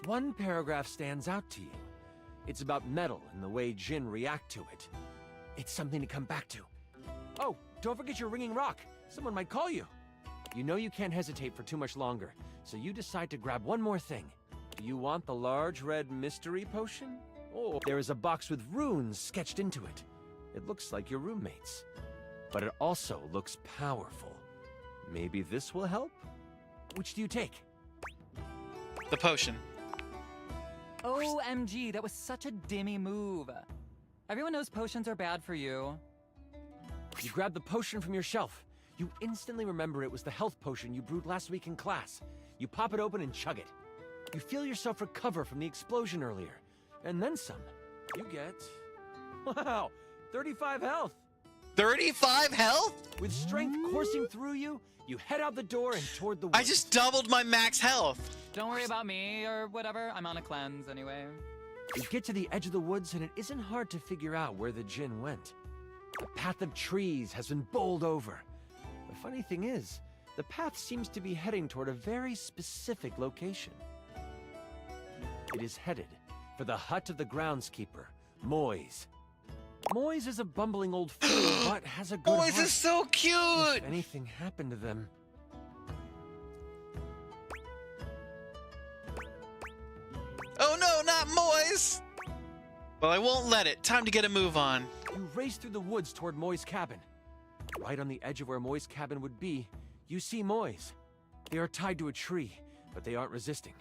One paragraph stands out to you. It's about metal and the way djinn react to it. It's something to come back to. Oh, don't forget your ringing rock. Someone might call you. You know you can't hesitate for too much longer, so you decide to grab one more thing. Do you want the large red mystery potion? Oh, there is a box with runes sketched into it. It looks like your roommate's. But it also looks powerful. Maybe this will help? Which do you take? The potion. OMG, that was such a dimmy move. Everyone knows potions are bad for you. You grab the potion from your shelf. You instantly remember it was the health potion you brewed last week in class. You pop it open and chug it. You feel yourself recover from the explosion earlier. And then some. You get... wow, 35 health. 35 health? With strength coursing through you, you head out the door and toward the woods. I just doubled my max health. Don't worry about me or whatever. I'm on a cleanse anyway. You get to the edge of the woods and it isn't hard to figure out where the djinn went. A path of trees has been bowled over. The funny thing is, the path seems to be heading toward a very specific location. It is headed for the hut of the groundskeeper, Moise. Moise is a bumbling old fool, but has a good heart. Moise is so cute! If anything happened to them... Oh no, not Moise! Well, I won't let it. Time to get a move on. You race through the woods toward Moi's cabin. Right on the edge of where Moi's cabin would be, you see Moise. They are tied to a tree, but they aren't resisting.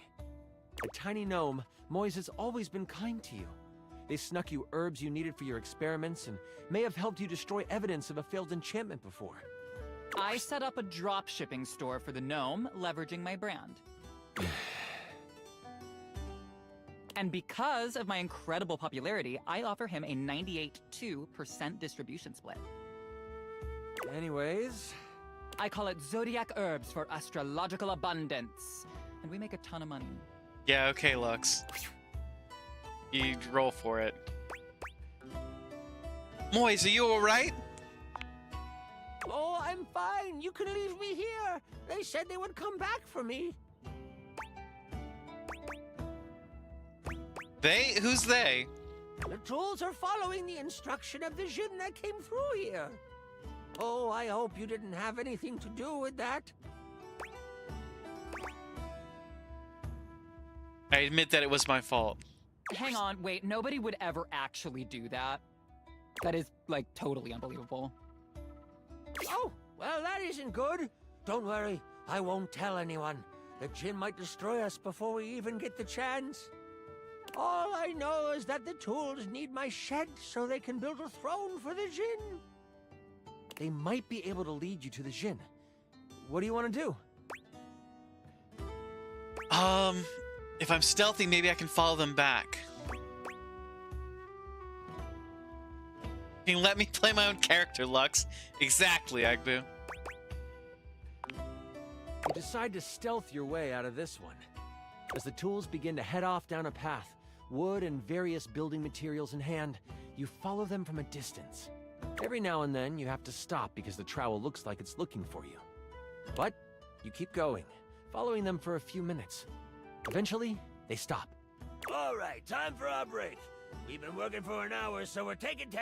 A tiny gnome, Moise has always been kind to you. They snuck you herbs you needed for your experiments and may have helped you destroy evidence of a failed enchantment before. I set up a drop shipping store for the gnome, leveraging my brand. And because of my incredible popularity, I offer him a 98.2% distribution split. Anyways... I call it Zodiac Herbs for Astrological Abundance. And we make a ton of money. Yeah, okay, Lux. You roll for it. Moise, are you alright? Oh, I'm fine. You can leave me here. They said they would come back for me. They? Who's they? The tools are following the instruction of the djinn that came through here. Oh, I hope you didn't have anything to do with that. I admit that it was my fault. Hang on, wait, nobody would ever actually do that. That is, like, totally unbelievable. Oh, well, that isn't good. Don't worry, I won't tell anyone. The djinn might destroy us before we even get the chance. All I know is that the tools need my shed so they can build a throne for the djinn. They might be able to lead you to the djinn. What do you want to do? If I'm stealthy, maybe I can follow them back. You can let me play my own character, Lux. Exactly, Agbu. You decide to stealth your way out of this one. As the tools begin to head off down a path, wood and various building materials in hand, you follow them from a distance. Every now and then, you have to stop because the trowel looks like it's looking for you. But you keep going, following them for a few minutes. Eventually, they stop. All right, time for our break. We've been working for an hour, so we're taking 10.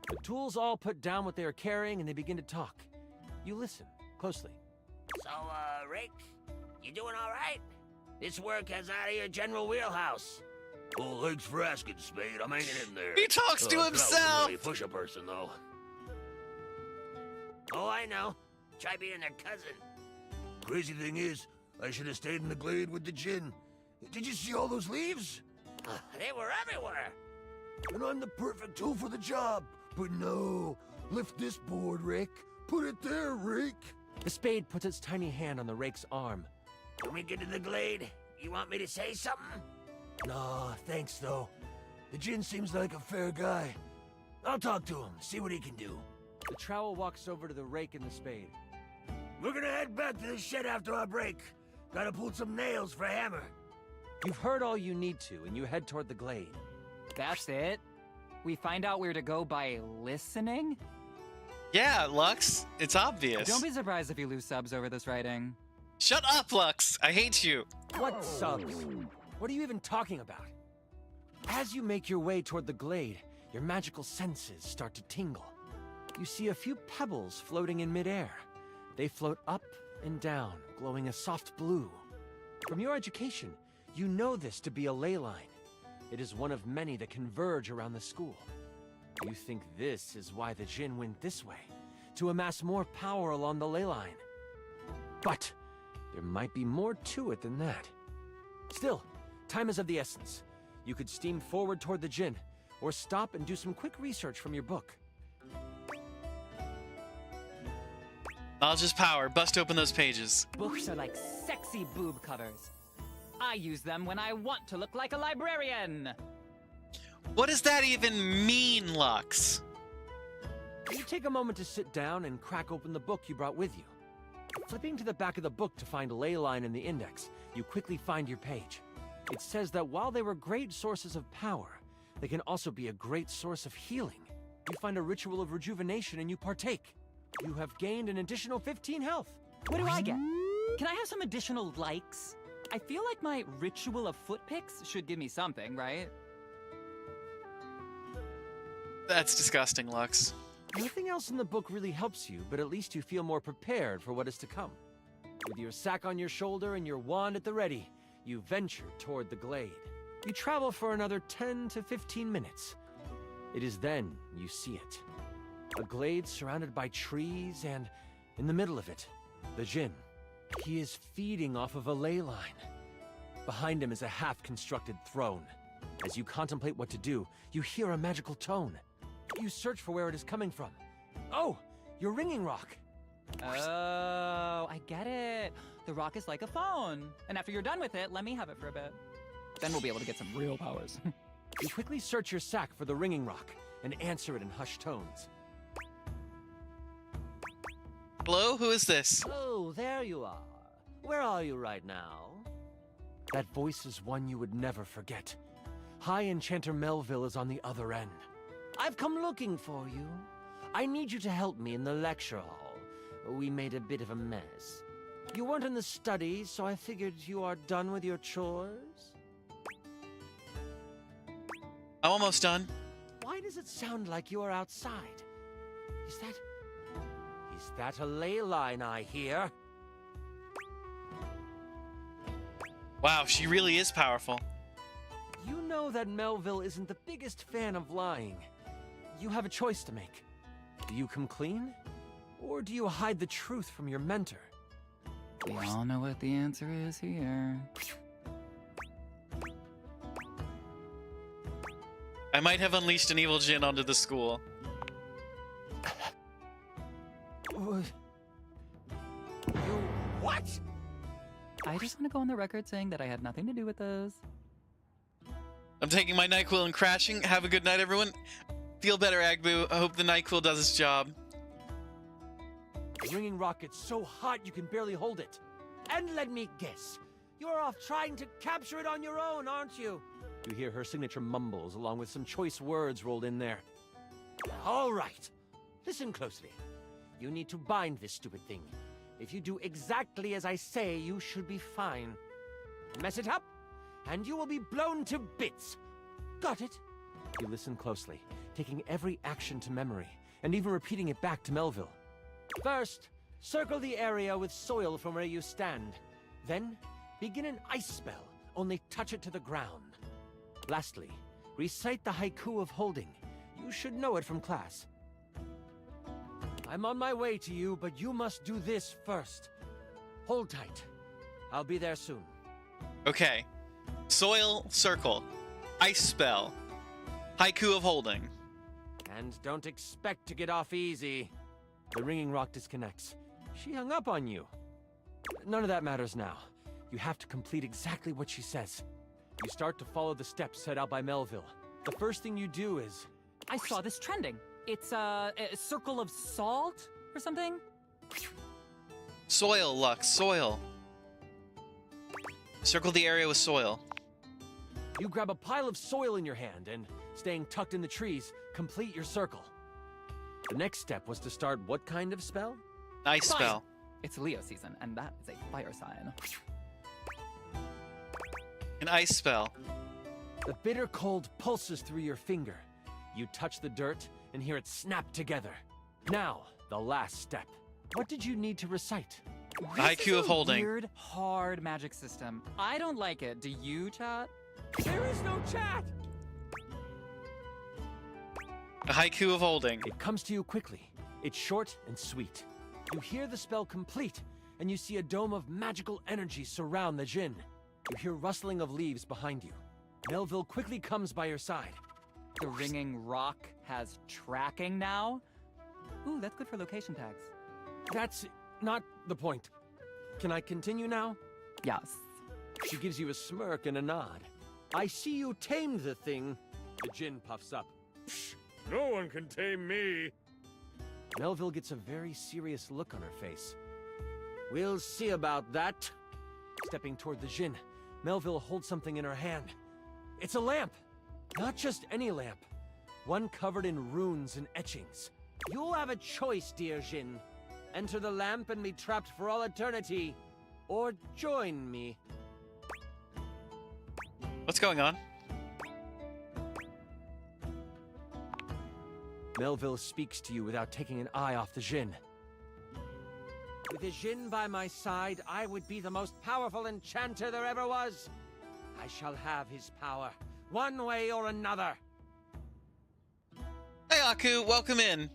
The tools all put down what they are carrying and they begin to talk. You listen closely. So, Rick, you doing all right? This work has out of your general wheelhouse. Well, thanks for asking, Spade. I'm hanging in there. He talks to himself! Really push a person, though. Oh, I know. Try being their cousin. Crazy thing is, I should have stayed in the glade with the djinn. Did you see all those leaves? They were everywhere. And I'm the perfect tool for the job. But no. Lift this board, Rick. Put it there, Rick. The spade puts its tiny hand on the rake's arm. When we get to the glade, you want me to say something? Nah, thanks, though. The djinn seems like a fair guy. I'll talk to him, see what he can do. The trowel walks over to the rake and the spade. We're gonna head back to the shed after our break. Gotta pull some nails for a hammer. You've heard all you need to, and you head toward the glade. That's it? We find out where to go by listening? Yeah, Lux. It's obvious. Don't be surprised if you lose subs over this writing. Shut up, Lux. I hate you. What subs? What are you even talking about? As you make your way toward the glade, your magical senses start to tingle. You see a few pebbles floating in midair. They float up and down, glowing a soft blue. From your education, you know this to be a ley line. It is one of many that converge around the school. You think this is why the Jinn went this way, to amass more power along the ley line. But there might be more to it than that. Still, time is of the essence. You could steam forward toward the Jinn, or stop and do some quick research from your book. I'll just power. Bust open those pages. Books are like sexy boob covers. I use them when I want to look like a librarian. What does that even mean, Lux? You take a moment to sit down and crack open the book you brought with you. Flipping to the back of the book to find a ley line in the index, you quickly find your page. It says that while they were great sources of power, they can also be a great source of healing. You find a ritual of rejuvenation and you partake. You have gained an additional 15 health. What do I get? Can I have some additional likes? I feel like my ritual of foot picks should give me something, right? That's disgusting, Lux. Nothing else in the book really helps you, but at least you feel more prepared for what is to come. With your sack on your shoulder and your wand at the ready, you venture toward the glade. You travel for another 10 to 15 minutes. It is then you see it. A glade surrounded by trees, and in the middle of it, the Jinn. He is feeding off of a ley line. Behind him is a half-constructed throne. As you contemplate what to do, you hear a magical tone. You search for where it is coming from. Oh, your ringing rock. Oh, I get it. The rock is like a phone. And after you're done with it, let me have it for a bit. Then we'll be able to get some real powers. You quickly search your sack for the ringing rock and answer it in hushed tones. Hello, who is this? Oh, there you are. Where are you right now? That voice is one you would never forget. High Enchanter Melville is on the other end. I've come looking for you. I need you to help me in the lecture hall. We made a bit of a mess. You weren't in the study, so I figured you are done with your chores. I'm almost done. Why does it sound like you are outside? Is that a ley line I hear? Wow, she really is powerful. You know that Melville isn't the biggest fan of lying. You have a choice to make. Do you come clean? Or do you hide the truth from your mentor? We all know what the answer is here. I might have unleashed an evil Jinn onto the school. What? I just want to go on the record saying that I had nothing to do with this. I'm taking my NyQuil and crashing. Have a good night, everyone. Feel better, Agbu. I hope the NyQuil does its job. The ringing rock gets so hot you can barely hold it. And let me guess, you're off trying to capture it on your own, aren't you? You hear her signature mumbles along with some choice words rolled in there. All right. Listen closely. You need to bind this stupid thing. If you do exactly as I say, you should be fine. Mess it up, and you will be blown to bits. Got it? You listen closely, taking every action to memory, and even repeating it back to Melville. First, circle the area with soil from where you stand. Then, begin an ice spell, only touch it to the ground. Lastly, recite the haiku of holding. You should know it from class. I'm on my way to you, but you must do this first. Hold tight. I'll be there soon. Okay. Soil, circle. Ice spell. Haiku of holding. And don't expect to get off easy. The ringing rock disconnects. She hung up on you. None of that matters now. You have to complete exactly what she says. You start to follow the steps set out by Melville. The first thing you do is... I saw this trending. It's a circle of salt or something? Soil, Lux, soil. Circle the area with soil. You grab a pile of soil in your hand and staying tucked in the trees, complete your circle. The next step was to start what kind of spell? Ice spell. It's Leo season, and that is a fire sign. An ice spell. The bitter cold pulses through your finger. You touch the dirt and hear it snap together. Now, the last step. What did you need to recite? The haiku of holding. Weird, hard magic system. I don't like it. Do you, chat? There is no chat! A haiku of holding. It comes to you quickly. It's short and sweet. You hear the spell complete, and you see a dome of magical energy surround the djinn. You hear rustling of leaves behind you. Melville quickly comes by your side. The ringing rock has tracking now? Ooh, that's good for location tags. That's not the point. Can I continue now? Yes. She gives you a smirk and a nod. I see you tamed the thing. The djinn puffs up. Psh, no one can tame me. Melville gets a very serious look on her face. We'll see about that. Stepping toward the djinn, Melville holds something in her hand. It's a lamp. Not just any lamp. One covered in runes and etchings. You'll have a choice, dear djinn. Enter the lamp and be trapped for all eternity. Or join me. What's going on? Melville speaks to you without taking an eye off the djinn. With the djinn by my side, I would be the most powerful enchanter there ever was. I shall have his power, one way or another. Hey, Aku, welcome in.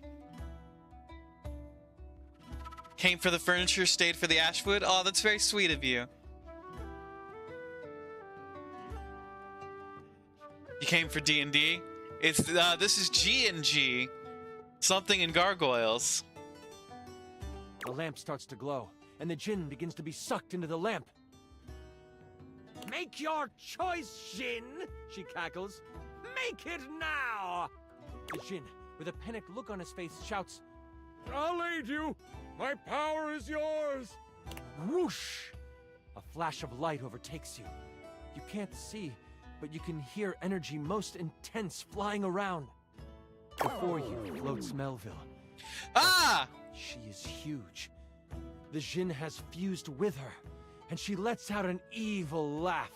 Came for the furniture, stayed for the ashwood. Oh, that's very sweet of you. You came for D&D? It's this is G&G. Something in gargoyles. The lamp starts to glow, and the djinn begins to be sucked into the lamp. Make your choice, djinn, she cackles. Make it now! The djinn, with a panicked look on his face, shouts, I'll aid you! My power is yours! Whoosh! A flash of light overtakes you. You can't see, but you can hear energy most intense flying around. Before you floats Melville. Ah! She is huge. The djinn has fused with her, and she lets out an evil laugh.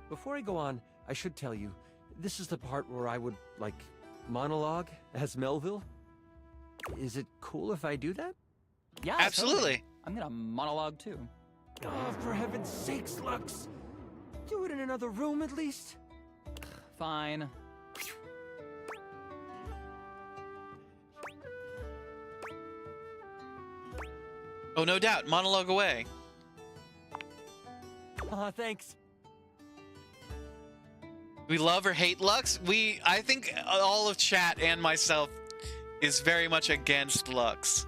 Before I go on, I should tell you, this is the part where I would, like, monologue as Melville. Is it cool if I do that? Yeah, absolutely. Totally. I'm gonna monologue too. Oh, for heaven's sakes, Lux! Do it in another room at least. Fine. Oh, no doubt. Monologue away. Thanks. We love or hate Lux. I think all of chat and myself is very much against Lux.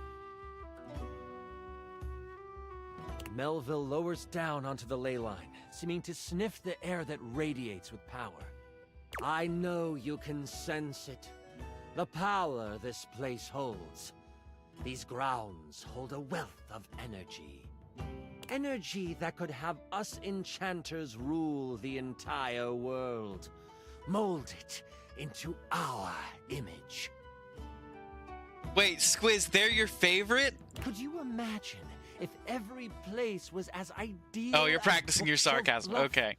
Melville lowers down onto the ley line, seeming to sniff the air that radiates with power. I know you can sense it. The power this place holds. These grounds hold a wealth of energy. Energy that could have us enchanters rule the entire world. Mold it into our image. Wait, Squiz, they're your favorite? Could you imagine if every place was as ideal? Oh, you're practicing your sarcasm. Okay.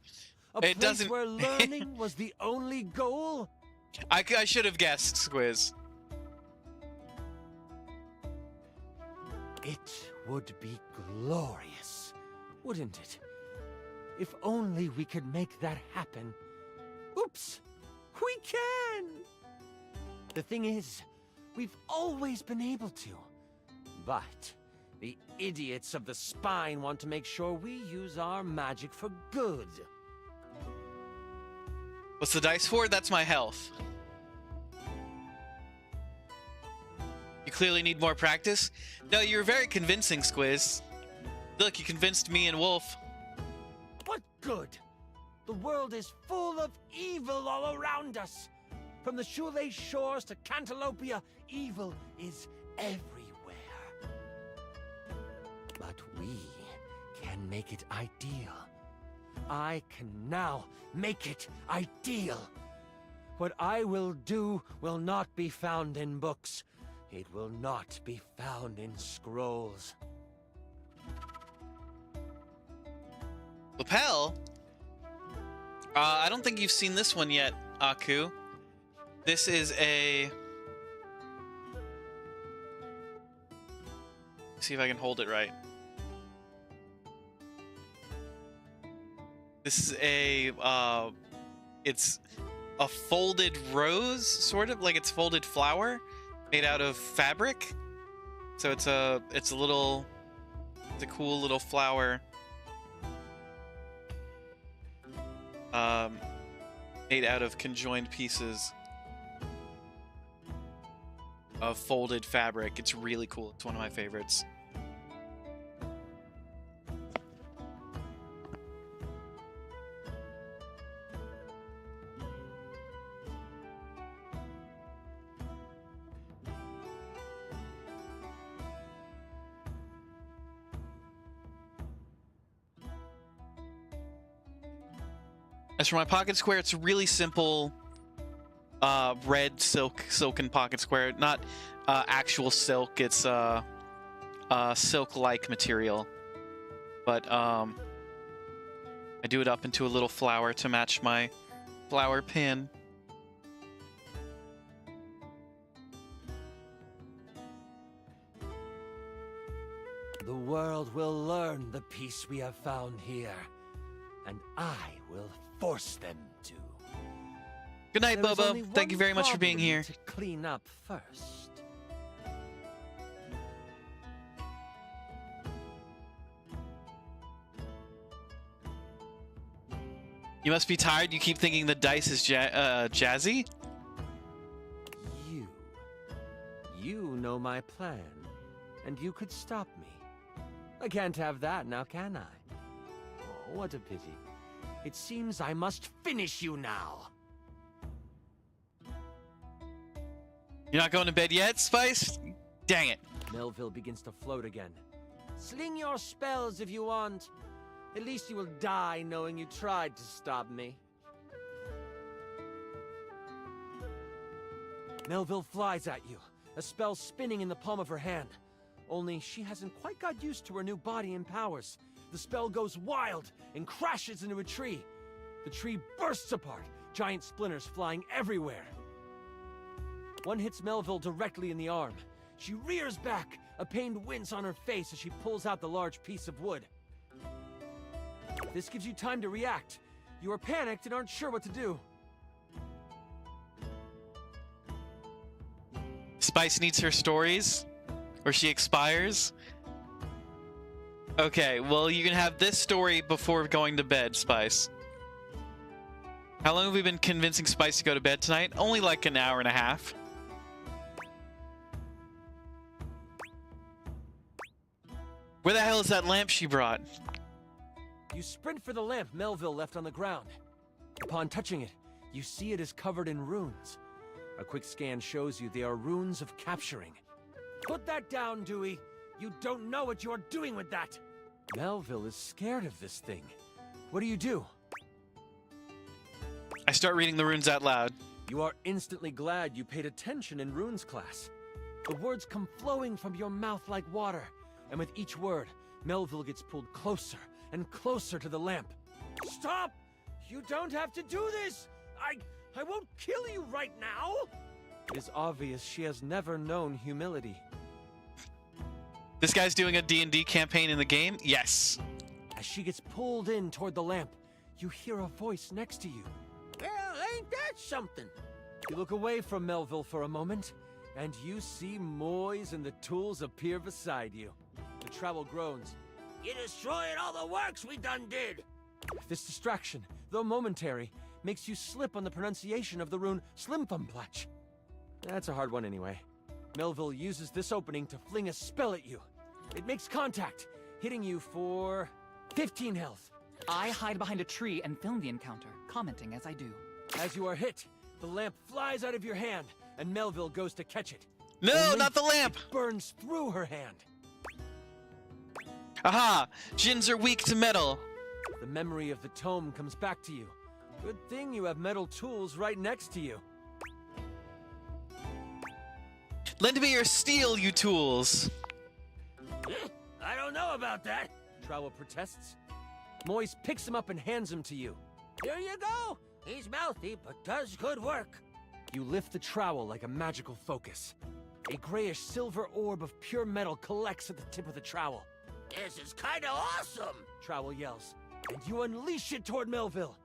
It doesn't. Where learning was the only goal. I should have guessed, Squiz. It would be glorious, wouldn't it? If only we could make that happen. Oops! We can! The thing is, we've always been able to. But the idiots of the spine want to make sure we use our magic for good. What's the dice for? That's my health. You clearly need more practice. No, you're very convincing, Squiz. Look, you convinced me and Wolf. What good? The world is full of evil all around us. From the Shoelay shores to Cantalopia, evil is everywhere. But we can make it ideal. I can now make it ideal. What I will do will not be found in books. It will not be found in scrolls. Lapel? I don't think you've seen this one yet, Aku. This is a... See if I can hold it right. This is a, it's a folded rose, sort of, like it's folded flower made out of fabric. So it's a cool little flower. Made out of conjoined pieces of folded fabric. It's really cool. It's one of my favorites. As for my pocket square, it's a really simple red silken pocket square. Not actual silk, it's silk-like material. But I do it up into a little flower to match my flower pin. The world will learn the peace we have found here, and I will force them to. Good night, There is Bobo. only Thank you one very much for being problem here. to clean up first. You must be tired. You keep thinking the dice is jazzy? You know my plan, and you could stop me. I can't have that now, can I? Oh, what a pity. It seems I must finish you now. You're not going to bed yet, Spice? Dang it. Melville begins to float again. Sling your spells if you want. At least you will die knowing you tried to stop me. Melville flies at you, a spell spinning in the palm of her hand. Only she hasn't quite got used to her new body and powers. The spell goes wild and crashes into a tree. The tree bursts apart, giant splinters flying everywhere. One hits Melville directly in the arm. She rears back, a pained wince on her face as she pulls out the large piece of wood. This gives you time to react. You are panicked and aren't sure what to do. Spice needs her stories, or she expires. Okay, well, you can have this story before going to bed, Spice. How long have we been convincing Spice to go to bed tonight? Only like an hour and a half. Where the hell is that lamp she brought? You sprint for the lamp Melville left on the ground. Upon touching it, you see it is covered in runes. A quick scan shows you they are runes of capturing. Put that down, Dewey. You don't know what you're doing with that. Melville is scared of this thing. What do? I start reading the runes out loud. You are instantly glad you paid attention in runes class. The words come flowing from your mouth like water, and with each word, Melville gets pulled closer and closer to the lamp. Stop! You don't have to do this! I won't kill you right now! It is obvious she has never known humility. This guy's doing a D&D campaign in the game? Yes. As she gets pulled in toward the lamp, you hear a voice next to you. Well, ain't that something? You look away from Melville for a moment, and you see Moyes and the tools appear beside you. The travel groans. You destroyed all the works we done did! This distraction, though momentary, makes you slip on the pronunciation of the rune Slimthumplach. That's a hard one anyway. Melville uses this opening to fling a spell at you. It makes contact, hitting you for 15 health. I hide behind a tree and film the encounter, commenting as I do. As you are hit, the lamp flies out of your hand, and Melville goes to catch it. No, Only not the lamp! It burns through her hand. Aha! Djinns are weak to metal. The memory of the tome comes back to you. Good thing you have metal tools right next to you. Lend me your steel, you tools. I don't know about that, Trowel protests. Moise picks him up and hands him to you. Here you go. He's mouthy, but does good work. You lift the trowel like a magical focus. A grayish silver orb of pure metal collects at the tip of the trowel. This is kinda awesome, Trowel yells, and you unleash it toward Melville.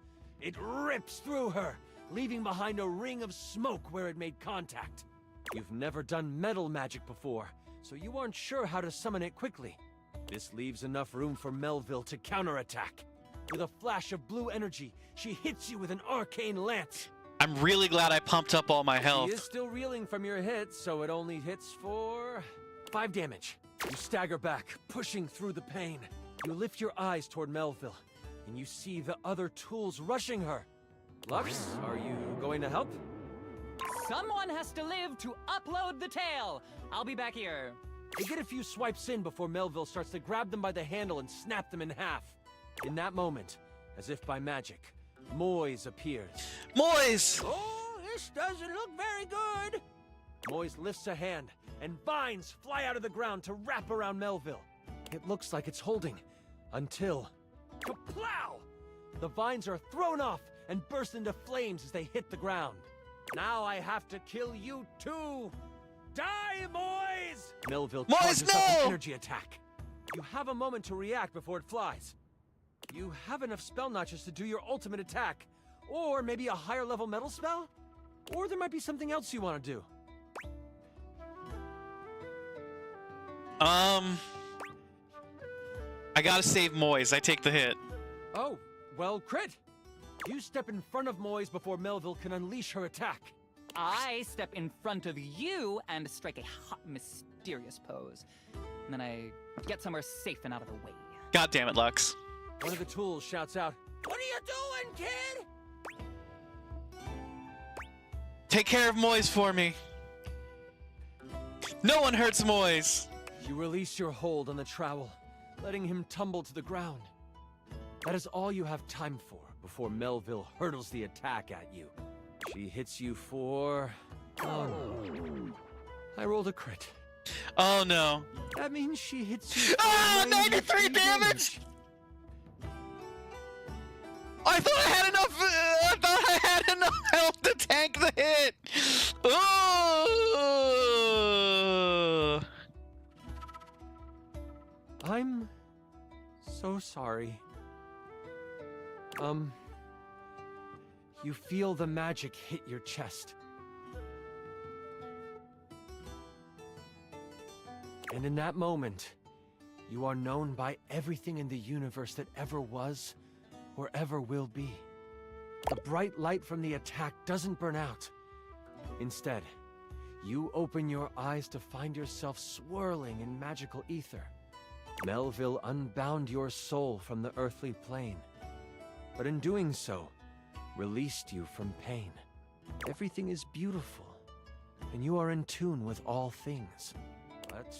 It rips through her, leaving behind a ring of smoke where it made contact. You've never done metal magic before, so you aren't sure how to summon it quickly. This leaves enough room for Melville to counterattack. With a flash of blue energy, she hits you with an arcane lance. I'm really glad I pumped up all my health. She is still reeling from your hit, so it only hits for 5 damage. You stagger back, pushing through the pain. You lift your eyes toward Melville, and you see the other tools rushing her. Lux, are you going to help? Someone has to live to upload the tale. I'll be back here. You get a few swipes in before Melville starts to grab them by the handle and snap them in half. In that moment, as if by magic, Moise appears. Moise! Oh, this doesn't look very good. Moise lifts a hand, and vines fly out of the ground to wrap around Melville. It looks like it's holding, until... Kaplow! The vines are thrown off and burst into flames as they hit the ground. Now I have to kill you too! Die, Moise! Melville charges up an energy attack. You have a moment to react before it flies. You have enough spell notches to do your ultimate attack, or maybe a higher level metal spell? Or there might be something else you want to do. I gotta save Moise. I take the hit. Oh, well, crit! You step in front of Moise before Melville can unleash her attack. I step in front of you and strike a hot, mysterious pose. And then I get somewhere safe and out of the way. God damn it, Lux. One of the tools shouts out, "What are you doing, kid?" Take care of Moise for me. No one hurts Moise. You release your hold on the trowel, letting him tumble to the ground. That is all you have time for before Melville hurdles the attack at you. She hits you for... Oh no. I rolled a crit. Oh no. That means she hits you for... Ah, 93 damage! I thought I had enough health to tank the hit! Oh! I'm so sorry. You feel the magic hit your chest. And in that moment, you are known by everything in the universe that ever was or ever will be. The bright light from the attack doesn't burn out. Instead, you open your eyes to find yourself swirling in magical ether. Melville unbound your soul from the earthly plane, but in doing so, released you from pain. Everything is beautiful, and you are in tune with all things. But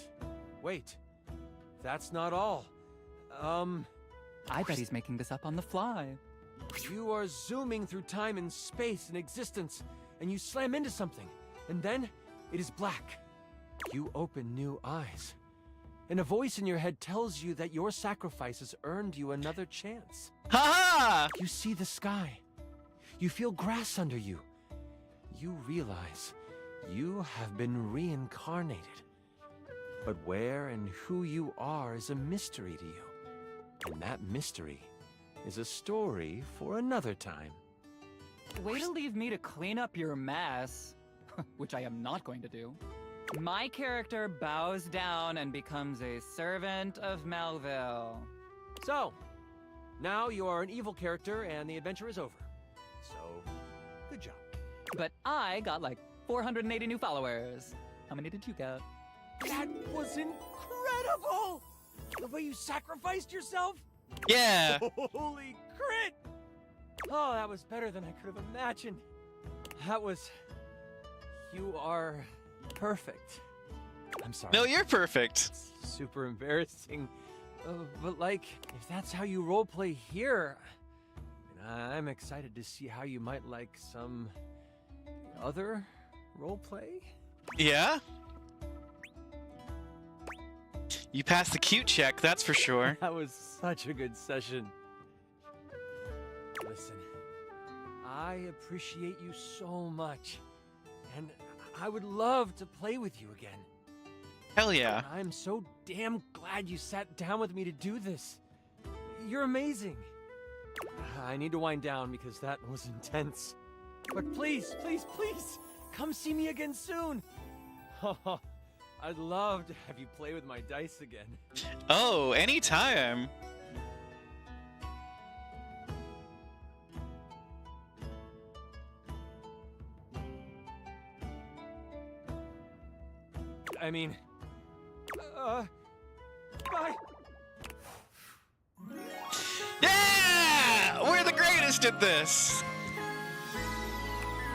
wait, that's not all. I bet he's making this up on the fly. You are zooming through time and space and existence, and you slam into something, and then it is black. You open new eyes, and a voice in your head tells you that your sacrifice has earned you another chance. Ha-ha! You see the sky. You feel grass under you. You realize you have been reincarnated. But where and who you are is a mystery to you. And that mystery is a story for another time. Way to leave me to clean up your mess, which I am not going to do. My character bows down and becomes a servant of Melville. So, now you are an evil character and the adventure is over. So, good job. But I got like 480 new followers. How many did you get? That was incredible! The way you sacrificed yourself? Yeah! Holy crit! Oh, that was better than I could have imagined. That was... You are perfect. I'm sorry. No, you're perfect. It's super embarrassing. But like, if that's how you roleplay here, I'm excited to see how you might like some other roleplay. Yeah? You passed the cute check, that's for sure. That was such a good session. Listen, I appreciate you so much, and I would love to play with you again. Hell yeah. I'm so damn glad you sat down with me to do this. You're amazing. I need to wind down because that was intense. But please, please, please, come see me again soon. I'd love to have you play with my dice again. Oh, anytime. I mean, bye. Yeah! We're the greatest at this!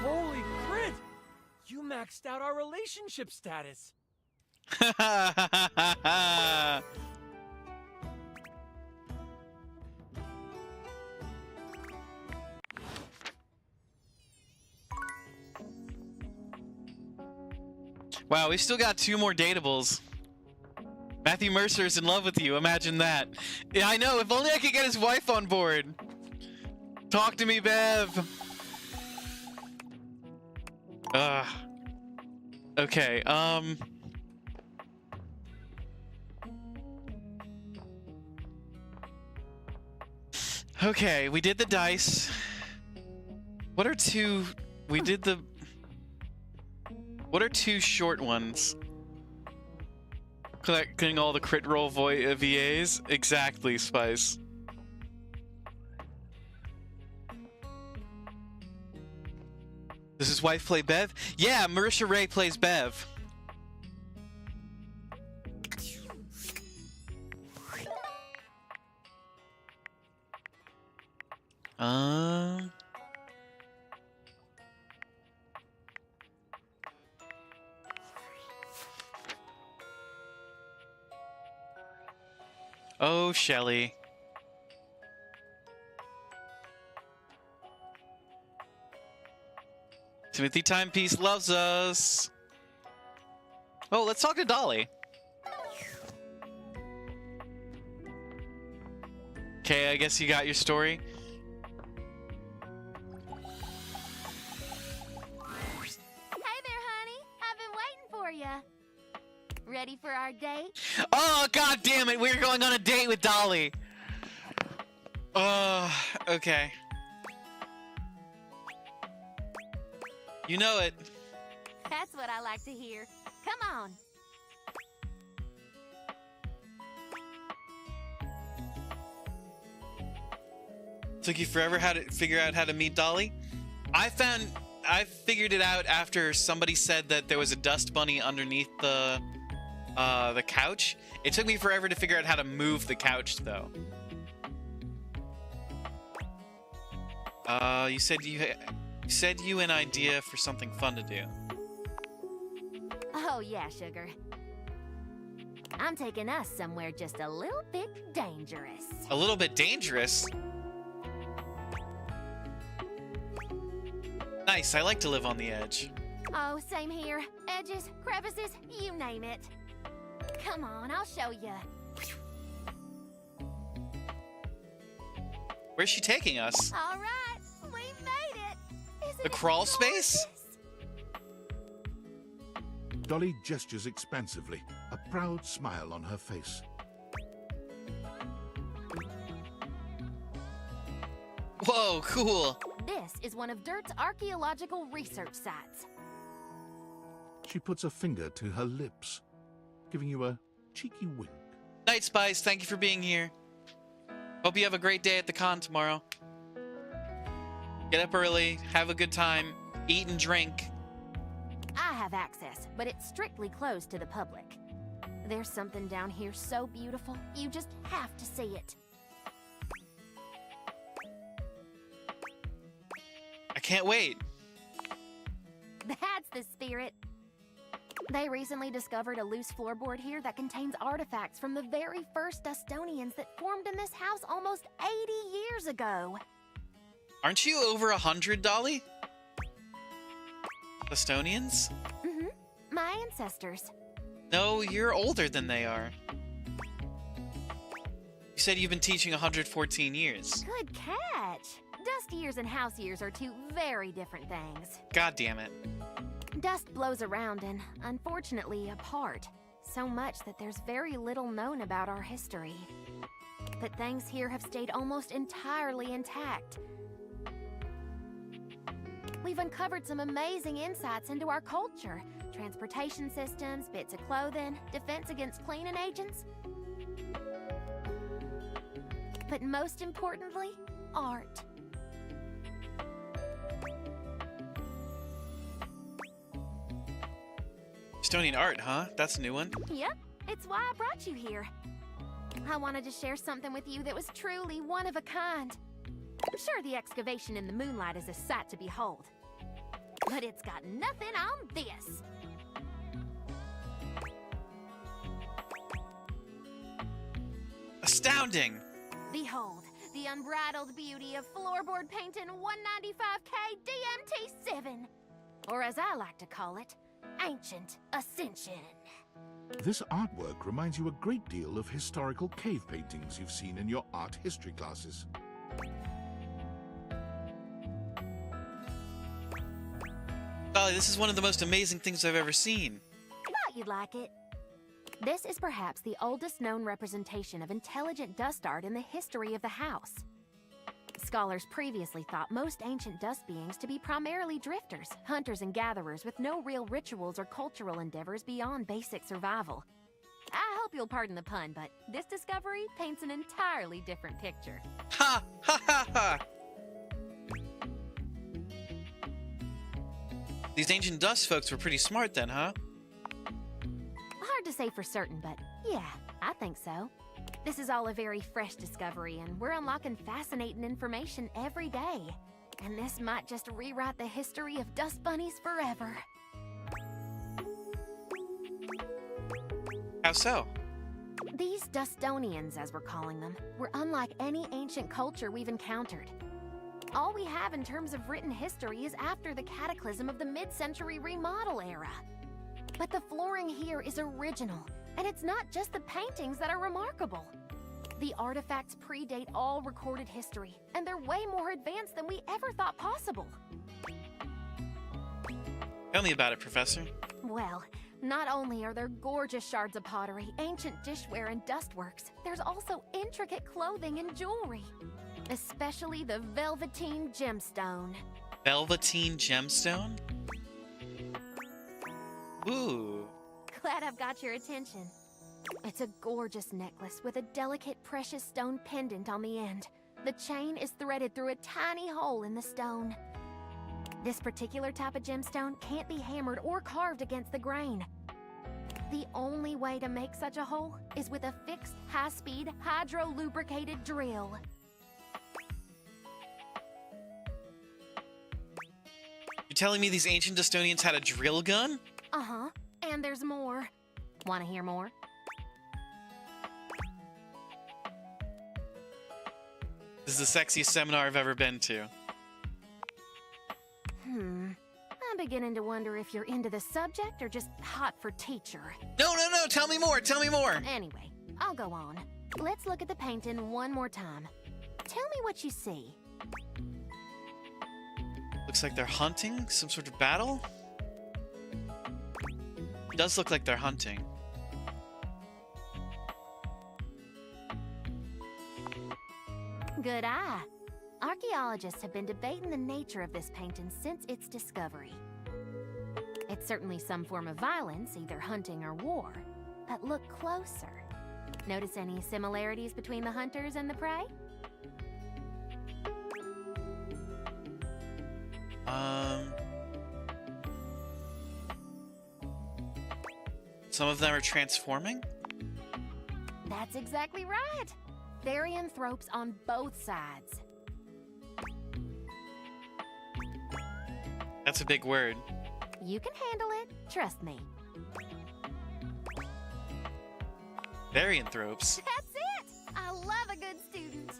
Holy crit! You maxed out our relationship status. Wow, we still got 2 more datables. Matthew Mercer's in love with you, imagine that. Yeah, I know, if only I could get his wife on board. Talk to me, Bev. Okay, okay, we did the dice. What are 2... We did the... What are 2 short ones? Collecting all the crit roll VAs? Exactly, Spice. Does his wife play Bev? Yeah, Marisha Ray plays Bev. Oh, Shelly. Timothy Timepiece loves us. Oh, let's talk to Dolly. Okay, I guess you got your story. Hey there, honey. I've been waiting for you. Ready for our date? Oh, god damn it, we're going on a date with Dolly. Okay. You know it. That's what I like to hear. Come on. Took you forever to figure out how to meet Dolly? I figured it out after somebody said that there was a dust bunny underneath the couch. It took me forever to figure out how to move the couch, though. You said you an idea for something fun to do. Oh, yeah, sugar. I'm taking us somewhere just a little bit dangerous. A little bit dangerous? Nice, I like to live on the edge. Oh, same here. Edges, crevices, you name it. Come on, I'll show you. Where's she taking us? All right, we made it. Isn't The crawl it space? Dolly gestures expansively, a proud smile on her face. Whoa, cool. This is one of Dirt's archaeological research sites. She puts a finger to her lips, giving you a cheeky wink. Night, Spice. Thank you for being here. Hope you have a great day at the con tomorrow. Get up early, have a good time, eat and drink. I have access, but it's strictly closed to the public. There's something down here so beautiful, you just have to see it. I can't wait. That's the spirit. They recently discovered a loose floorboard here that contains artifacts from the very first Dustonians that formed in this house almost 80 years ago. Aren't you over 100, Dolly? Estonians? Mm-hmm. My ancestors. No, you're older than they are. You said you've been teaching 114 years. Good catch. Dust years and house years are two very different things. God damn it. Dust blows around and, unfortunately, apart. So much that there's very little known about our history. But things here have stayed almost entirely intact. We've uncovered some amazing insights into our culture. Transportation systems, bits of clothing, defense against cleaning agents. But most importantly, art. Estonian art, huh? That's a new one. Yep, it's why I brought you here. I wanted to share something with you that was truly one of a kind. I'm sure the excavation in the moonlight is a sight to behold. But it's got nothing on this. Astounding! Behold, the unbridled beauty of floorboard painting 195K DMT7. Or as I like to call it, Ancient Ascension. This artwork reminds you a great deal of historical cave paintings you've seen in your art history classes. Dolly, this is one of the most amazing things I've ever seen. Thought you'd like it. This is perhaps the oldest known representation of intelligent dust art in the history of the house. Scholars previously thought most ancient dust beings to be primarily drifters, hunters and gatherers with no real rituals or cultural endeavors beyond basic survival. I hope you'll pardon the pun, but this discovery paints an entirely different picture. Ha! Ha ha ha! These ancient dust folks were pretty smart then, huh? Hard to say for certain, but yeah, I think so. This is all a very fresh discovery, and we're unlocking fascinating information every day. And this might just rewrite the history of dust bunnies forever. How so? These Dustonians, as we're calling them, were unlike any ancient culture we've encountered. All we have in terms of written history is after the cataclysm of the mid-century remodel era. But the flooring here is original, and it's not just the paintings that are remarkable. The artifacts predate all recorded history, and they're way more advanced than we ever thought possible. Tell me about it, Professor. Well, not only are there gorgeous shards of pottery, ancient dishware, and dustworks, there's also intricate clothing and jewelry. Especially the Velveteen Gemstone. Velveteen Gemstone? Ooh. Glad I've got your attention. It's a gorgeous necklace with a delicate precious stone pendant on the end. The chain is threaded through a tiny hole in the stone. This particular type of gemstone can't be hammered or carved against the grain. The only way to make such a hole is with a fixed, high-speed, hydro-lubricated drill. You're telling me these ancient Dustonians had a drill gun? Uh-huh. And there's more. Want to hear more? This is the sexiest seminar I've ever been to. I'm beginning to wonder if you're into the subject or just hot for teacher. No, tell me more, tell me more. Anyway, I'll go on. Let's look at the painting one more time. Tell me what you see. Looks like they're hunting, some sort of battle. It does look like they're hunting. Good eye. Archaeologists have been debating the nature of this painting since its discovery. It's certainly some form of violence, either hunting or war. But look closer. Notice any similarities between the hunters and the prey? Some of them are transforming? That's exactly right. Therianthropes on both sides. That's a big word. You can handle it, trust me. Therianthropes. That's it! I love a good student.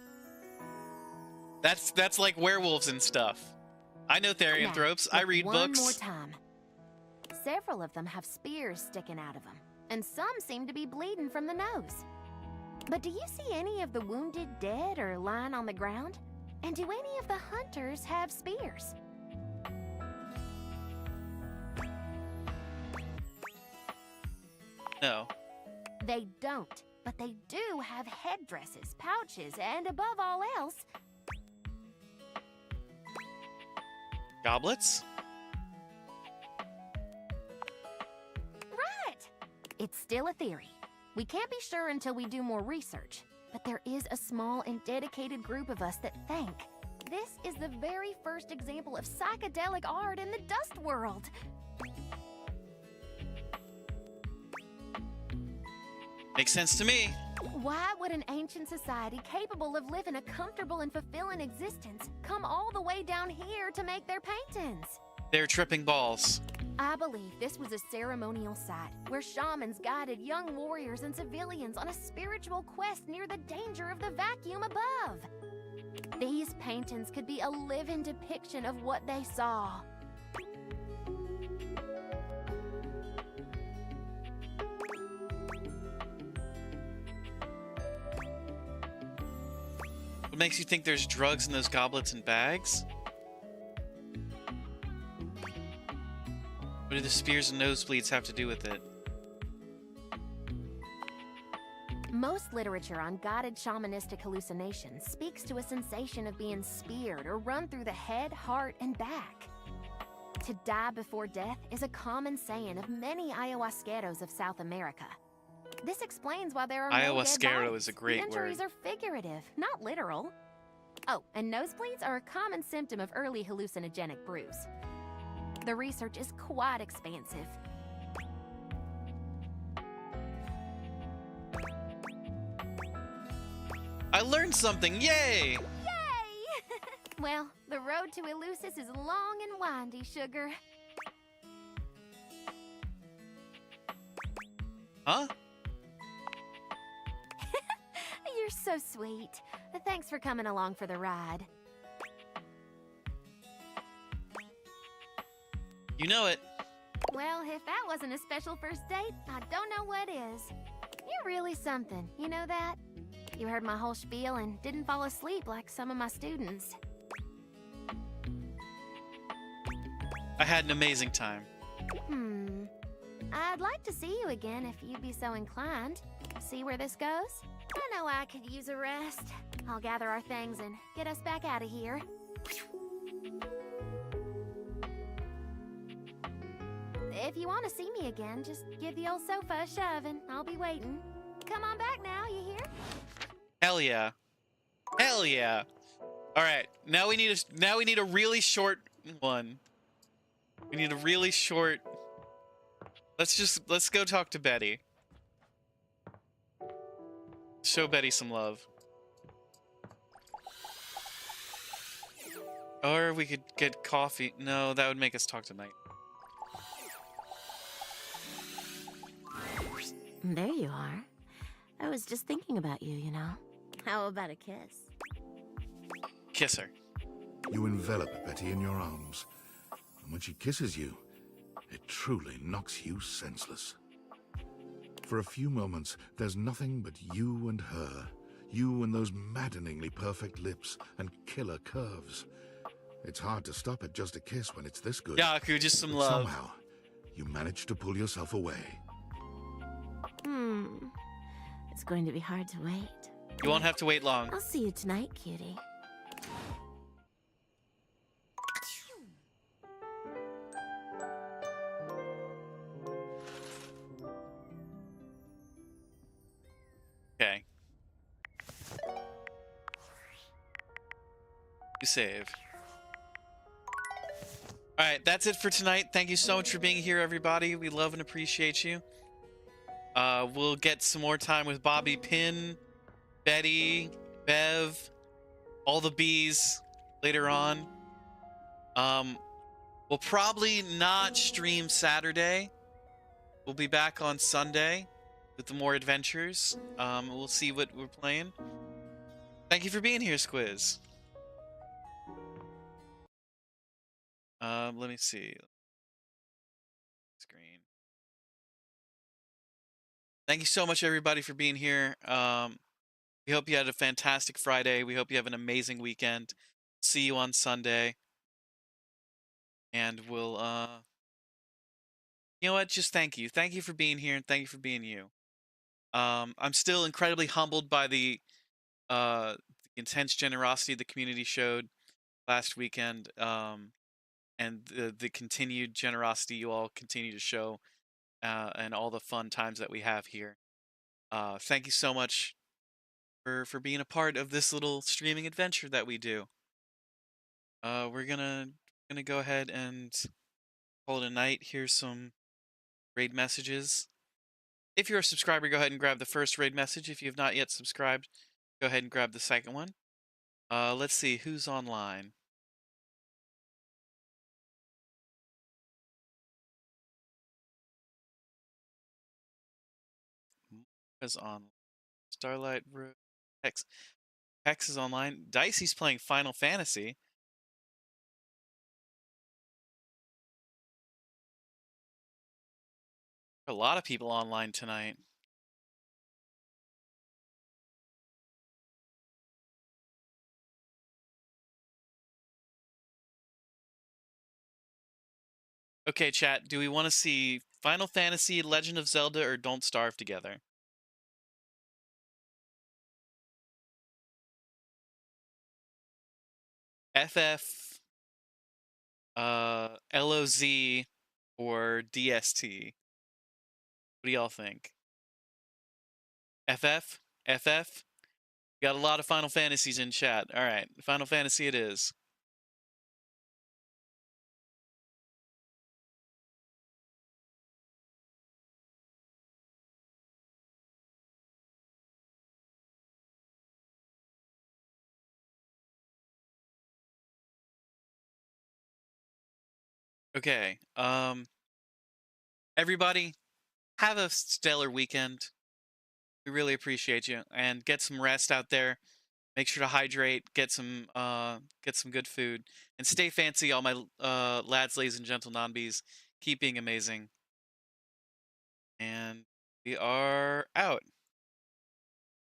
That's like werewolves and stuff. I know Therianthropes. I read one books. One more time. Several of them have spears sticking out of them, and some seem to be bleeding from the nose. But do you see any of the wounded dead or lying on the ground? And do any of the hunters have spears? No. They don't, but they do have headdresses, pouches, and above all else, Goblets? right! It's still a theory. We can't be sure until we do more research, but there is a small and dedicated group of us that think this is the very first example of psychedelic art in the dust world. Makes sense to me. Why would an ancient society capable of living a comfortable and fulfilling existence come all the way down here to make their paintings? They're tripping balls. I believe this was a ceremonial site where shamans guided young warriors and civilians on a spiritual quest near the danger of the vacuum above. These paintings could be a living depiction of what they saw. What makes you think there's drugs in those goblets and bags? What do the spears and nosebleeds have to do with it? Most literature on guided shamanistic hallucinations speaks to a sensation of being speared or run through the head, heart, and back. To die before death is a common saying of many ayahuasqueros of South America. This explains why there are no dead Ayahuasquero bodies. is a great The injuries word. are figurative, not literal. Oh, and nosebleeds are a common symptom of early hallucinogenic brews. The research is quite expansive. I learned something! Yay! Well, the road to Eleusis is long and windy, sugar. Huh? You're so sweet. Thanks for coming along for the ride. You know it. Well, if that wasn't a special first date, I don't know what is. You're really something, you know that? You heard my whole spiel and didn't fall asleep like some of my students. I had an amazing time. I'd like to see you again if you'd be so inclined. See where this goes? I know I could use a rest. I'll gather our things and get us back out of here. If you want to see me again, just give the old sofa a shove and I'll be waiting. Come on back now, you hear? Hell yeah. Hell yeah. Alright, now we need a really short one. We need a really short... Let's go talk to Betty. Show Betty some love. Or we could get coffee. No, that would make us talk tonight. There you are. I was just thinking about you, you know. How about a kiss? Kiss her. You envelop Betty in your arms, and when she kisses you, it truly knocks you senseless. For a few moments, there's nothing but you and her. You and those maddeningly perfect lips and killer curves. It's hard to stop at just a kiss when it's this good. Yaku, just some But love. somehow, you manage to pull yourself away. It's going to be hard to wait. You won't have to wait long. I'll see you tonight, cutie. Okay. You save. Alright, that's it for tonight. Thank you so much for being here, everybody. We love and appreciate you. We'll get some more time with Bobby Pin, Betty, Bev, all the bees later on. We'll probably not stream Saturday. We'll be back on Sunday. with the more adventures. We'll see what we're playing. Thank you for being here, Squiz. Let me see. Screen. Thank you so much, everybody, for being here. We hope you had a fantastic Friday. We hope you have an amazing weekend. See you on Sunday. And we'll, you know what? Just thank you. Thank you for being here, and thank you for being you. I'm still incredibly humbled by the intense generosity the community showed last weekend, and the continued generosity you all continue to show, and all the fun times that we have here. Thank you so much for being a part of this little streaming adventure that we do. We're gonna go ahead and call it a night. Here's some raid messages. If you're a subscriber, go ahead and grab the first raid message. If you have not yet subscribed, go ahead and grab the second one. Let's see who's online. Is on Starlight Road. Hex is online. Dicey's playing Final Fantasy. A lot of people online tonight. Okay, chat, do we want to see Final Fantasy, Legend of Zelda, or Don't Starve Together? FF, LOZ, or DST? What do y'all think? FF? FF? Got a lot of Final Fantasies in chat. Alright, Final Fantasy it is. Okay, everybody, have a stellar weekend. We really appreciate you, and get some rest out there. Make sure to hydrate, get some good food, and stay fancy, all my lads, ladies, and gentle non-bees. Keep being amazing. And we are out.